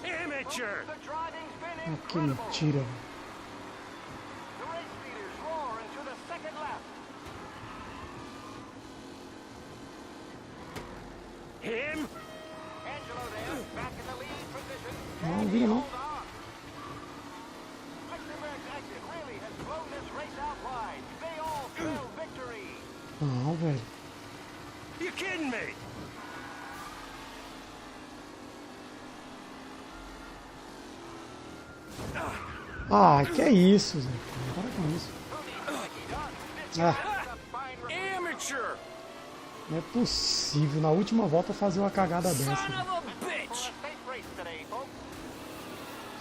Amateur! The driving's been Ah, que incredible. mentira. The race leaders roar into the second lap. Him? Angelo there, back in the lead position. Não, vira não. Hold on. Lichtenberg's exit really has blown this race out wide. They all spell victory. Não, velho. You kidding me? Ah, que é isso, Zé? Para com isso. Ah, Amateur! não é possível. Na última volta fazer uma cagada dessa. Son Velho. of a bitch!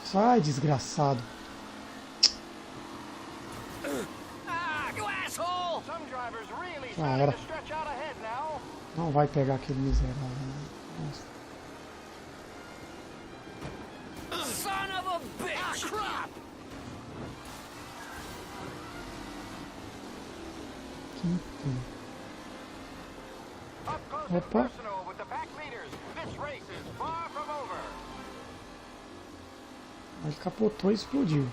Sai, desgraçado. Ah, you asshole! Some drivers really Já starting era. to stretch out ahead now. Não vai pegar aquele miserável. Né? Nossa. Son of a bitch! Ah, crap! Que pena. Up close and Opa. personal with the pack leaders. This race is far from over. Ele capotou e explodiu.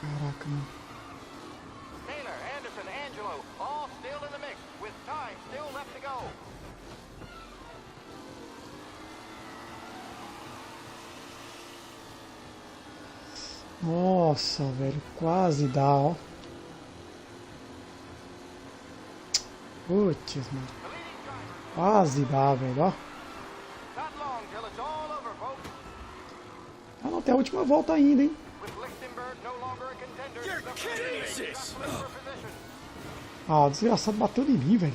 Caraca, mano. Taylor, Anderson, Angelo, all still in the mix, with time still left to go. Nossa, velho. Quase dá, ó. Putz, mano. Quase dá, velho, ó. Not long till it's all over, folks. Ah, não, tem a última volta ainda, hein? With Lichtenberg no longer a contender, the Jesus! for position. Ah, o desgraçado bateu em mim, velho.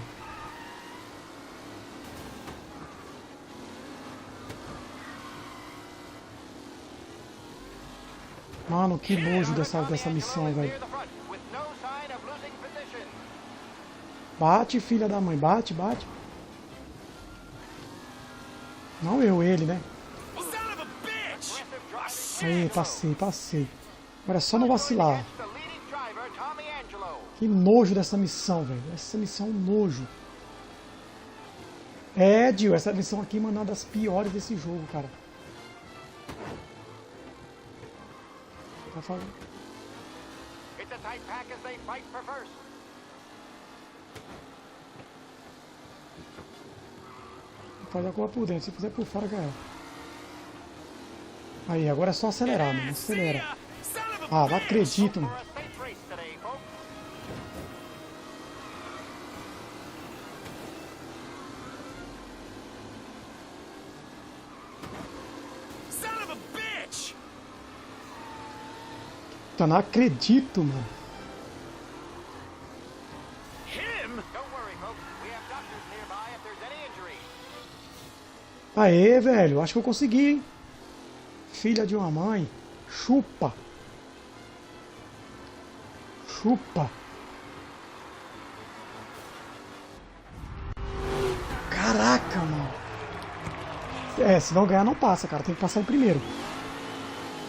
Mano, que nojo dessa missão, velho. With no sign of losing position. Bate, filha da mãe. Bate, bate. Não eu, ele, né? Son of a bitch! Aí, passei. Agora é só não vacilar. The leading driver, Tommy Angelo. Que nojo dessa missão, velho. Essa missão é um nojo. É, Dio, essa missão aqui é uma das piores desse jogo, cara. Tá falando? It's a tight pack as they fight for first. Fazer a curva por dentro, se fizer por fora, ganha. Aí, agora é só acelerar, mano. Acelera. Ah, não acredito, mano. Son of a bitch! Puta, não acredito, mano. Aê, velho. Acho que eu consegui, hein? Filha de uma mãe. Chupa. Chupa. Caraca, mano. É, se não ganhar não passa, cara. Tem que passar em primeiro.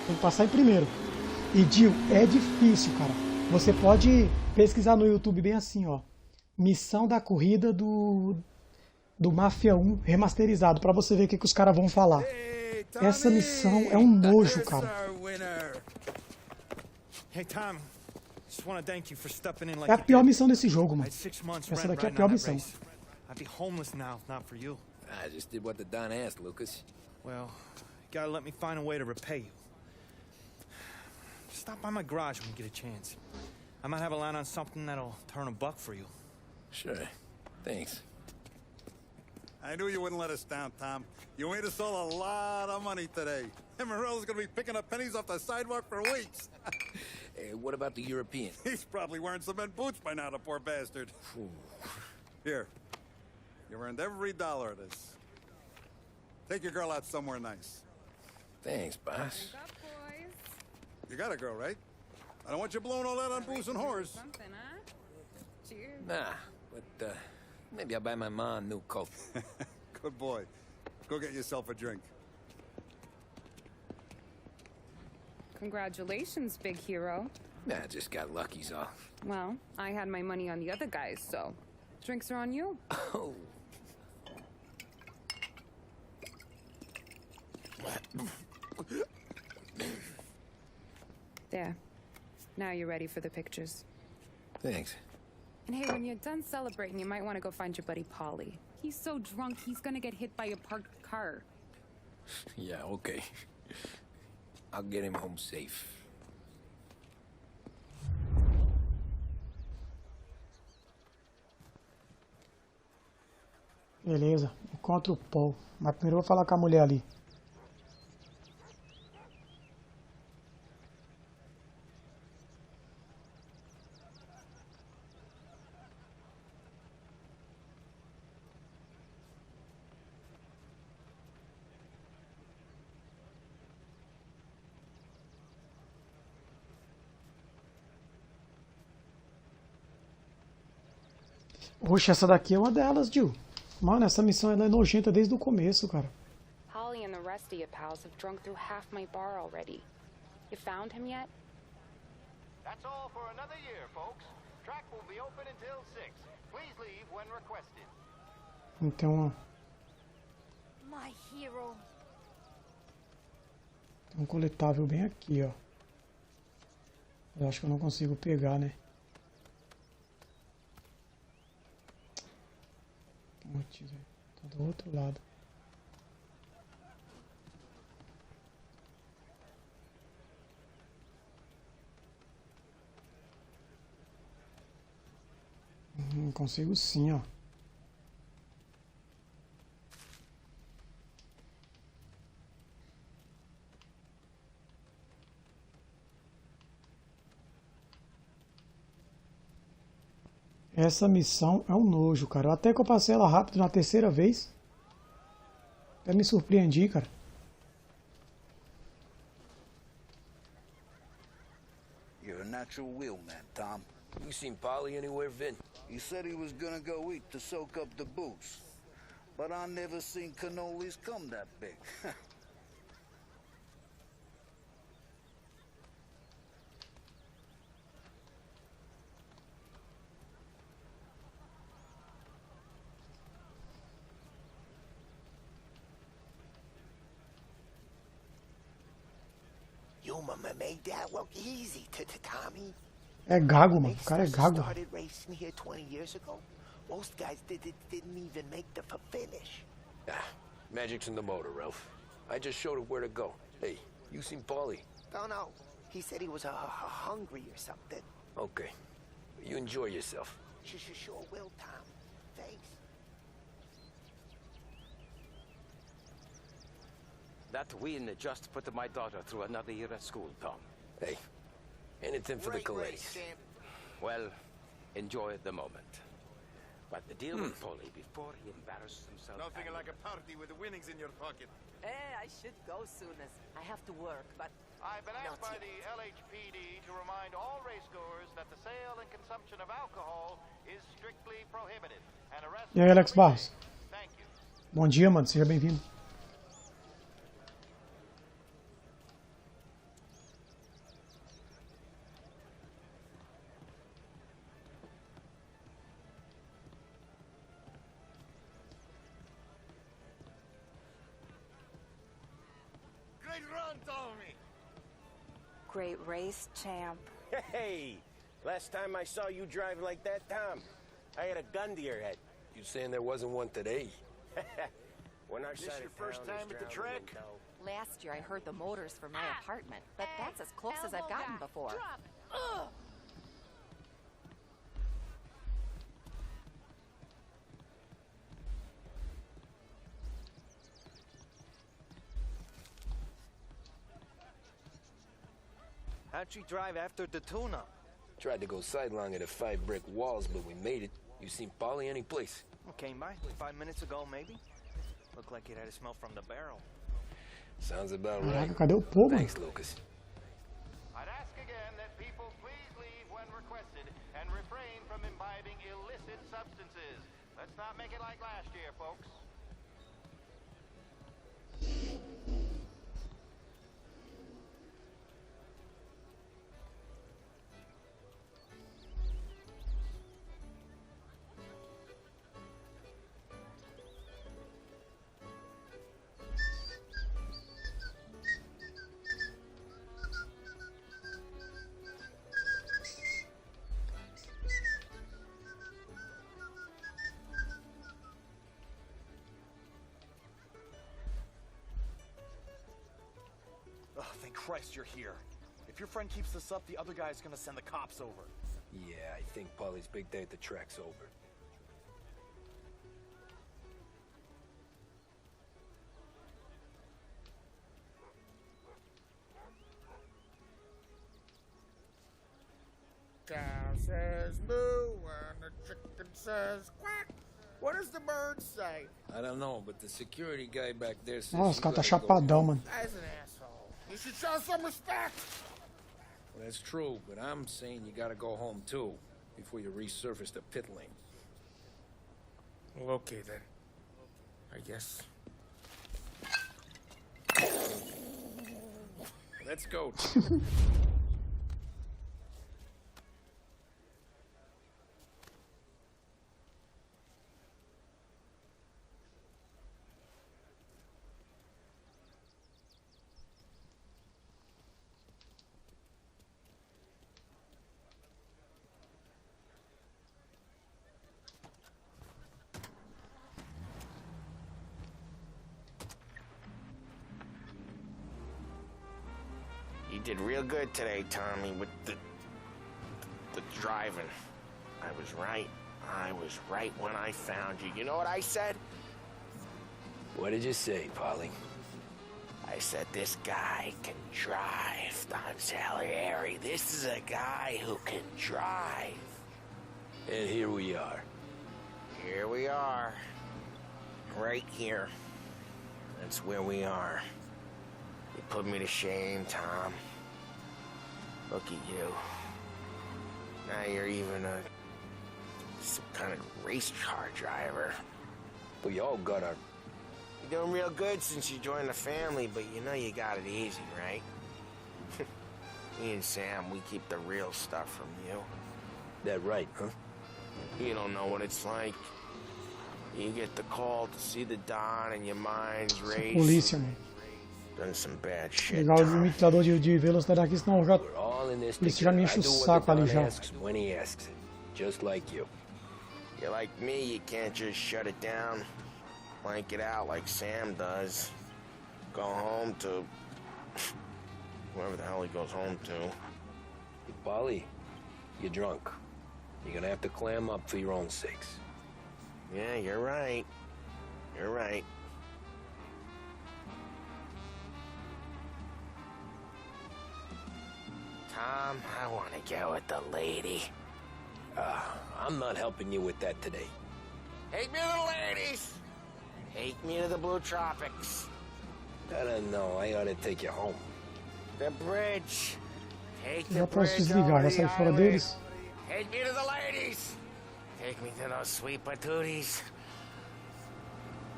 Tem que passar em primeiro. E, Dil, é difícil, cara. Você pode pesquisar no YouTube bem assim, ó. Missão da corrida do Mafia 1 remasterizado, pra você ver o que os caras vão falar. Essa missão é um nojo, cara. É a pior missão desse jogo, mano. Essa daqui é a pior missão. I just did what the Don asked, Lucas. Well, you gotta let me find a way to repay you. Stop by my garage when you get a chance. I might have a line on something that'll turn a buck for you. Sure. Thanks. I knew you wouldn't let us down, Tom. You made us all a lot of money today. And Morello's gonna be picking up pennies off the sidewalk for weeks. Hey, what about the European? He's probably wearing cement boots by now, the poor bastard. Here. You earned every dollar of this. Take your girl out somewhere nice. Thanks, boss. You got a girl, right? I don't want you blowing all that on booze and whores. Nah, but maybe I'll buy my mom a new coat. Good boy. Go get yourself a drink. Congratulations, big hero. Nah, just got lucky's all. Well, I had my money on the other guys, so drinks are on you. Oh. There. Now you're ready for the pictures. Thanks. And hey, when you're done celebrating, you might want to go find your buddy Paulie. He's so drunk, he's gonna get hit by a parked car. Yeah, okay. I'll get him home safe. Beleza, encontro o Paul. Mas primeiro eu vou falar com a mulher ali. Oxe, essa daqui é uma delas, Jill. Mano, essa missão ela é nojenta desde o começo, cara. Holly and the rest of your pals have drunk through half my bar already. You found him yet? That's all for another year, folks. Track will be open until 6. Please leave when requested. Então, My hero. tem um coletável bem aqui, ó. Eu acho que eu não consigo pegar, né? Putz, tá do outro lado. Consigo sim, ó. Essa missão é um nojo, cara. Até que eu passei ela rápido na terceira vez. Até me surpreendi, cara. You're a natural will man, Tom. You seen Polly anywhere, Vin? He said he was gonna go eat to soak up the booze. But I never seen cannolis come that big. Your mama made that look easy to Tommy. É gago, mano. O cara é gago. Started racing here 20 years ago. Most guys didn't even make the finish. Ah, magic's in the motor, Ralph. I just showed it where to go. Hey, you seen Paulie? No. He said he was hungry or something. Okay. You enjoy yourself. Sure will, Tom. Thanks. That win just put my daughter through another year at school, Tom. Hey, Anything for the Colettis. Well, enjoy the moment. But the deal with Polly before he embarrasses himself. Nothing like a party with the winnings in your pocket. I should go soon as I have to work, but... I've been asked by the LHPD to remind all racegoers that the sale and consumption of alcohol is strictly prohibited. And arrest... E aí, Alex Barros? Bom dia, mano. Seja bem-vindo. Great run, Tommy! Great race, champ. Hey! Last time I saw you drive like that, Tom, I had a gun to your head. You saying there wasn't one today? When our This side your of town first time is at the drowning track? in dough. Last year I heard the motors from my apartment, but that's as close as I've gotten before. How'd you drive after the tuna? Tried to go sidelong at the 5 brick walls, but we made it. You seen Polly any place? Came by 5 minutes ago, maybe. Looked like it had a smell from the barrel. Sounds about right. Caraca, cadê o povo? Thanks, Lucas. I'd ask again that people please leave when requested and refrain from imbibing illicit substances. Let's not make it like last year, folks. Oh, thank Christ you're here. If your friend keeps this up, the other guy's gonna send the cops over. Yeah, I think Polly's big day at the track's over. Cow says moo and the chicken says quack. What does the bird say? I don't know, but the security guy back there says... Nossa, o you cara tá gotta go. chapadão, mano. Guy's an asshole. You should show some respect. Well, that's true, but I'm saying you gotta go home too, before you resurface the pit lane. Well, okay then. I guess. Let's go. You did real good today, Tommy, with the driving. I was right. I was right when I found you. You know what I said? What did you say, Polly? I said, this guy can drive, Don Salieri. This is a guy who can drive. And here we are. Here we are. Right here. That's where we are. You put me to shame, Tom. Look at you. Now you're even some kind of race car driver. We all got our... You're doing real good since you joined the family, but you know you got it easy, right? Me and Sam, we keep the real stuff from you. That right, huh? You don't know what it's like. You get the call to see the Don and your mind's race. Polícia, mano. Done some bad shit, Legal o Tom. limitador de velocidade aqui, senão já... We're all in this Isso já me enche o together. I do saco what the ali Don já. asks when he asks it. Just like you. You're like me, you can't just shut it down, blank it out like Sam does. Go home to whoever the hell he goes home to. Hey, Polly, you're drunk. You're gonna have to clam up for your own sakes. Yeah, you're right. You're right. Tom, I want to get with the lady. I'm not helping you with that today. Take me to the ladies. Take me to the Blue Tropics. I don't know. I ought to take you home. The bridge. Take the Já posso bridge desligar, over já the saí fora highway. deles. Take me to the ladies. Take me to those sweet patooties.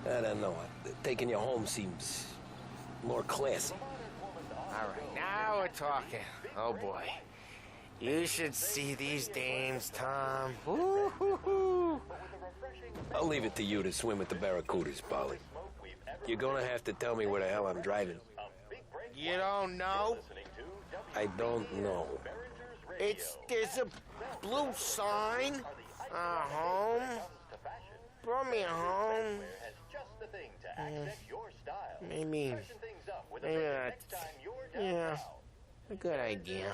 I don't know. Taking you home seems more classy. All right, now we're talking. Oh boy. You should see these dames, Tom. Woo-hoo-hoo. I'll leave it to you to swim with the barracudas, Polly. You're gonna have to tell me where the hell I'm driving. You don't know? I don't know. There's a blue sign. Home. Brought me home. Maybe that's, yeah, a good idea.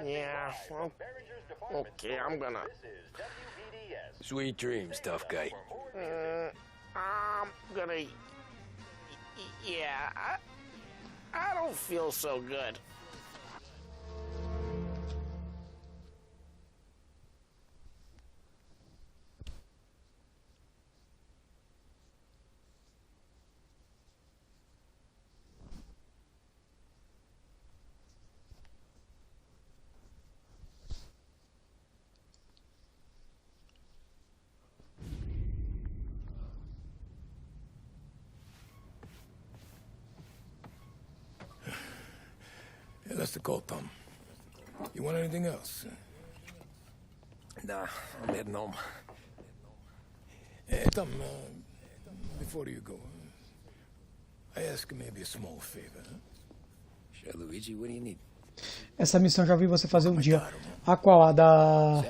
Yeah, well, okay, I'm gonna. Sweet dreams, tough guy. I'm gonna. Yeah, I don't feel so good. Yeah, that's the call, Tom. You want anything else? Nah, I'm heading home. Hey, Tom, before you go, I ask maybe a small favor. Sure, Luigi, what do you need? Essa missão eu já vi você fazer um dia. A qual? A da...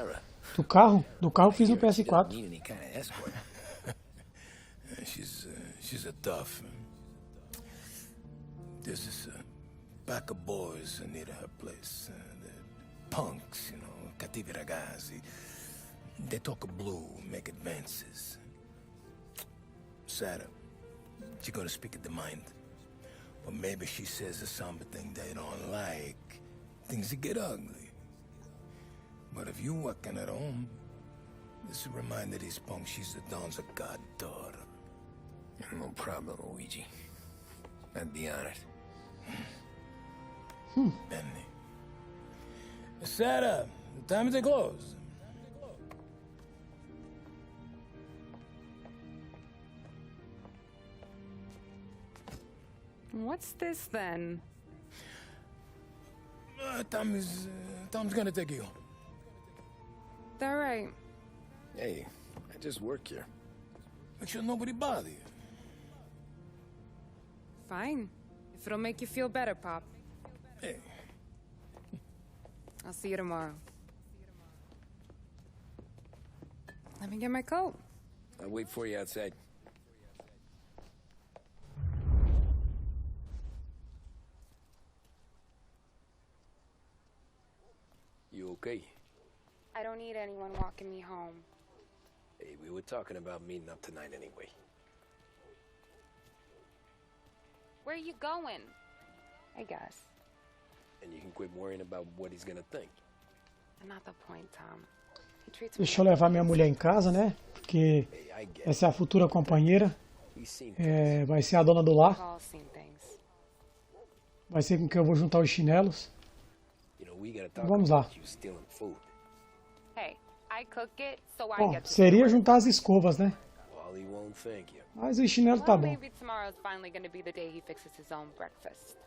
Do carro? Do carro eu fiz no PS4. She's a tough. There's this pack of boys near her place. The punks, you know, cattivi ragazzi. They talk blue, make advances. Sarah, she's gonna speak at the mind. But maybe she says something they don't like. Things get ugly. But if you working at home, this will remind these punks she's the Don's a goddaughter. No problem, Luigi. I'd be honored. Benny. Sarah, the time to close. What's this then? Tom's gonna take you home. All right. Hey, I just work here. Make sure nobody bother you. Fine. If it'll make you feel better, Pop. Hey. I'll see you tomorrow. Let me get my coat. I'll wait for you outside. You okay? I don't need anyone walking me home. Hey, we were talking about meeting up tonight anyway. Where are you going? I guess. And you can quit worrying about what he's gonna think. Not the point, Tom. He treats me. Deixa eu levar minha mulher em casa, né? Porque essa é a futura companheira. Vai ser a dona do lar. Vai ser com quem eu vou juntar os chinelos. Vamos lá. Bom, seria juntar as escovas, né? Mas o chinelo tá bom.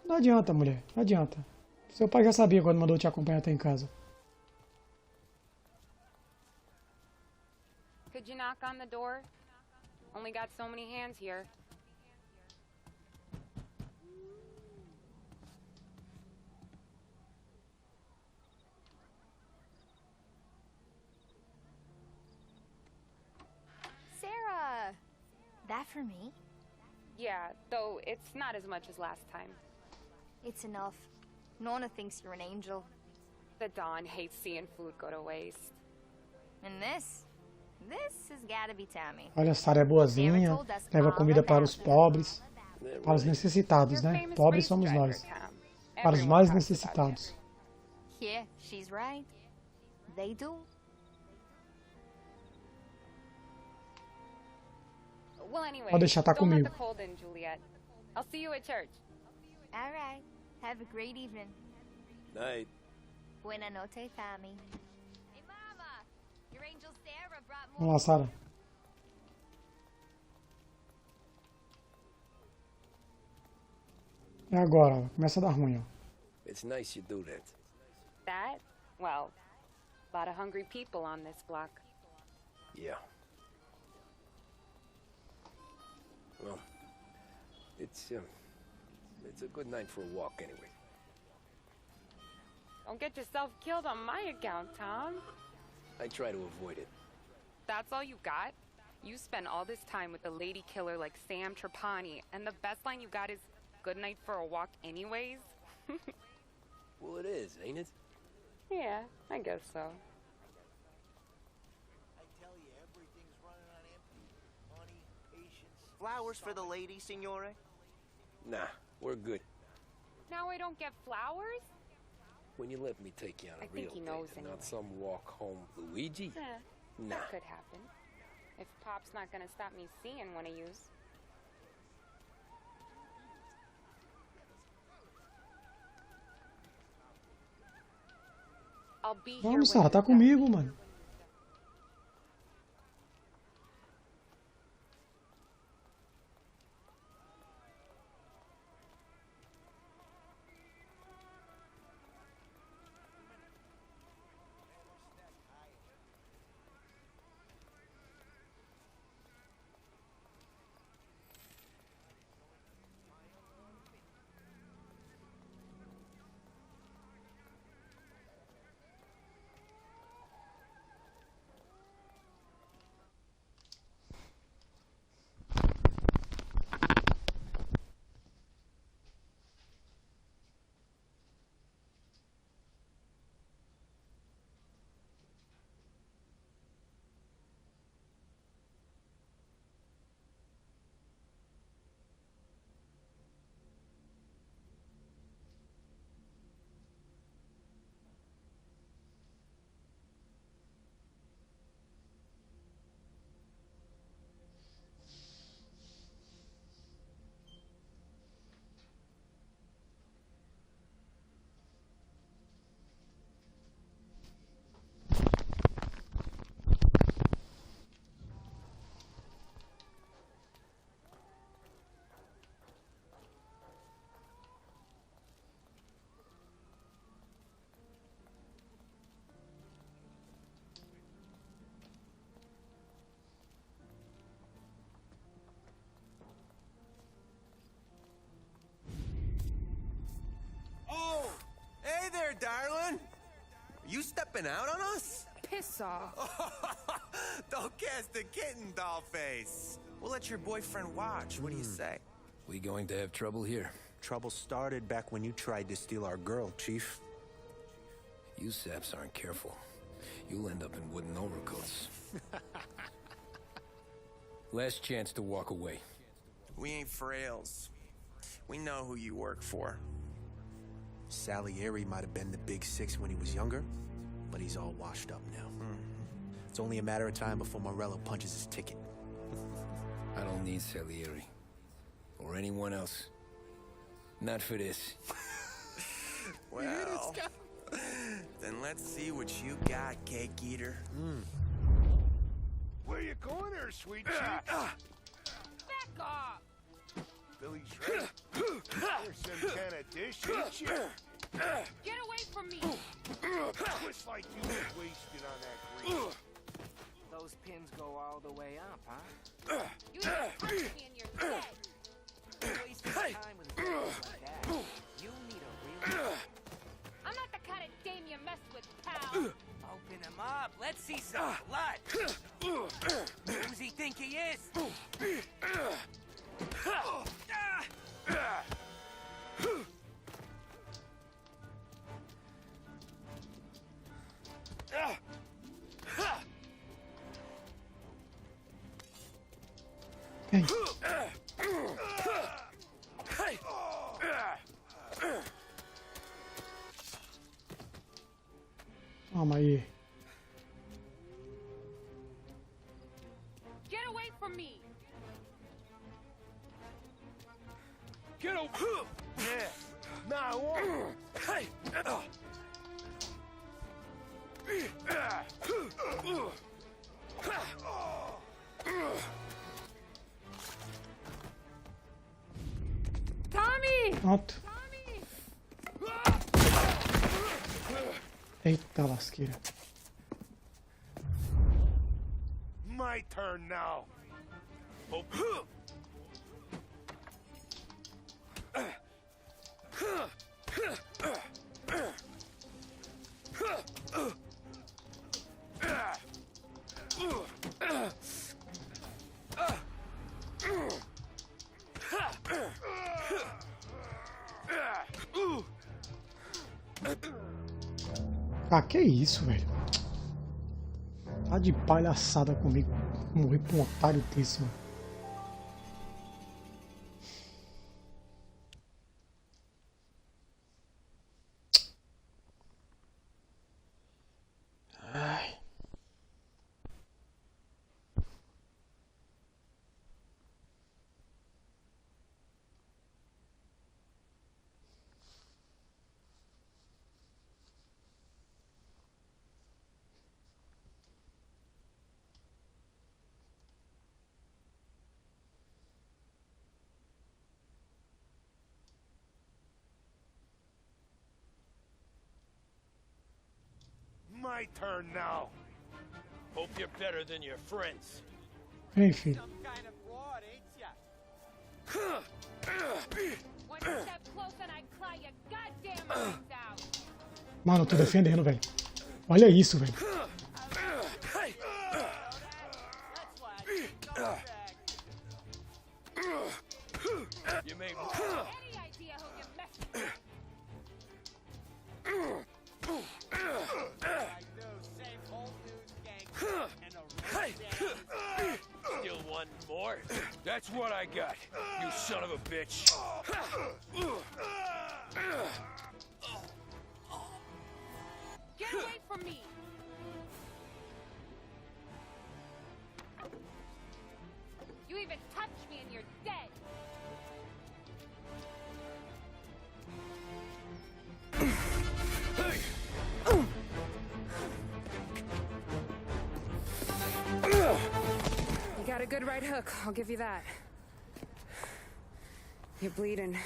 Não adianta, mulher. Não adianta. Seu pai já sabia quando mandou te acompanhar até em casa. Could you knock on the door? Only got so many hands here. Sarah! That for me? Yeah, though it's not as much as last time. It's enough. Nona thinks you're an angel. The Don hates seeing food go to waste. And this has gotta be Tammy. Olha, Sarah é boazinha, leva comida para os pobres, para os necessitados, né? Pobres somos nós. Para os mais necessitados. Yeah, she's right. They do. Well, anyway, Pode deixar, tá don't let comigo. the cold in, Juliet. I'll see you at church. All right. Have a great evening. Night. Buena noche, Tommy. Hey, Mama! Your angel Sarah brought more. Vamos lá, Sarah. É agora, ó. Começa a dar ruim, ó. It's nice you do that. That? Well, a lot of hungry people on this block. Yeah. Well, it's a good night for a walk anyway. Don't get yourself killed on my account, Tom. I try to avoid it. That's all you got? You spend all this time with a lady killer like Sam Trapani, and the best line you got is, good night for a walk anyways? Well, it is, ain't it? Yeah, I guess so. I tell you, everything's running on empty. Money, patience. Flowers for the lady, signore? Nah, we're good. Now I don't get flowers? When you let me take you on a I real think he date knows and anyway. not some walk home Luigi. Nah. That could happen. If Pop's not gonna stop me seeing one of yous. I'll be here Vamos, when Sarah, tá you're done. comigo, mano. Oh! Hey there, darling! Are you stepping out on us? Piss off. Don't cast the kitten, dollface. We'll let your boyfriend watch. What do you say? We going to have trouble here? Trouble started back when you tried to steal our girl, Chief. You saps aren't careful. You'll end up in wooden overcoats. Last chance to walk away. We ain't frails. We know who you work for. Salieri might have been the big six when he was younger, but he's all washed up now. It's only a matter of time before Morello punches his ticket. I don't need Salieri. Or anyone else. Not for this. Well, then let's see what you got, cake eater. Where you going there, sweet cheeks? Back off! Billy's right. There's some kind of dish, ain't you? Get away from me! Twist like you was wasted on that green. Those pins go all the way up, huh? You just punch me in your head! Wasting time with girls like that. You need a real... I'm not the kind of dame you mess with, pal! Open him up. Let's see some blood. Who's he think he is? Hey. Calma aí. Get away from me! Get over! Yeah. Now, hey! Tommy! Pronto. Eita lasqueira. My turn now. Oh. Ah, que isso, velho? Tá de palhaçada comigo. Morri pra um otário desse, mano. Ai. My turn now. Hope you're better than your friends. Vem, filho. One step close and I claw your goddamn brains out. Mano, eu tô defendendo, velho. Olha isso, velho. You may Any idea who you messed with? Still one more? That's what I got, you son of a bitch. Get away from me! You even touch me and you're dead! You got a good right hook, I'll give you that. You're bleeding.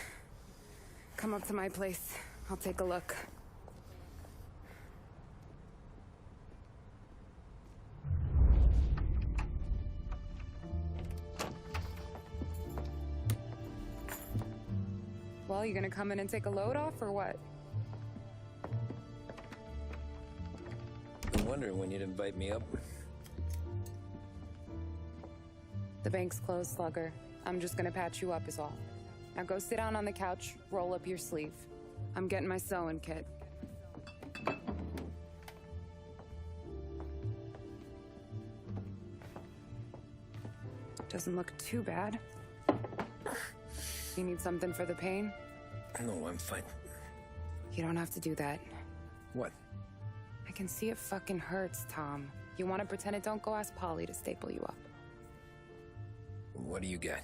Come up to my place. I'll take a look. Well, you gonna come in and take a load off, or what? Been wondering when you'd invite me up. The bank's closed, Slugger. I'm just gonna patch you up is all. Now go sit down on the couch, roll up your sleeve. I'm getting my sewing kit. Doesn't look too bad. You need something for the pain? No, I'm fine. You don't have to do that. What? I can see it fucking hurts, Tom. You want to pretend it don't go ask Polly to staple you up. What do you got?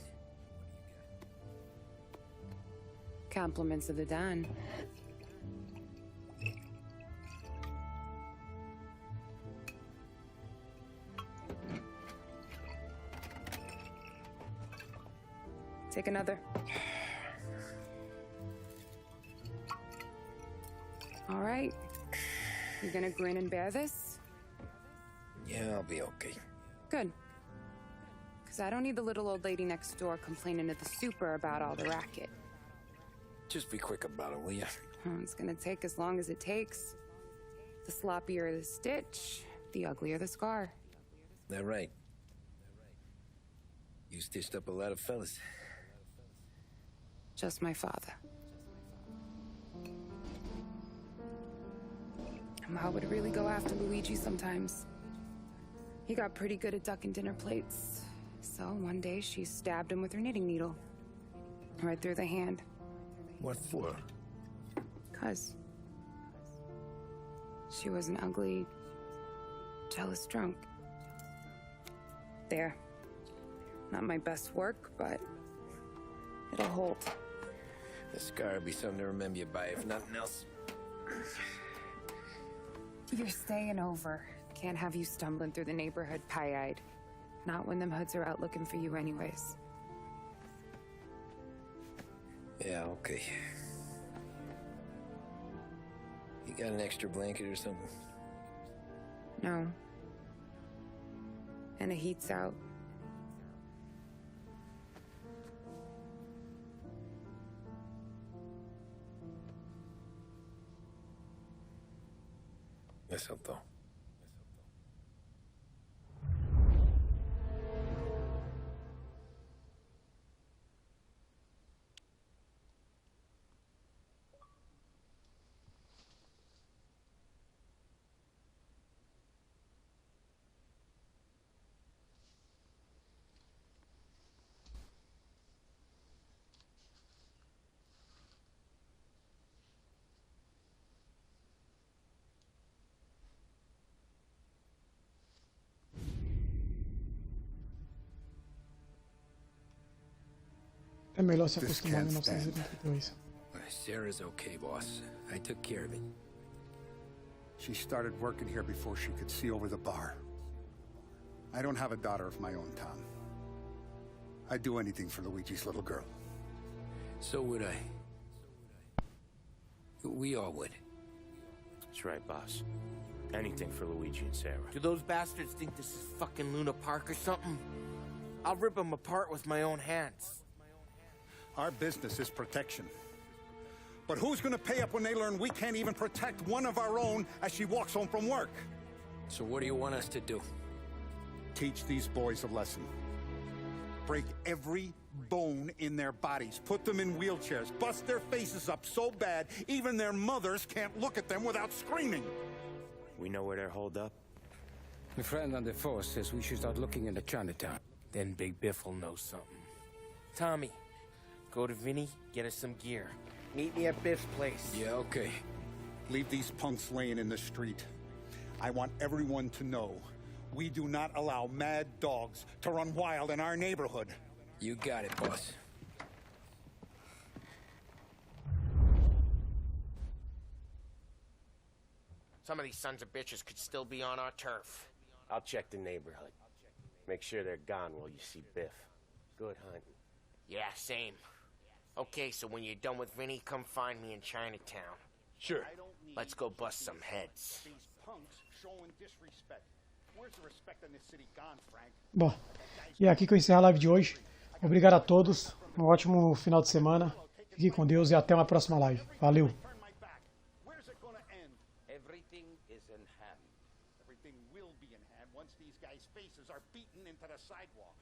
Compliments of the Don. Take another. All right. You gonna grin and bear this? Yeah, I'll be okay. Good. Because I don't need the little old lady next door complaining to the super about all the racket. Just be quick about it, will ya? It's gonna take as long as it takes. The sloppier the stitch, the uglier the scar. That right. You stitched up a lot of fellas. Just my father. Ma would really go after Luigi sometimes. He got pretty good at ducking dinner plates. So one day she stabbed him with her knitting needle. Right through the hand. What for? 'Cause She was an ugly, jealous drunk. There. Not my best work, but it'll hold. The scar will be something to remember you by, if nothing else. You're staying over. Can't have you stumbling through the neighborhood pie-eyed. Not when them hoods are out looking for you anyways. Yeah, okay. You got an extra blanket or something? No. And the heat's out. Eso todo. É melhor se acostumar em 1982. Sarah's okay, boss. I took care of it. She started working here before she could see over the bar. I don't have a daughter of my own, Tom. I'd do anything for Luigi's little girl. So would I. We all would. That's right, boss. Anything for Luigi and Sarah. Do those bastards think this is fucking Luna Park or something? I'll rip them apart with my own hands. Our business is protection. But who's gonna pay up when they learn we can't even protect one of our own as she walks home from work? So what do you want us to do? Teach these boys a lesson. Break every bone in their bodies. Put them in wheelchairs. Bust their faces up so bad, even their mothers can't look at them without screaming. We know where they're holed up? My friend on the force says we should start looking into Chinatown. Then Big Biff will know something. Tommy, go to Vinny, get us some gear. Meet me at Biff's place. Yeah, okay. Leave these punks laying in the street. I want everyone to know we do not allow mad dogs to run wild in our neighborhood. You got it, boss. Some of these sons of bitches could still be on our turf. I'll check the neighborhood. Make sure they're gone while you see Biff. Good hunting. Yeah, same. Okay, so when you're done with Vinny, come find me in Chinatown. Sure. Let's go bust some heads. These punks showing disrespect. Where's the respect in this city gone, Frank? Bom, e é aqui que eu encerro a live de hoje. Obrigado a todos. Um ótimo final de semana. Fique com Deus e até uma próxima live. Valeu. Everything is in hand. Everything will be in hand once these guys' faces are beaten into the sidewalk.